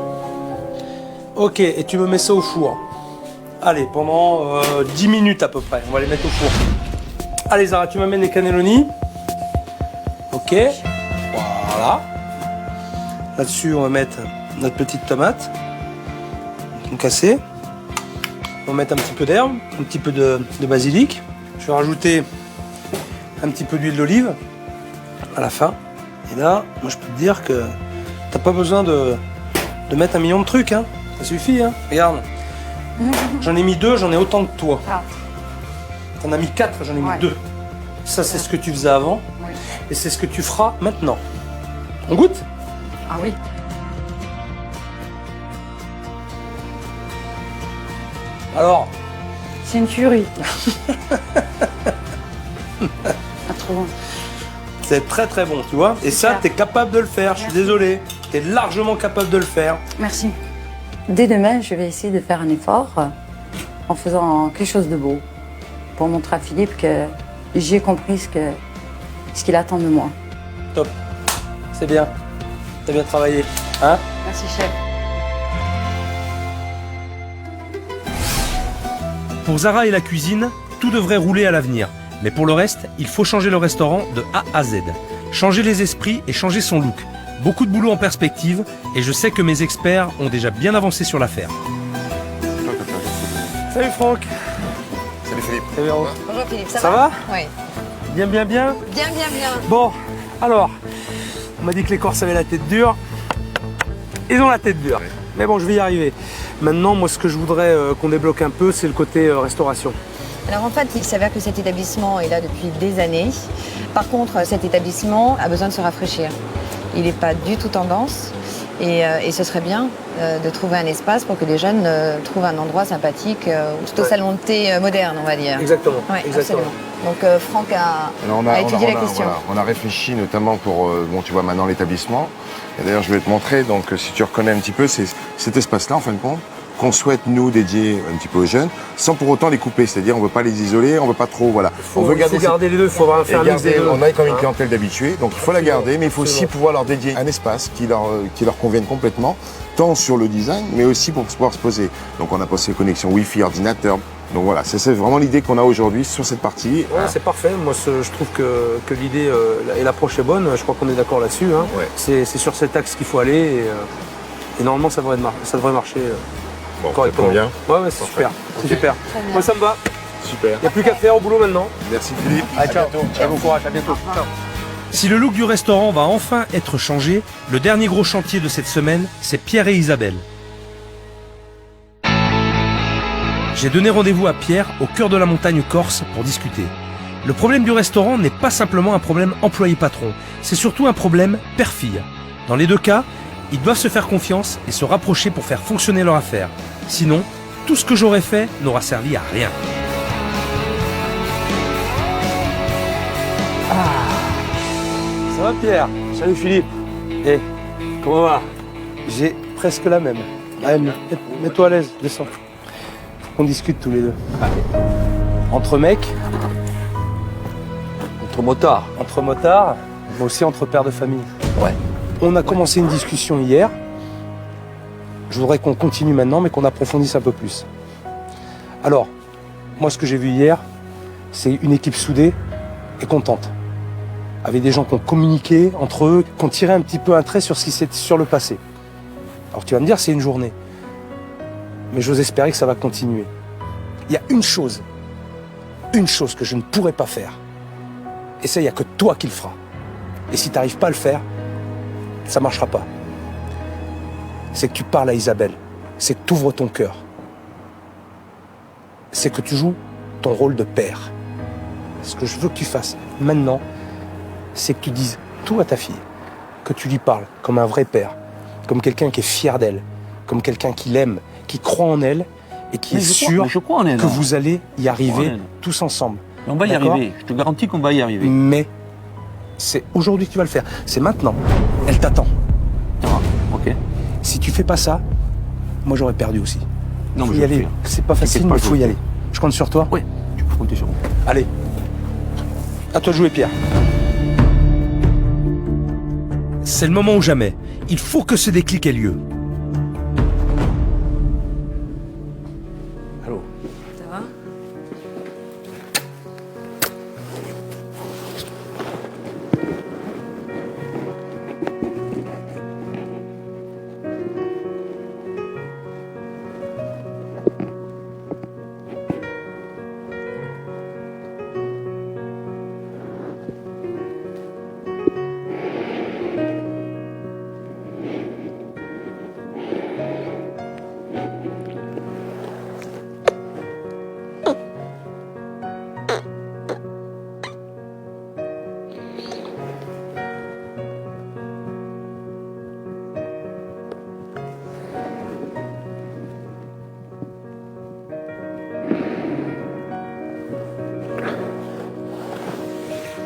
[SPEAKER 1] Ok, et tu me mets ça au four. Allez, pendant 10 minutes à peu près. On va les mettre au four. Allez Zara, tu m'amènes les cannelloni. Ok. Voilà. Là-dessus, on va mettre notre petite tomate. Cassée. On va mettre un petit peu d'herbe, un petit peu de basilic. Je vais rajouter un petit peu d'huile d'olive à la fin. Et là, moi je peux te dire que t'as pas besoin de mettre 1 million de trucs, hein. Ça suffit, hein. Regarde. J'en ai mis 2, j'en ai autant que toi.
[SPEAKER 3] Ah.
[SPEAKER 1] T'en as mis 4, j'en ai mis
[SPEAKER 3] Ouais.
[SPEAKER 1] 2. Ça, c'est ce que tu faisais avant.
[SPEAKER 3] Oui.
[SPEAKER 1] Et c'est ce que tu feras maintenant. On goûte?
[SPEAKER 3] Ah oui.
[SPEAKER 1] Alors,
[SPEAKER 3] C'est une tuerie. Ah, trop bon.
[SPEAKER 1] c'est très très bon, tu vois. Et ça,
[SPEAKER 3] Super.
[SPEAKER 1] t'es capable de le faire, je suis
[SPEAKER 3] Merci.
[SPEAKER 1] désolé. T'es largement capable de le faire.
[SPEAKER 3] Merci. Dès demain, je vais essayer de faire un effort en faisant quelque chose de beau pour montrer à Philippe que j'ai compris ce qu'il attend de moi.
[SPEAKER 1] Top. C'est bien. T'as bien travaillé. Hein?
[SPEAKER 3] Merci, chef.
[SPEAKER 1] Pour Zara et la cuisine, tout devrait rouler à l'avenir. Mais pour le reste, il faut changer le restaurant de A à Z. Changer les esprits et changer son look. Beaucoup de boulot en perspective et je sais que mes experts ont déjà bien avancé sur l'affaire. Salut Franck.
[SPEAKER 9] Salut Philippe.
[SPEAKER 1] Salut Véro.
[SPEAKER 6] Bonjour Philippe,
[SPEAKER 1] Ça va?
[SPEAKER 6] Oui.
[SPEAKER 1] Bien, bien, bien.
[SPEAKER 6] Bien, bien, bien.
[SPEAKER 1] Bon, alors, on m'a dit que les Corses avaient la tête dure. Ils ont la tête dure. Mais bon, je vais y arriver. Maintenant, moi, ce que je voudrais qu'on débloque un peu, c'est le côté restauration.
[SPEAKER 6] Alors en fait, il s'avère que cet établissement est là depuis des années. Par contre, cet établissement a besoin de se rafraîchir. Il n'est pas du tout tendance et ce serait bien de trouver un espace pour que les jeunes trouvent un endroit sympathique, plutôt salon de thé moderne, on va dire.
[SPEAKER 1] Exactement.
[SPEAKER 6] Oui,
[SPEAKER 1] Exactement.
[SPEAKER 6] absolument. Donc Franck a
[SPEAKER 9] Alors,
[SPEAKER 6] étudié la question.
[SPEAKER 9] voilà, on a réfléchi notamment pour, bon, tu vois maintenant l'établissement. Et d'ailleurs, je vais te montrer, donc si tu reconnais un petit peu, c'est cet espace-là, en fin de compte, qu'on souhaite nous dédier un petit peu aux jeunes, sans pour autant les couper. C'est-à-dire, on ne veut pas les isoler, on ne veut pas trop, voilà.
[SPEAKER 1] Il faut garder les deux, il faut faire un mix des deux.
[SPEAKER 9] On a comme une clientèle d'habitués, donc il faut la garder, mais il faut aussi pouvoir leur dédier un espace qui leur convienne complètement, tant sur le design, mais aussi pour pouvoir se poser. Donc on a posé connexion Wi-Fi, ordinateur. Donc voilà, c'est vraiment l'idée qu'on a aujourd'hui sur cette partie.
[SPEAKER 1] Ouais, c'est parfait. Moi, je trouve que l'idée et l'approche est bonne. Je crois qu'on est d'accord là-dessus. Hein.
[SPEAKER 9] Ouais.
[SPEAKER 1] C'est sur cet axe qu'il faut aller et normalement, ça devrait marcher
[SPEAKER 9] Bon, ça te
[SPEAKER 1] correctement.
[SPEAKER 9] convient?
[SPEAKER 1] Ouais, c'est super. C'est super. Moi, ça me va.
[SPEAKER 9] Super.
[SPEAKER 1] Il n'y a plus qu'à faire au boulot maintenant.
[SPEAKER 9] Merci Philippe.
[SPEAKER 1] Allez, ciao. Ciao, bon courage. À bientôt. Ciao. Si le look du restaurant va enfin être changé, le dernier gros chantier de cette semaine, c'est Pierre et Isabelle. J'ai donné rendez-vous à Pierre au cœur de la montagne corse pour discuter. Le problème du restaurant n'est pas simplement un problème employé-patron, c'est surtout un problème père-fille. Dans les deux cas, ils doivent se faire confiance et se rapprocher pour faire fonctionner leur affaire. Sinon, tout ce que j'aurais fait n'aura servi à rien. Ça va Pierre? Salut Philippe. Eh, comment va? J'ai presque la même. Allez, mets-toi à l'aise, descends. Faut qu'on discute tous les deux. Entre mecs.
[SPEAKER 2] Entre motards.
[SPEAKER 1] Entre motards, mais aussi entre pères de famille.
[SPEAKER 2] Ouais.
[SPEAKER 1] On a commencé une discussion hier. Je voudrais qu'on continue maintenant, mais qu'on approfondisse un peu plus. Alors, moi ce que j'ai vu hier, c'est une équipe soudée et contente. Avec des gens qui ont communiqué entre eux, qui ont tiré un petit peu un trait sur ce qui s'est sur le passé. Alors tu vas me dire, c'est une journée. Mais j'ose espérer que ça va continuer. Il y a une chose que je ne pourrais pas faire. Et ça, il n'y a que toi qui le feras. Et si tu n'arrives pas à le faire, ça ne marchera pas. C'est que tu parles à Isabelle. C'est que tu ouvres ton cœur. C'est que tu joues ton rôle de père. Ce que je veux que tu fasses maintenant, c'est que tu dises tout à ta fille. Que tu lui parles comme un vrai père. Comme quelqu'un qui est fier d'elle. Comme quelqu'un qui l'aime, qui croit en elle et qui est sûr que vous allez y arriver tous ensemble.
[SPEAKER 2] On va y arriver, je te garantis qu'on va y arriver.
[SPEAKER 1] Mais c'est aujourd'hui que tu vas le faire, c'est maintenant. Elle t'attend.
[SPEAKER 2] Ah, ok.
[SPEAKER 1] Si tu fais pas ça, moi j'aurais perdu aussi.
[SPEAKER 2] Non,
[SPEAKER 1] faut
[SPEAKER 2] mais
[SPEAKER 1] y aller. C'est pas facile, mais il faut y aller. Je compte sur toi.
[SPEAKER 2] Oui, tu peux compter sur moi.
[SPEAKER 1] Allez, à toi de jouer, Pierre. C'est le moment ou jamais. Il faut que ce déclic ait lieu.
[SPEAKER 2] Allô.
[SPEAKER 6] Ça va?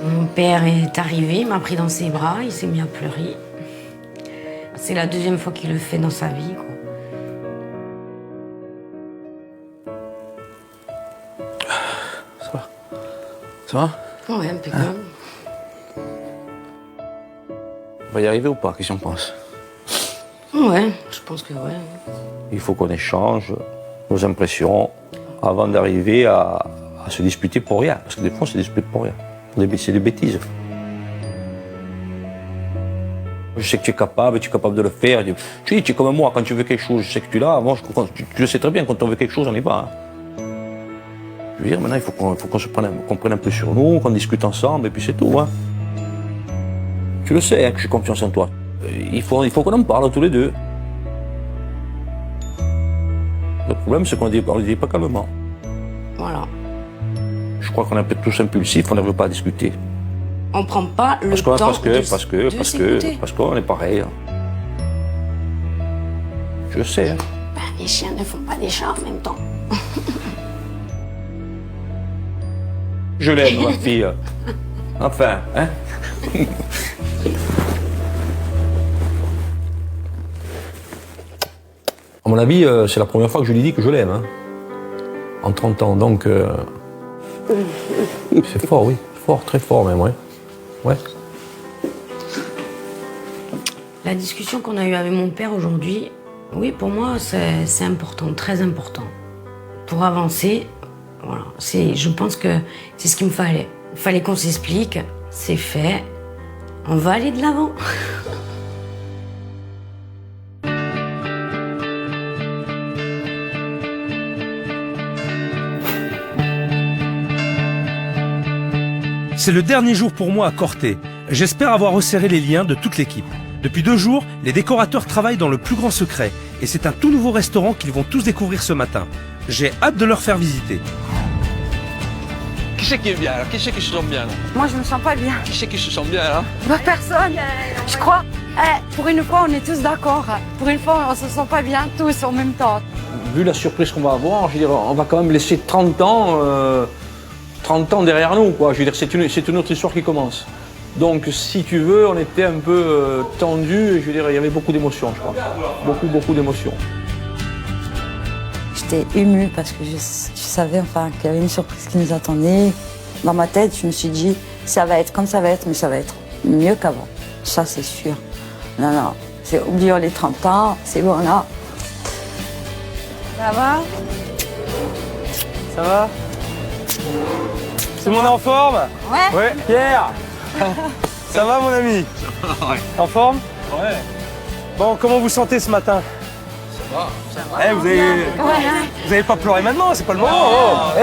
[SPEAKER 6] Mon père est arrivé, il m'a pris dans ses bras, il s'est mis à pleurer. C'est la deuxième fois qu'il le fait dans sa vie, quoi.
[SPEAKER 2] Ça va? Ça va?
[SPEAKER 6] Ouais, impeccable.
[SPEAKER 2] On va y arriver ou pas? Qu'est-ce qu'on pense?
[SPEAKER 6] Ouais, je pense que ouais.
[SPEAKER 2] Il faut qu'on échange nos impressions avant d'arriver à se disputer pour rien. Parce que des fois, on se dispute pour rien. C'est des bêtises. Je sais que tu es capable de le faire. Tu es comme moi, quand tu veux quelque chose, je sais que tu l'as. Moi, tu le sais très bien, quand on veut quelque chose, on y va. Hein. Je veux dire, maintenant, il faut qu'on prenne un peu sur nous, qu'on discute ensemble, et puis c'est tout. Hein. Tu le sais, hein, que j'ai confiance en toi. Il faut qu'on en parle tous les deux. Le problème, c'est qu'on ne le dit pas calmement.
[SPEAKER 6] Voilà.
[SPEAKER 2] Je crois qu'on est un peu tous impulsifs, on n'arrive pas à discuter.
[SPEAKER 6] On prend pas le temps de s'écouter.
[SPEAKER 2] Parce qu'on est pareil. Hein. Je sais. Hein.
[SPEAKER 6] Ben, les chiens ne font pas des chats en même temps.
[SPEAKER 2] Je l'aime, ma fille. Enfin, hein. À mon avis, c'est la première fois que je lui dis que je l'aime. Hein. En 30 ans, donc... c'est fort, oui. Fort, très fort même, ouais. Ouais.
[SPEAKER 6] La discussion qu'on a eue avec mon père aujourd'hui, oui, pour moi, c'est important, très important. Pour avancer, voilà, je pense que c'est ce qu'il me fallait. Il fallait qu'on s'explique, c'est fait, on va aller de l'avant.
[SPEAKER 1] C'est le dernier jour pour moi à Corté. J'espère avoir resserré les liens de toute l'équipe. Depuis 2 jours, les décorateurs travaillent dans le plus grand secret. Et c'est un tout nouveau restaurant qu'ils vont tous découvrir ce matin. J'ai hâte de leur faire visiter.
[SPEAKER 10] Qui c'est qui est bien là? Qui c'est qui se sent bien là?
[SPEAKER 3] Moi, je me sens pas bien.
[SPEAKER 10] Qui c'est qui se sent bien là?
[SPEAKER 3] Bah, personne. Je crois. Pour une fois, on est tous d'accord. Pour une fois, on se sent pas bien tous en même temps.
[SPEAKER 2] Vu la surprise qu'on va avoir, je veux dire, on va quand même laisser 30 ans derrière nous, quoi. Je veux dire, c'est une autre histoire qui commence. Donc, si tu veux, on était un peu tendus, je veux dire, il y avait beaucoup d'émotions, je crois. Beaucoup d'émotions.
[SPEAKER 3] J'étais émue parce que je savais qu'il y avait une surprise qui nous attendait. Dans ma tête, je me suis dit, ça va être comme ça va être, mais ça va être mieux qu'avant. Ça, c'est sûr. Non, c'est oublions les 30 ans, c'est bon là. Ça va?
[SPEAKER 4] Ça va? Tout le monde est en forme?
[SPEAKER 3] Ouais.
[SPEAKER 4] Ouais. Pierre. Ça va, mon ami?
[SPEAKER 10] Ouais.
[SPEAKER 4] En forme?
[SPEAKER 10] Ouais.
[SPEAKER 4] Bon, comment vous sentez ce matin?
[SPEAKER 10] Ça va.
[SPEAKER 4] Vous avez pas pleuré maintenant, c'est pas le moment. Oh.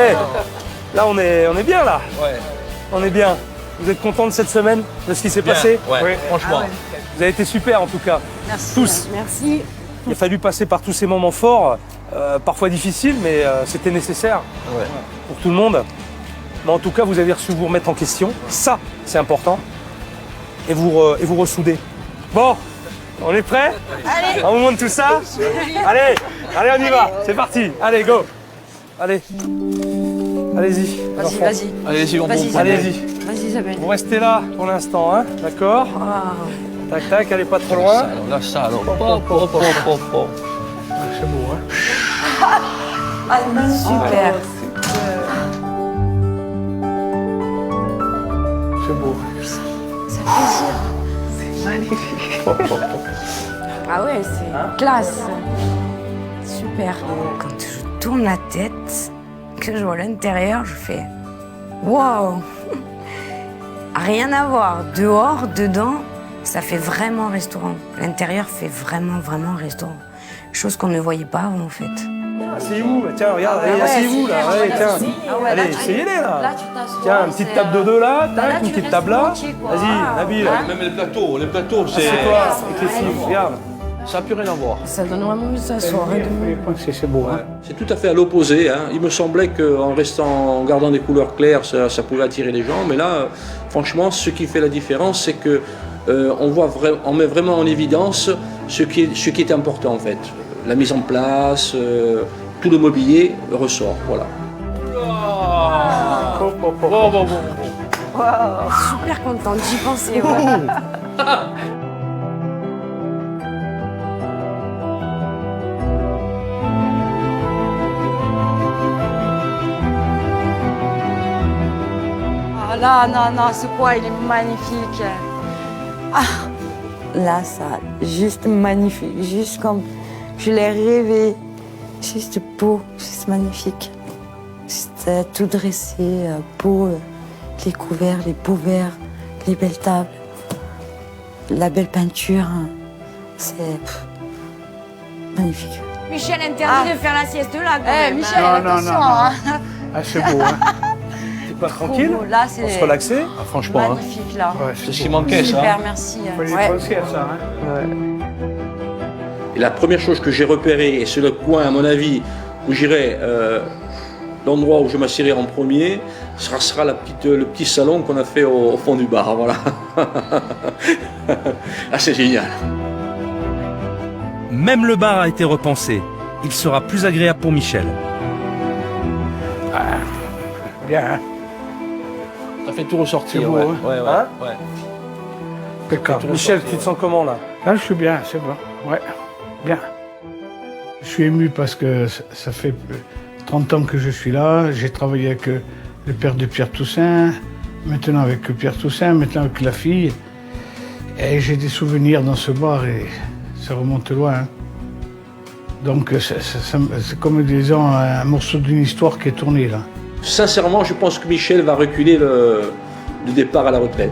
[SPEAKER 4] Là, on est bien là.
[SPEAKER 10] Ouais.
[SPEAKER 4] On est bien.
[SPEAKER 1] Vous êtes content de cette semaine, de ce qui s'est passé?
[SPEAKER 10] Ouais, franchement.
[SPEAKER 1] Vous avez été super en tout cas.
[SPEAKER 3] Merci.
[SPEAKER 1] Tous.
[SPEAKER 3] Merci.
[SPEAKER 1] Il a fallu passer par tous ces moments forts, parfois difficiles, mais c'était nécessaire pour tout le monde. Mais en tout cas, vous avez reçu vous remettre en question. Ça, c'est important. Et vous ressouder. Bon, on est prêts? Allez. On vous montre tout ça? Allez, on y va. C'est parti. Allez, go. Allez. Allez-y.
[SPEAKER 3] Vas-y.
[SPEAKER 10] Allez-y, on
[SPEAKER 3] Vas-y,
[SPEAKER 1] Allez-y.
[SPEAKER 3] Vas-y, Isabelle.
[SPEAKER 1] Vous restez là pour l'instant, hein? D'accord? Tac, tac, allez pas trop loin.
[SPEAKER 10] Là, ça, alors.
[SPEAKER 5] C'est beau, hein?
[SPEAKER 6] Super.
[SPEAKER 5] C'est beau.
[SPEAKER 6] Ah ouais, c'est classe. Super. Quand je tourne la tête, que je vois l'intérieur, je fais waouh. Rien à voir. Dehors, dedans, ça fait vraiment restaurant. L'intérieur fait vraiment restaurant. Chose qu'on ne voyait pas avant, en fait.
[SPEAKER 1] Asseyez-vous, tiens, regarde, allez, asseyez-vous là. Allez, tiens. Allez, essayez-les là.
[SPEAKER 3] Là, tu t'assois.
[SPEAKER 1] Tiens, une petite table de deux là, tac, une petite table là. Vas-y, Nabil.
[SPEAKER 10] Même les plateaux, c'est.
[SPEAKER 1] C'est quoi avec les filles, regarde.
[SPEAKER 10] Ça n'a plus rien à voir.
[SPEAKER 6] Ça donne vraiment envie de s'asseoir.
[SPEAKER 5] C'est beau, hein?
[SPEAKER 2] C'est tout à fait à l'opposé. Hein. Il me semblait qu'en en gardant des couleurs claires, ça pouvait attirer les gens. Mais là, franchement, ce qui fait la différence, c'est que on met vraiment en évidence ce qui est important en fait. La mise en place, tout le mobilier ressort. Voilà.
[SPEAKER 6] Super contente, j'y pensais. Ouais.
[SPEAKER 3] Ah là, non, ce poids, il est magnifique.
[SPEAKER 11] Là, ça, juste magnifique, juste comme je l'ai rêvé, juste beau, juste magnifique. Juste tout dressé, beau, les couverts, les beaux verres, les belles tables, la belle peinture, hein. C'est magnifique.
[SPEAKER 6] Michel interdit de faire la sieste là.
[SPEAKER 3] Michel,
[SPEAKER 5] Non,
[SPEAKER 3] attention.
[SPEAKER 5] non.
[SPEAKER 3] Hein.
[SPEAKER 5] Ah, c'est beau, hein?
[SPEAKER 1] Pas tranquille,
[SPEAKER 3] Là,
[SPEAKER 1] on se
[SPEAKER 3] c'est
[SPEAKER 1] relaxer.
[SPEAKER 10] Franchement, hein.
[SPEAKER 3] magnifique là.
[SPEAKER 5] Ouais,
[SPEAKER 10] C'est ce qui manquait, ça.
[SPEAKER 3] Super, merci.
[SPEAKER 5] Faut les
[SPEAKER 3] Ouais.
[SPEAKER 5] penser à ça, hein?
[SPEAKER 2] Et la première chose que j'ai repérée, et c'est le coin, à mon avis, où j'irai, l'endroit où je m'assierai en premier, sera le petit salon qu'on a fait au fond du bar. Voilà. Ah, c'est génial.
[SPEAKER 1] Même le bar a été repensé. Il sera plus agréable pour Michel.
[SPEAKER 5] Bien, hein?
[SPEAKER 10] Ça fait tout ressortir.
[SPEAKER 5] C'est beau,
[SPEAKER 10] ouais.
[SPEAKER 5] hein.
[SPEAKER 10] Ouais.
[SPEAKER 5] Impeccable.
[SPEAKER 1] Michel, tu te sens comment là?
[SPEAKER 5] Là, je suis bien, c'est bon. Ouais, bien. Je suis ému parce que ça fait 30 ans que je suis là. J'ai travaillé avec le père de Pierre Toussaint, maintenant avec Pierre Toussaint, maintenant avec la fille. Et j'ai des souvenirs dans ce bar et ça remonte loin, hein. Donc c'est comme disons un morceau d'une histoire qui est tourné là.
[SPEAKER 2] Sincèrement, je pense que Michel va reculer le départ à la retraite.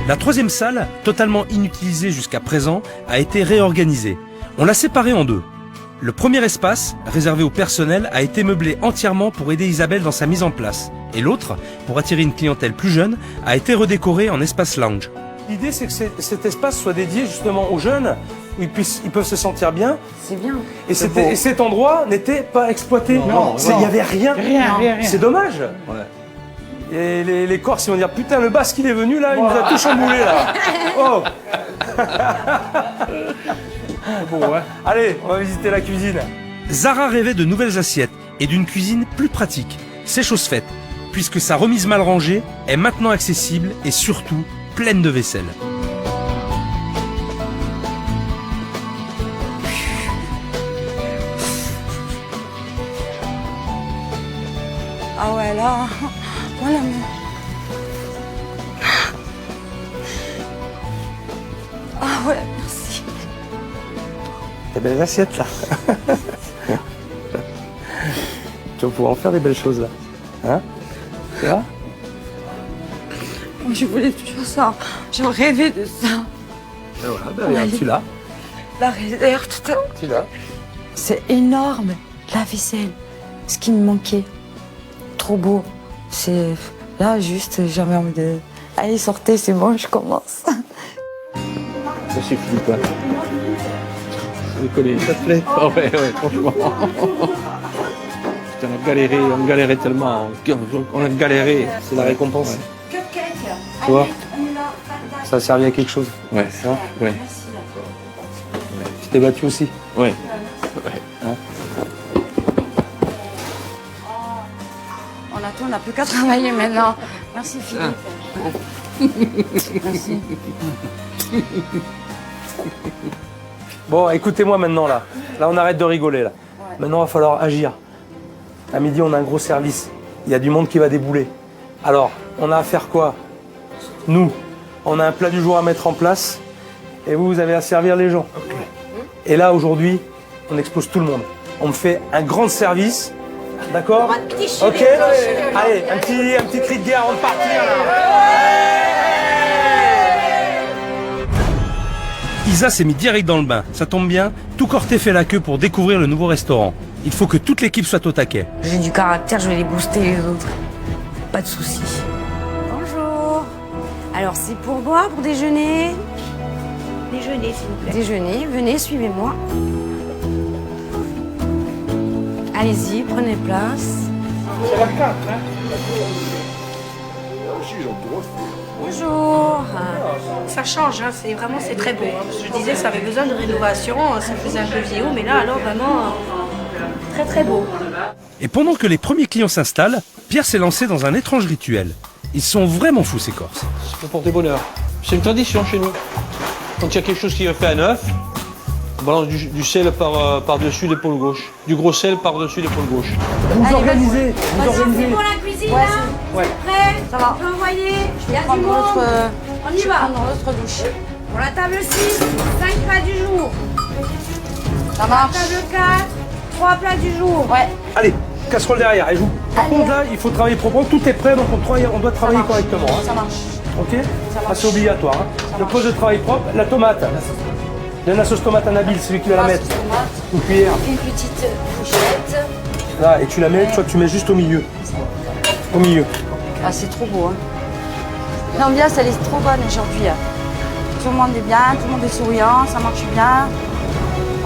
[SPEAKER 1] La troisième salle, totalement inutilisée jusqu'à présent, a été réorganisée. On l'a séparée en deux. Le premier espace, réservé au personnel, a été meublé entièrement pour aider Isabelle dans sa mise en place. Et l'autre, pour attirer une clientèle plus jeune, a été redécoré en espace lounge. L'idée, c'est que cet espace soit dédié justement aux jeunes, où ils peuvent se sentir bien.
[SPEAKER 6] C'est bien.
[SPEAKER 1] Et cet endroit n'était pas exploité. Il n'y avait rien.
[SPEAKER 5] Rien.
[SPEAKER 1] C'est dommage.
[SPEAKER 10] Ouais.
[SPEAKER 1] Et les Corses, ils vont dire, putain, le basque, il est venu là, il nous a tout chamboulé là. Oh.
[SPEAKER 5] Bon, ouais.
[SPEAKER 1] Allez, on va visiter la cuisine. Zara rêvait de nouvelles assiettes et d'une cuisine plus pratique. C'est chose faite, puisque sa remise mal rangée est maintenant accessible et surtout pleine de vaisselle.
[SPEAKER 11] Ah ouais, là, voilà. Ah ouais, merci.
[SPEAKER 1] Des belles assiettes là. Tu vas pouvoir en faire des belles choses là. Hein? Tu vois?
[SPEAKER 11] Moi, je voulais toujours ça. J'ai rêvé de ça.
[SPEAKER 1] Ben voilà, regarde, tu l'as.
[SPEAKER 11] La réserve, tout ça.
[SPEAKER 1] Tu l'as.
[SPEAKER 11] C'est énorme, la vaisselle. Ce qui me manquait. Trop beau. C'est là juste, j'avais envie de... Allez, sortez, c'est bon, je commence.
[SPEAKER 10] Merci Philippe. Je connais, ça te plaît? Ah ouais, franchement. Putain, on a galéré tellement. On a galéré.
[SPEAKER 4] C'est la récompense.
[SPEAKER 6] Cupcake.
[SPEAKER 4] Tu vois, ça a servi à quelque chose.
[SPEAKER 10] Ouais,
[SPEAKER 4] ça.
[SPEAKER 10] Ouais.
[SPEAKER 4] Tu t'es battu aussi.
[SPEAKER 10] Ouais.
[SPEAKER 3] On n'a plus qu'à travailler maintenant. Merci Philippe. Merci.
[SPEAKER 4] Bon, écoutez-moi maintenant là. Là, on arrête de rigoler là. Maintenant, il va falloir agir. À midi, on a un gros service. Il y a du monde qui va débouler. Alors, on a à faire quoi? Nous, on a un plat du jour à mettre en place. Et vous avez à servir les gens. Et là, aujourd'hui, on expose tout le monde. On me fait un grand service. D'accord? Ok? Allez, un petit cri de guerre avant de partir là.
[SPEAKER 1] Isa s'est mis direct dans le bain. Ça tombe bien, tout Corté fait la queue pour découvrir le nouveau restaurant. Il faut que toute l'équipe soit au taquet.
[SPEAKER 6] J'ai du caractère, je vais les booster les autres. Pas de soucis. Bonjour. Alors c'est pour boire, pour déjeuner? Déjeuner, s'il vous plaît. Déjeuner, venez, suivez-moi. Allez-y, prenez place.
[SPEAKER 5] C'est la carte, hein?
[SPEAKER 6] Bonjour.
[SPEAKER 12] Ça change, hein, c'est très beau. Hein. Je disais, ça avait besoin de rénovation, ça faisait un peu vieillot, mais là, alors vraiment, très beau.
[SPEAKER 1] Et pendant que les premiers clients s'installent, Pierre s'est lancé dans un étrange rituel. Ils sont vraiment fous ces Corses.
[SPEAKER 10] C'est pour porter bonheur. C'est une tradition chez nous. Quand il y a quelque chose qui est fait à neuf, on balance du sel par-dessus l'épaule gauche. Du gros sel par-dessus l'épaule gauche.
[SPEAKER 4] Vous organisez.
[SPEAKER 6] C'est pour la cuisine, là?
[SPEAKER 4] Ouais.
[SPEAKER 6] Prêt?
[SPEAKER 3] Ça va.
[SPEAKER 6] On peut envoyer? Il y a
[SPEAKER 3] Je vais
[SPEAKER 6] du
[SPEAKER 3] prendre
[SPEAKER 6] monde.
[SPEAKER 3] l'autre,
[SPEAKER 6] On y va.
[SPEAKER 3] prendre l'autre douche.
[SPEAKER 6] Pour la table 6, 5 plats du jour.
[SPEAKER 3] Ça marche.
[SPEAKER 6] Table 4, 3 plats du jour.
[SPEAKER 3] Ouais.
[SPEAKER 4] Allez, casserole derrière. Et joue. Par contre là, il faut travailler proprement. Tout est prêt, donc on doit travailler correctement. Hein.
[SPEAKER 3] Ça marche.
[SPEAKER 4] Ok? Ah, c'est obligatoire. Hein. Le poste de travail propre, la tomate. Donne la sauce tomate à Nabil, c'est lui qui va la mettre. Une cuillère.
[SPEAKER 6] Une petite fourchette.
[SPEAKER 4] Là, et tu la mets, tu mets juste au milieu. Au milieu.
[SPEAKER 3] Ah, c'est trop beau. Hein. L'ambiance, elle est trop bonne aujourd'hui. Tout le monde est bien, tout le monde est souriant, ça marche bien.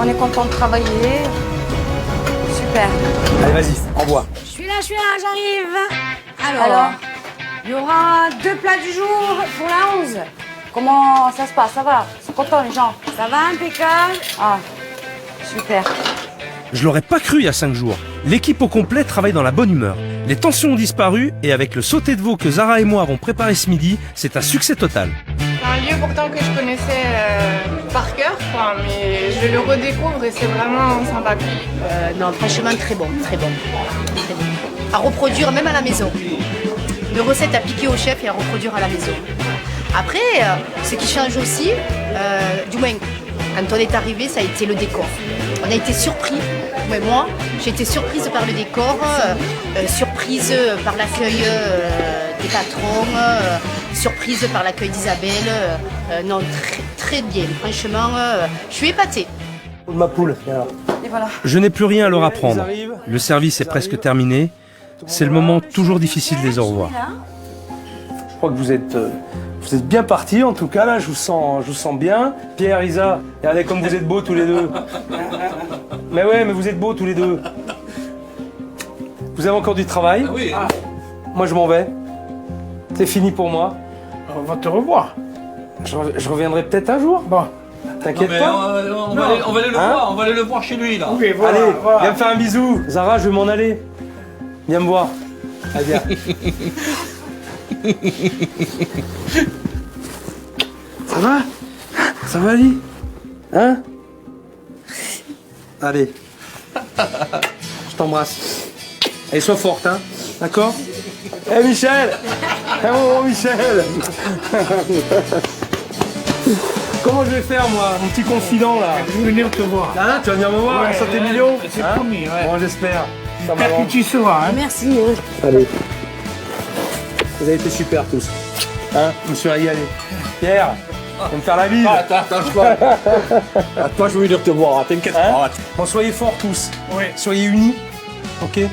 [SPEAKER 3] On est content de travailler. Super.
[SPEAKER 4] Allez, vas-y, envoie.
[SPEAKER 6] Je suis là, j'arrive. Alors, il y aura 2 plats du jour pour la 11.
[SPEAKER 3] Comment ça se passe? Ça va? Ils sont contents les gens?
[SPEAKER 6] Ça va, impeccable.
[SPEAKER 3] Ah, super.
[SPEAKER 1] Je l'aurais pas cru il y a 5 jours. L'équipe au complet travaille dans la bonne humeur. Les tensions ont disparu et avec le sauté de veau que Zara et moi avons préparé ce midi, c'est un succès total.
[SPEAKER 13] C'est un lieu pourtant que je connaissais par cœur, quoi, mais je le redécouvre et c'est vraiment sympa.
[SPEAKER 12] Non, franchement, très bon. À reproduire même à la maison. Une recette à piquer au chef et à reproduire à la maison. Après, ce qui change aussi, du moins, quand on est arrivé, ça a été le décor. On a été surpris, moi, j'ai été surprise par le décor, surprise par l'accueil des patrons, surprise par l'accueil d'Isabelle. Non, très bien, franchement, je suis épatée.
[SPEAKER 4] Ma poule, viens là.
[SPEAKER 3] Et voilà.
[SPEAKER 1] Je n'ai plus rien à leur apprendre. Le service est presque terminé. C'est le moment toujours difficile des au revoir.
[SPEAKER 4] Je crois que vous êtes bien partis, en tout cas, là, je vous sens bien. Pierre, Isa, regardez comme vous êtes beaux tous les deux. Mais ouais, mais vous êtes beaux tous les deux. Vous avez encore du travail.
[SPEAKER 10] Ah oui.
[SPEAKER 4] Moi, je m'en vais. C'est fini pour moi.
[SPEAKER 5] On va te revoir.
[SPEAKER 4] Je reviendrai peut-être un jour.
[SPEAKER 5] Bon.
[SPEAKER 4] T'inquiète
[SPEAKER 10] pas.
[SPEAKER 4] pas.
[SPEAKER 10] On va aller le voir. On va aller le voir chez lui, là.
[SPEAKER 5] Oui, voilà,
[SPEAKER 4] Allez,
[SPEAKER 5] voilà.
[SPEAKER 4] viens me faire un bisou. Zara, je vais m'en aller. Viens me voir. Allez, viens. Ça va? Ça va, Ali? Hein? Allez. Je t'embrasse. Allez, sois forte, hein? D'accord? Eh, Michel! Eh, mon Michel! Comment je vais faire, moi, mon petit confident, là?
[SPEAKER 5] Je vais venir te voir.
[SPEAKER 4] Hein? Tu vas venir me voir?
[SPEAKER 5] Ouais,
[SPEAKER 4] Ça t'est mignon?
[SPEAKER 5] c'est
[SPEAKER 4] Hein?
[SPEAKER 5] promis, ouais.
[SPEAKER 4] Bon, j'espère. Ça
[SPEAKER 5] J'espère
[SPEAKER 4] m'avance.
[SPEAKER 5] que tu seras. Hein.
[SPEAKER 6] Merci.
[SPEAKER 4] Allez. Vous avez été super tous. Hein? Je me suis régalé. Pierre, tu vas me faire la bise.
[SPEAKER 10] Attends, toi, je vais venir te voir, t'inquiète
[SPEAKER 4] Hein?
[SPEAKER 10] pas.
[SPEAKER 4] Bon, soyez forts tous.
[SPEAKER 5] Oui.
[SPEAKER 4] Soyez unis. Ok.
[SPEAKER 10] Ouais,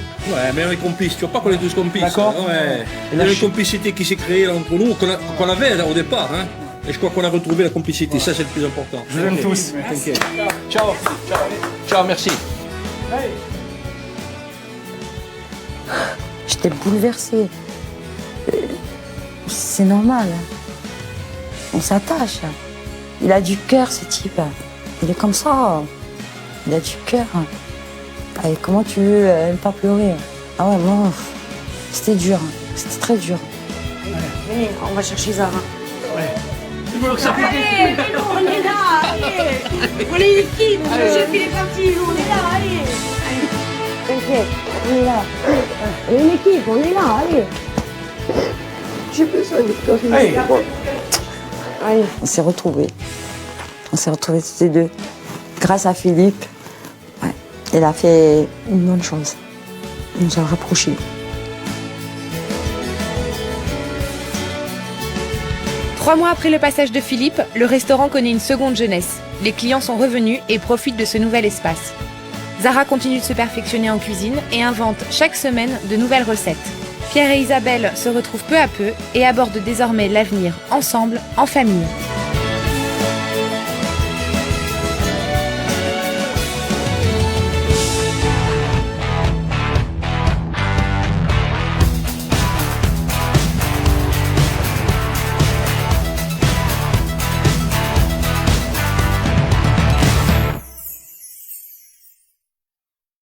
[SPEAKER 10] mais on est complices. Tu vois pas qu'on est tous complices.
[SPEAKER 4] D'accord.
[SPEAKER 10] Ouais.
[SPEAKER 4] Et
[SPEAKER 10] Il y
[SPEAKER 4] là,
[SPEAKER 10] a une complicité qui s'est créée entre nous, qu'on avait au départ. Hein. Et je crois qu'on a retrouvé la complicité. Ça, c'est le plus important.
[SPEAKER 4] Je vous aime tous.
[SPEAKER 10] T'inquiète. Ciao. Ciao, merci.
[SPEAKER 11] J'étais bouleversée. C'est normal. On s'attache. Il a du cœur, ce type. Il est comme ça. Il a du cœur. Et comment tu veux ne pas pleurer? Ah ouais, moi, c'était dur. C'était très dur.
[SPEAKER 6] Venez, on va chercher Zara.
[SPEAKER 12] Allez, on est là, allez. On est une équipe, le chef il est parti, on est là, allez.
[SPEAKER 11] T'inquiète, on est là. On est une équipe, on est là, allez. J'ai besoin de pleurer. Allez. On s'est retrouvés. On s'est retrouvés tous les deux. Grâce à Philippe. Ouais. Il a fait une bonne chose. Il nous a rapprochés.
[SPEAKER 14] Trois mois après le passage de Philippe, le restaurant connaît une seconde jeunesse. Les clients sont revenus et profitent de ce nouvel espace. Zara continue de se perfectionner en cuisine et invente chaque semaine de nouvelles recettes. Pierre et Isabelle se retrouvent peu à peu et abordent désormais l'avenir ensemble, en famille.